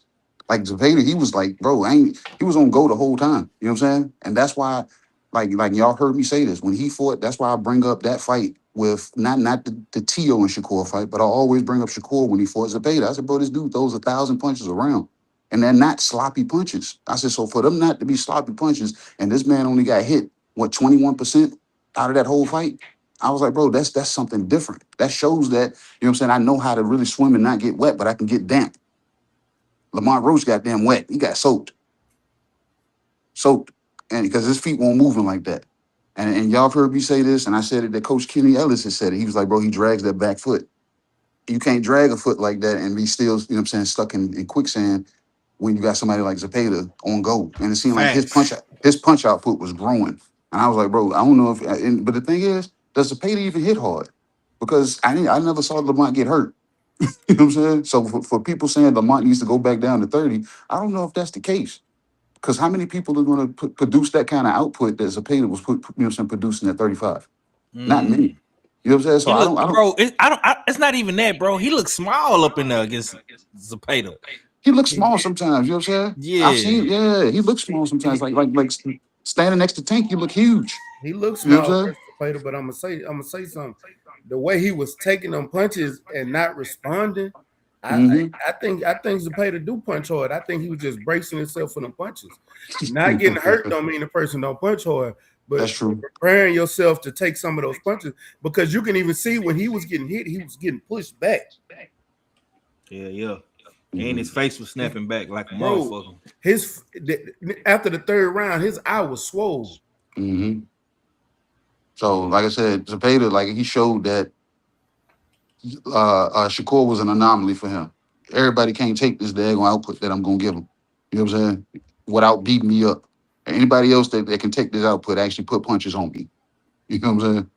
Like Zepeda, he was like, bro, he was on go the whole time. You know what I'm saying? And that's why, like y'all heard me say this. When he fought, that's why I bring up that fight with not the Tio and Shakur fight, but I always bring up Shakur when he fought Zepeda. I said, bro, this dude throws 1,000 punches around. And they're not sloppy punches. I said, so for them not to be sloppy punches, and this man only got hit, 21% out of that whole fight? I was like, bro, that's something different. That shows that, you know what I'm saying, I know how to really swim and not get wet, but I can get damp. Lamont Roach got damn wet. He got soaked. And because his feet won't move him like that. And y'all have heard me say this, and I said it that Coach Kenny Ellis has said it. He was like, bro, he drags that back foot. You can't drag a foot like that and be still, you know what I'm saying, stuck in quicksand when you got somebody like Zepeda on go. And it seemed like his punch output was growing. And I was like, bro, I don't know if, but the thing is, does Zepeda even hit hard? Because I never saw Lamont get hurt. You know what I'm saying? So for people saying Lamont needs to go back down to 30, I don't know if that's the case. Because how many people are going to produce that kind of output that Zepeda was producing at 35? Not many. You know what I'm saying? So I don't. Bro, it's not even that, bro. He looks small up in there against Zepeda. He looks small sometimes. You know what I'm saying? Yeah, I've seen. Yeah, he looks small sometimes. Like standing next to Tank, you look huge. He looks You know small, what I'm saying? but I'm gonna say something. The way he was taking them punches and not responding, I think Zepeda do punch hard. I think he was just bracing himself for the punches. Not getting hurt don't mean the person don't punch hard, but that's true. Preparing yourself to take some of those punches, because you can even see when he was getting hit, he was getting pushed back. Yeah. And his face was snapping back like a Bro, motherfucker. After the third round, his eye was swollen. So, like I said, Zepeda, like he showed that Shakur was an anomaly for him. Everybody can't take this daggone output that I'm gonna give him. You know what I'm saying? Without beating me up. Anybody else that can take this output actually put punches on me. You know what I'm saying?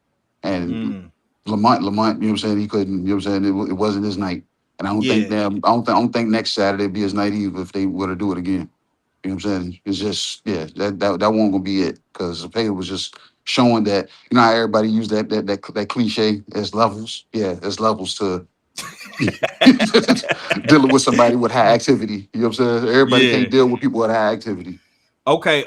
And Lamont, you know what I'm saying? He couldn't. You know what I'm saying? It wasn't his night. And I don't think next Saturday be his night either if they were to do it again. You know what I'm saying? It's just that won't gonna be it, because Zepeda was just showing that, you know how everybody use that cliche as levels. Yeah, there's levels to dealing with somebody with high activity. You know what I'm saying? Everybody can't deal with people with high activity. Okay,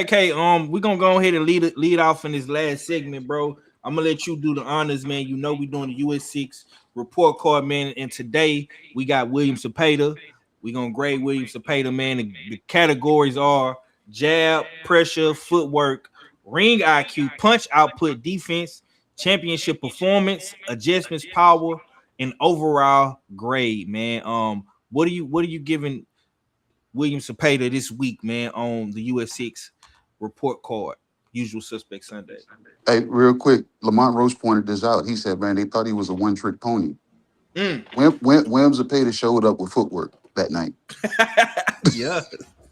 K, we're gonna go ahead and lead off in this last segment, bro. I'm gonna let you do the honors, man. You know we're doing the US6 report card, man, and today we got William Zepeda. We're gonna grade William Zepeda, man. The categories are jab, pressure, footwork, ring IQ, punch output, defense, championship performance, adjustments, power, and overall grade, man. What are you giving William Zepeda this week, man, on the US6 report card, Usual Suspect Sunday? Hey, real quick, Lamont Roach pointed this out. He said, man, they thought he was a one-trick pony. William Zepeda showed up with footwork that night. Yeah.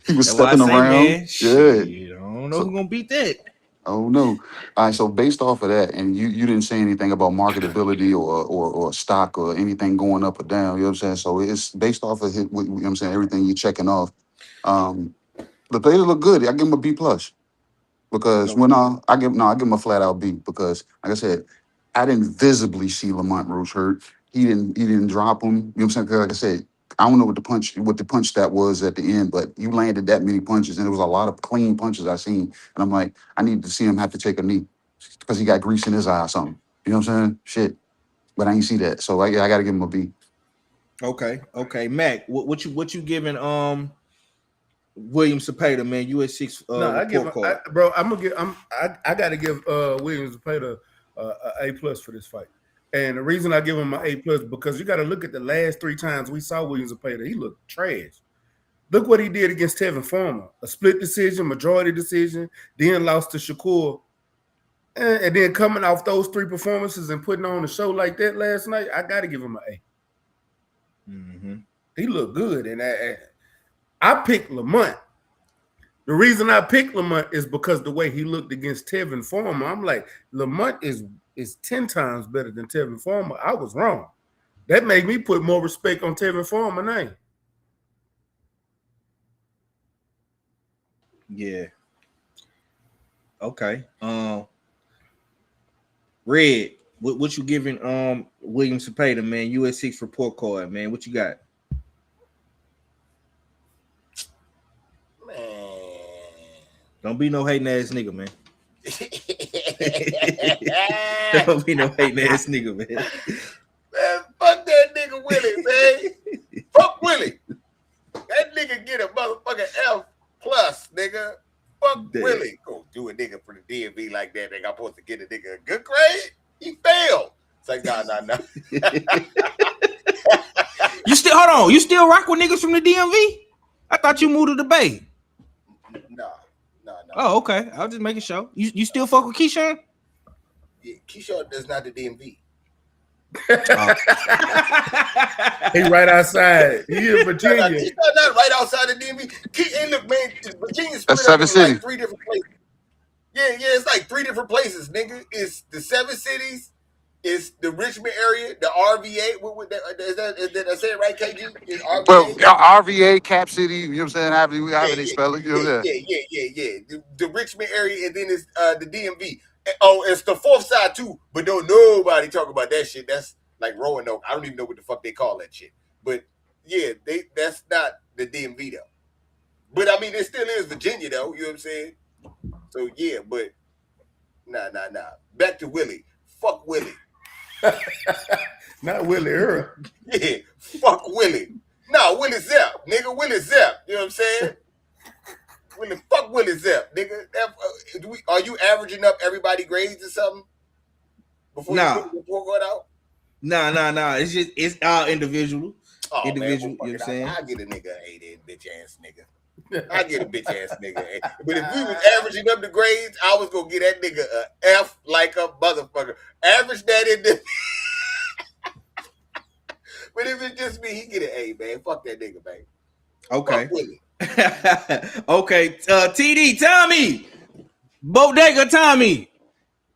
He was stepping around. Man, shit, I don't know who's gonna beat that. Oh no! All right, so based off of that, and you didn't say anything about marketability or stock or anything going up or down. You know what I'm saying? So it's based off of you know what I'm saying, everything you're checking off. The players look good. I give him a B plus, because I give him a flat out B, because like I said, I didn't visibly see Lamont Roach hurt. He didn't drop him. You know what I'm saying? 'Cause like I said, I don't know what the punch stat was at the end, but you landed that many punches, and it was a lot of clean punches I seen. And I'm like, I need to see him have to take a knee because he got grease in his eye or something. You know what I'm saying? Shit. But I ain't see that. So I got to give him a B. Okay. Mac, what you giving William Zepeda, man? US6 report card. I got to give William Zepeda a plus for this fight. And the reason I give him an A plus, because you got to look at the last 3 times we saw William Zepeda. He looked trash. Look what he did against Tevin Farmer. A split decision, majority decision, then lost to Shakur. And then coming off those 3 performances and putting on a show like that last night, I got to give him an A. He looked good. And I picked Lamont. The reason I picked Lamont is because the way he looked against Tevin Farmer. I'm like, Lamont is 10 times better than Tevin Farmer. I was wrong. That made me put more respect on Tevin Farmer name. Yeah. Okay. Red, what you giving William Zepeda, man? US6 report card, man. What you got? Man. Don't be no hating ass nigga, man. Don't be no hating ass nigga, man. Man, fuck that nigga Willie, man. Fuck Willie. That nigga get a motherfucking F plus, nigga. Fuck Damn. Willie. Go do a nigga for the DMV like that. Nigga, I'm supposed to get a nigga a good grade. He failed. It's like, nah. You still hold on. You still rock with niggas from the DMV? I thought you moved to the Bay. No. Oh, okay. I was just making sure. You still fuck with Keyshawn? Yeah, Keyshawn is not the DMV. He right outside. He in Virginia. He's not right outside the DMV. Hey, look, man, Virginia's That's split up 7 in like 3 different places. Yeah, it's like 3 different places, nigga. It's the 7 cities. It's the Richmond area, the RVA. Is that I say it right, KG? It's RVA. Well, RVA, Cap City, you know what I'm saying? However they spell it. You know Yeah. The Richmond area, and then it's the DMV. Oh, it's the 4th side too, but don't nobody talk about that shit. That's like Roanoke. I don't even know what the fuck they call that shit. But yeah, that's not the DMV though. But I mean, it still is Virginia though. You know what I'm saying? So yeah, but nah. Back to Willie. Fuck Willie. Not Willie Earl. Yeah, fuck Willie. No, Willie Zepp, nigga. Willie Zepp. You know what I'm saying? Fuck Willie Zepp, nigga. Are you averaging up everybody grades or something before you put the report card out? Nah. It's all individual. Oh, individual. Man, you know what I'm saying? I get a nigga an A then, bitch ass nigga. I get a bitch ass nigga an A. But if we was averaging up the grades, I was gonna get that nigga a F like a motherfucker. Average that in the. But if it's just me, he get an A, man. Fuck that nigga, man. Okay. Okay. TD, Tommy. Bodega Tommy.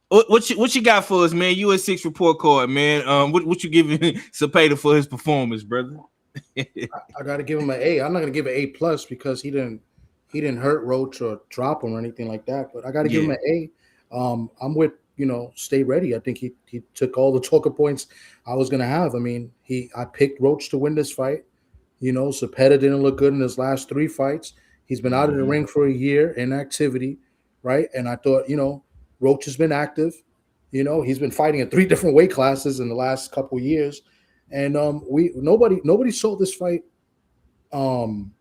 What you got for us, man? US6 report card, man. What you giving Zepeda for his performance, brother? I gotta give him an A. I'm not gonna give an A plus because he didn't hurt Roach or drop him or anything like that. But I gotta give him an A. I'm with stay ready. I think he took all the talker points I was gonna have. I mean, I picked Roach to win this fight. Zepeda didn't look good in his last 3 fights. He's been out of the ring for a year in activity, right? And I thought, Roach has been active. He's been fighting in 3 different weight classes in the last couple of years. And nobody saw this fight turning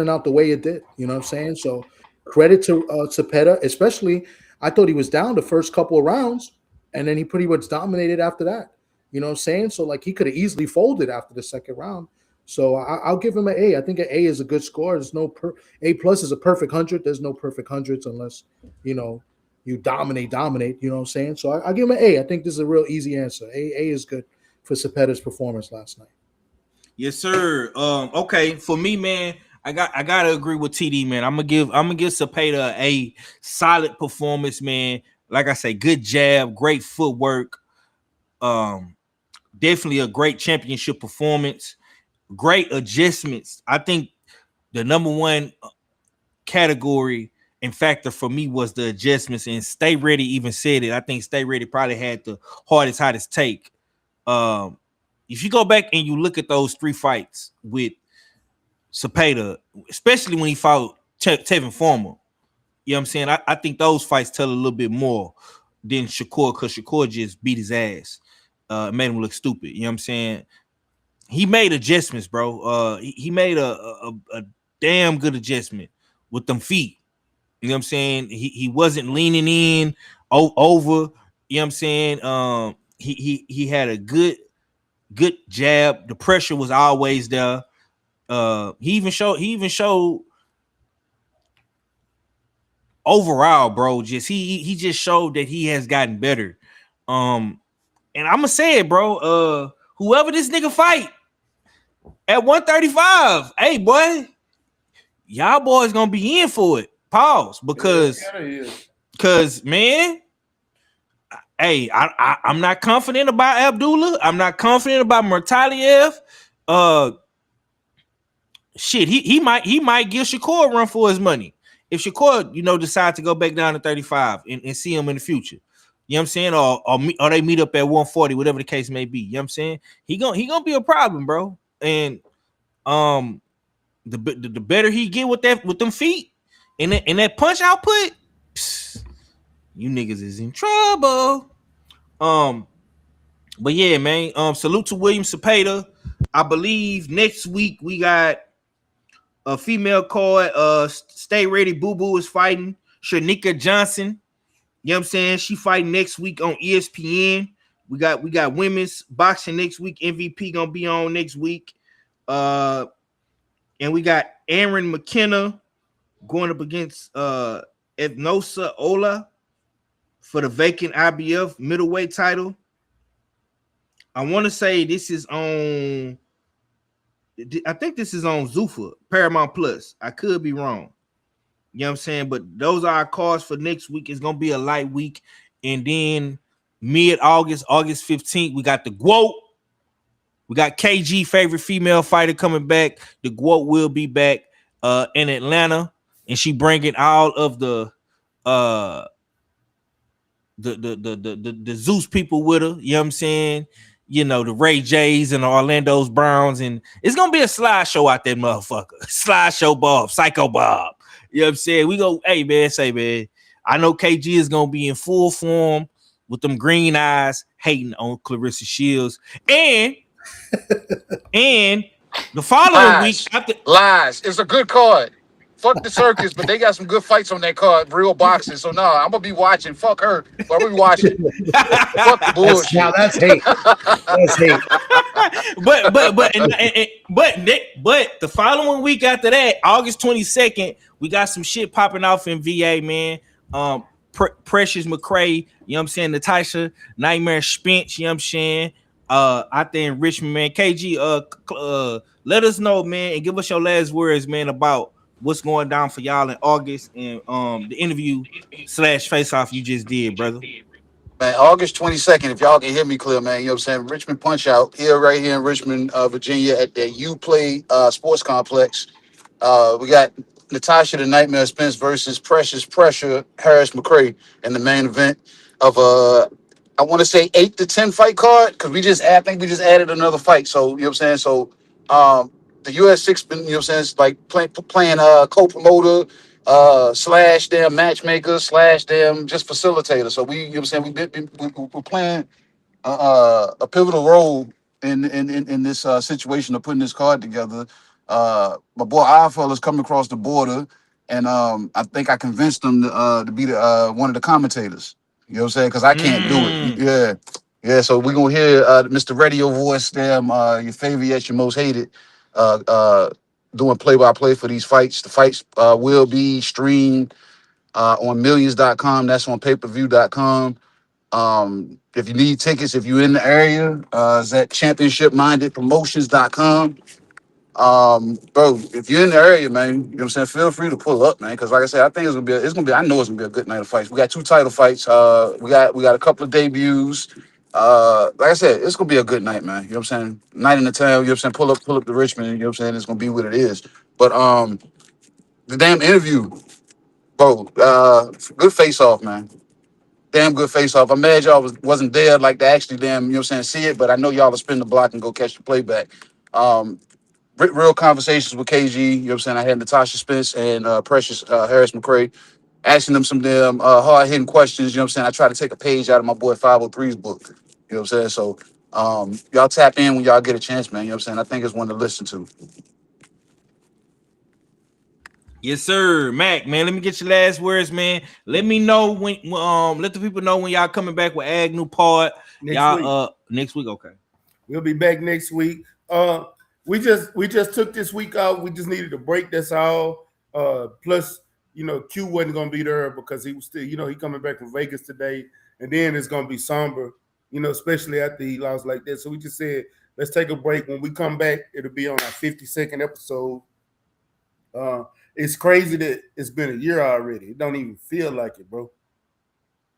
out the way it did. You know what I'm saying? So credit to Zepeda, especially I thought he was down the first couple of rounds, and then he pretty much dominated after that. You know what I'm saying? So he could have easily folded after the second round. So I'll give him an A. I think an A is a good score. There's no A plus is a perfect 100. There's no perfect hundreds unless you dominate. You know what I'm saying? So I'll give him an A. I think this is a real easy answer. A is good for Zepeda's performance last night. Yes, sir. Okay, for me, man, I gotta agree with TD, man. I'm gonna give Zepeda a solid performance, man. Like I say, good jab, great footwork. Definitely a great championship performance. Great adjustments. I think the number one category and factor for me was the adjustments, and Stay Ready even said it. I think Stay Ready probably had the hottest take. If you go back and you look at those 3 fights with Zepeda, especially when he fought Tevin Farmer, you know what I'm saying? I think those fights tell a little bit more than Shakur, because Shakur just beat his ass, made him look stupid. You know what I'm saying? He made adjustments, bro. He made a damn good adjustment with them feet. You know what I'm saying? He wasn't leaning in over. You know what I'm saying? He had a good jab. The pressure was always there. He even showed overall, bro. He just showed that he has gotten better. And I'm gonna say it, bro. Whoever this nigga fight at 135, hey boy, y'all boys gonna be in for it. Pause, because man, hey, I'm not confident about Abdullah. I'm not confident about Murtaliev. Shit, he might give Shakur a run for his money if Shakur, decide to go back down to 35 and see him in the future. You know what I'm saying? Or they meet up at 140, whatever the case may be. You know what I'm saying? He gonna be a problem, bro. And the better he get with them feet and that punch output, you niggas is in trouble. But yeah, man. Salute to William Zepeda. I believe next week we got a female card. Stay Ready. Boo Boo is fighting Shanika Johnson. You know what I'm saying? She fighting next week on ESPN. We got women's boxing next week. MVP gonna be on next week. And we got Aaron McKenna going up against Evnosa Ola for the vacant IBF middleweight title. I want to say this is on. I think this is on Zuffa, Paramount Plus. I could be wrong. You know what I'm saying? But those are our cards for next week. It's going to be a light week. And then mid-August, August 15th, we got the GWOAT. We got KG, favorite female fighter, coming back. The GWOAT will be back in Atlanta. And she bringing all of the Zeus people with her. You know what I'm saying? The Ray Jays and the Orlando's Browns. And it's going to be a slideshow out there, motherfucker. Slideshow Bob, Psycho Bob. You know what I'm saying? We go, hey, man, I know KG is going to be in full form with them green eyes hating on Clarissa Shields. And the following week after Lies. It's a good card. Fuck the circus, but they got some good fights on that card, real boxing. So no, I'm gonna be watching. Fuck her, but I'm gonna be watching. Fuck the bullshit. That's hate. That's hate. but the following week after that, August 22nd, we got some shit popping off in VA, man. Precious McCray, you know what I'm saying? Natasha Nightmare Spence, you know what I'm saying? Out there in Richmond, man. KG, let us know, man, and give us your last words, man, about what's going down for y'all in August and the interview / face off you just did, brother. Man, August 22nd, if y'all can hear me clear, man, you know what I'm saying? Richmond Punch Out here, right here in Richmond, Virginia, at the Uplay Sports Complex. We got Natasha the Nightmare Spence versus Precious Pressure Harris McCray in the main event of I want to say 8 to 10 fight card, because I think we just added another fight. So you know what I'm saying? So the US6 been, you know what I'm saying, it's like playing co-promoter / damn matchmaker / damn just facilitator. So we, you know what I'm saying, we're playing a pivotal role in this situation of putting this card together. My boy Alpha is coming across the border, and I think I convinced him to be the one of the commentators. You know what I'm saying? Because I can't do it. Yeah. So we're gonna hear Mr. Radio Voice, damn, your favorite yet your most hated, doing play-by-play for these fights. The fights will be streamed on millions.com. That's on pay-per-view.com. If you need tickets, if you're in the area, it's at championshipmindedpromotions.com. Bro, if you're in the area, man, you know what I'm saying, feel free to pull up, man. Because like I said, I think I know it's gonna be a good night of fights. We got 2 title fights. We got a couple of debuts. Like I said, it's gonna be a good night, man. You know what I'm saying? Night in the town, you know what I'm saying? Pull up to Richmond, you know what I'm saying? It's gonna be what it is. But the damn interview, bro, good face off, man. Damn good face off. I'm mad y'all wasn't there like to actually damn, you know what I'm saying, see it, but I know y'all will spin the block and go catch the playback. Real conversations with KG, you know what I'm saying? I had Natasha Spence and Precious Harris McCray asking them some damn hard-hitting questions, you know what I'm saying? I try to take a page out of my boy 503's book, you know what I'm saying? So y'all tap in when y'all get a chance, man, you know what I'm saying? I think it's one to listen to. Yes, sir. Mac, man, let me get your last words, man. Let me know when let the people know when y'all coming back with Agnew Pod. Next week, okay. We'll be back next week. We just took this week out. We just needed a break, that's all. Plus, you know, Q wasn't gonna be there because he was still, you know, he coming back from Vegas today, and then it's gonna be somber, you know, especially after he lost like that. So we just said, let's take a break. When we come back, it'll be on our 52nd episode. It's crazy that it's been a year already. It don't even feel like it, bro.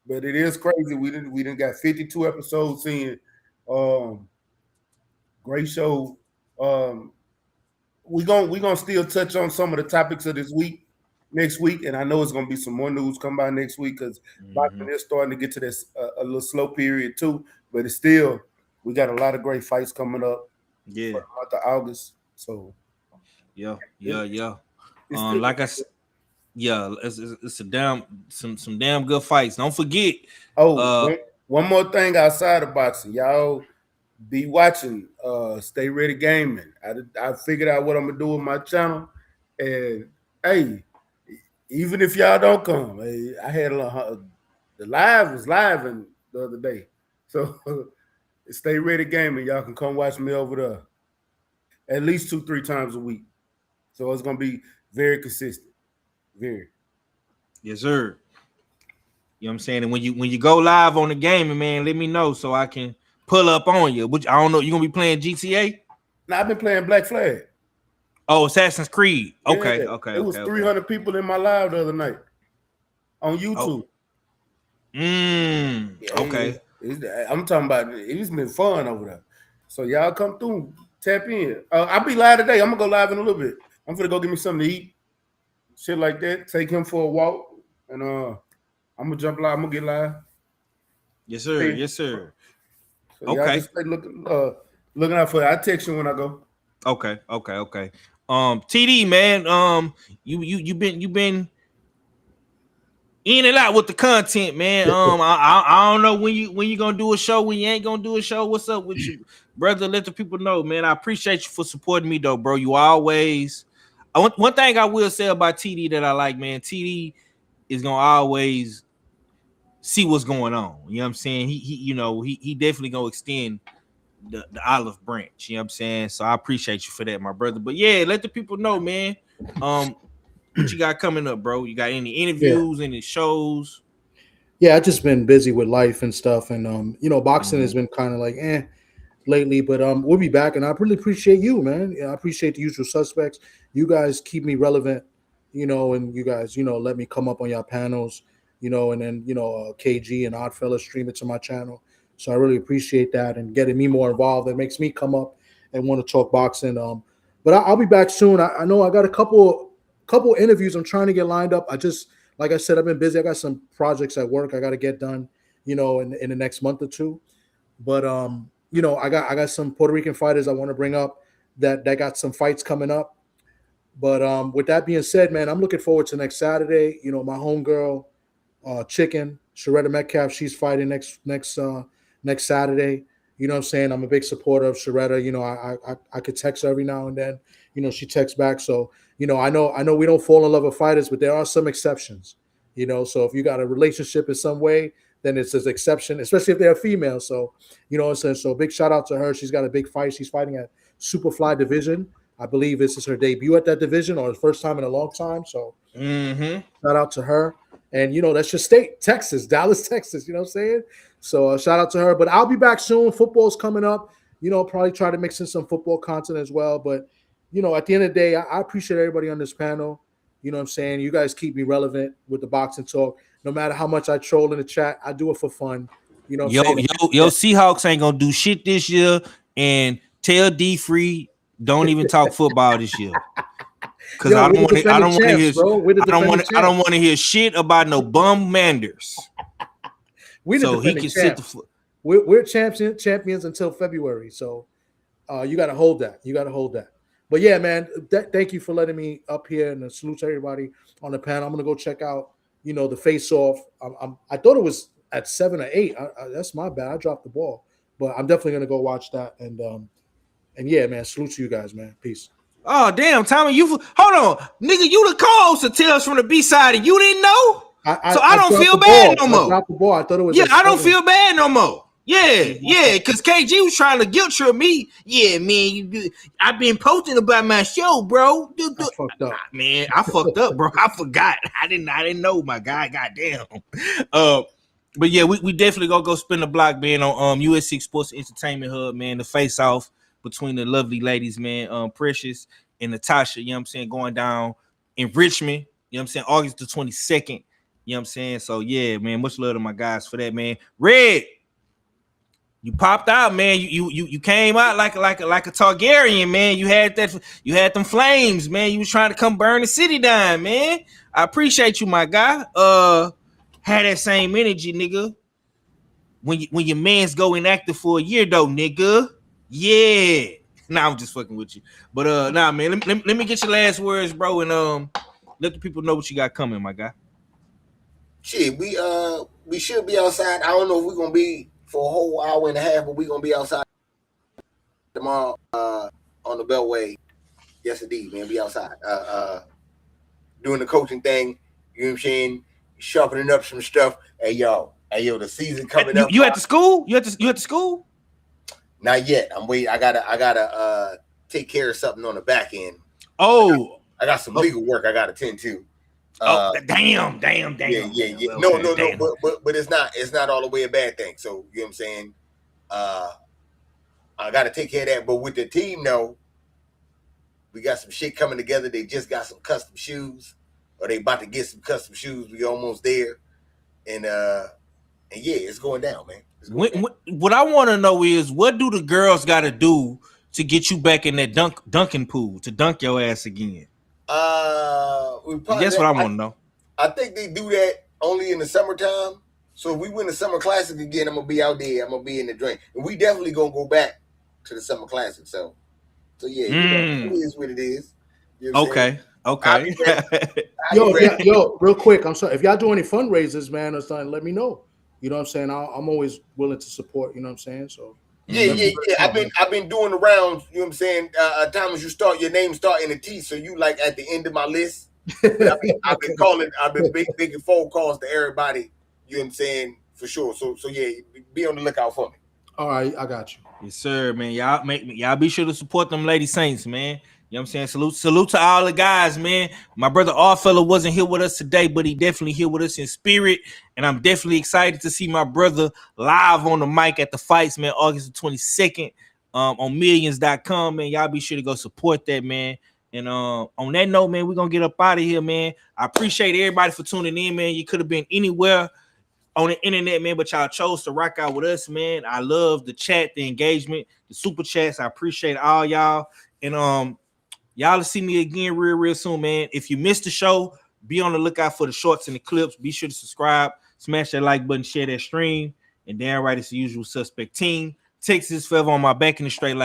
But it is crazy. We didn't got 52 episodes in. Great show. We gonna still touch on some of the topics of this week next week, and I know it's gonna be some more news come by next week because boxing is starting to get to this a little slow period too. But it's still, we got a lot of great fights coming up. Yeah, for the August. So yeah. Like I said, yeah, it's a damn some damn good fights. Don't forget. One more thing outside of boxing, y'all be watching Stay Ready Gaming. I figured out what I'm gonna do with my channel, and hey, even if y'all don't come, hey, I had the live was live in the other day, so Stay Ready Gaming, y'all can come watch me over there at least 2-3 times a week. So it's gonna be very consistent. Very. Yes, sir. You know what I'm saying? And when you go live on the game, man, let me know so I can pull up on you. Which I don't know, you gonna be playing GTA? No, I've been playing Black Flag. Oh, Assassin's Creed. Okay. It was 300 people in my live the other night on YouTube. Okay. I'm talking about it's been fun over there. So y'all come through, tap in. I'll be live today. I'm gonna go live in a little bit. I'm gonna go get me something to eat, shit like that. Take him for a walk, and I'm gonna jump live. I'm gonna get live. Yes, sir. Yes, sir. So y'all just stay looking out for it. I text you when I go. Okay. TD, man, you've been in and out with the content, man. I don't know when you gonna do a show, when you ain't gonna do a show. What's up with you, brother? Let the people know, man. I appreciate you for supporting me, though, bro. You always. One thing I will say about TD that I like, man. TD is gonna always see what's going on. You know what I'm saying? He definitely gonna extend the olive branch. You know what I'm saying? So I appreciate you for that, my brother. But yeah, let the people know, man. What you got coming up, bro? You got any interviews, any shows? Yeah, I've just been busy with life and stuff, and boxing has been kind of like lately, but we'll be back, and I really appreciate you, man. I appreciate the usual suspects. You guys keep me relevant, and you guys, let me come up on your panels, and then KG and Oddfella stream it to my channel. So I really appreciate that and getting me more involved. That makes me come up and want to talk boxing. But I'll be back soon. I know I got a couple interviews I'm trying to get lined up. Like I said, I've been busy. I got some projects at work I got to get done, in the next month or two. But I got some Puerto Rican fighters I want to bring up that got some fights coming up. But with that being said, man, I'm looking forward to next Saturday. My homegirl, Chicken, Sharetta Metcalf, she's fighting next Saturday. You know what I'm saying? I'm a big supporter of Sharetta. I could text her every now and then. She texts back. So, I know we don't fall in love with fighters, but there are some exceptions. So if you got a relationship in some way, then it's an exception, especially if they're female. So, so big shout out to her. She's got a big fight. She's fighting at Superfly division. I believe this is her debut at that division or the first time in a long time. So shout out to her. And, that's your state, Texas, Dallas, Texas. You know what I'm saying? So shout out to her. But I'll be back soon. Football's coming up. Probably try to mix in some football content as well. But, at the end of the day, I appreciate everybody on this panel. You know what I'm saying? You guys keep me relevant with the boxing talk. No matter how much I troll in the chat, I do it for fun. You know what I'm saying? Seahawks ain't going to do shit this year. And tell D Free, don't even talk football this year. Because I don't want to hear shit about no bum Manders. So he can sit the foot. We're champions until February. So you got to hold that. But yeah, man, thank you for letting me up here, and salute to everybody on the panel. I'm gonna go check out, the face-off. I thought it was at 7 or 8. That's my bad. I dropped the ball, but I'm definitely gonna go watch that. And yeah, man, salute to you guys, man. Peace. Oh damn, Tommy, hold on, nigga, you the calls to Tales from the B-side, and you didn't know. I don't feel bad no more. I dropped the ball. I thought it was. Yeah, I don't feel bad no more. Yeah, because KG was trying to guilt trip me. Yeah, man, I've been posting about my show, bro. I fucked up. Man, I fucked up, bro. I forgot. I didn't know, my guy. Goddamn. But yeah, we definitely gonna go spin the block, man, on US6 Sports Entertainment Hub, man. The face off between the lovely ladies, man, Precious and Natasha. You know what I'm saying? Going down in Richmond. You know what I'm saying? August the 22nd. You know what I'm saying? So yeah, man, much love to my guys for that, man. Red. You popped out, man. You came out like a Targaryen, man. You had them flames, man. You was trying to come burn the city down, man. I appreciate you, my guy. Had that same energy, nigga. When your man's go inactive for a year, though, nigga. Yeah. Nah, I'm just fucking with you. But nah, man. Let me get your last words, bro, and let the people know what you got coming, my guy. Shit, we should be outside. I don't know if we're gonna be for a whole hour and a half, but we're gonna be outside tomorrow on the Beltway. Yes, indeed, man. Be outside. Doing the coaching thing, you know what I'm saying? Sharpening up some stuff. Hey yo, the season coming up. You at the school? You at the school? Not yet. I'm waiting. I gotta take care of something on the back end. Oh, I got some legal work I gotta attend to. Damn. Yeah. No. But it's not all the way a bad thing. So you know what I'm saying? I gotta take care of that. But with the team, though, we got some shit coming together. They just got some custom shoes, or they about to get some custom shoes. We almost there, and yeah, it's going down, man. What I want to know is, what do the girls got to do to get you back in that dunking pool to dunk your ass again? That's what I want to know. I think they do that only in the summertime. So if we win the Summer Classic again, I'm gonna be out there. I'm gonna be in the drink, and we definitely gonna go back to the Summer Classic. So yeah, it is what it is. You know what I'm saying? Okay. Yo, real quick. I'm sorry. If y'all do any fundraisers, man, or something, let me know. You know what I'm saying? I'm always willing to support. You know what I'm saying? So yeah. I've been doing the rounds. You know what I'm saying? Times your name start in a T, so you like at the end of my list. I've been making phone calls to everybody. You know what I'm saying? For sure. So yeah, be on the lookout for me. All right, I got you. Yes, sir, man. Y'all be sure to support them Lady Saints, man. You know what I'm saying? Salute to all the guys, man. My brother Allfella wasn't here with us today, but he definitely here with us in spirit. And I'm definitely excited to see my brother live on the mic at the fights, man, August the 22nd on millions.com, man. Y'all be sure to go support that, man. And on that note, man, we're going to get up out of here, man. I appreciate everybody for tuning in, man. You could have been anywhere on the internet, man, but y'all chose to rock out with us, man. I love the chat, the engagement, the super chats. I appreciate all y'all. And y'all will see me again real soon, man. If you missed the show, be on the lookout for the shorts and the clips. Be sure to subscribe, smash that like button, share that stream. And damn right, it's the usual suspect team. Texas forever on my back in the straight line.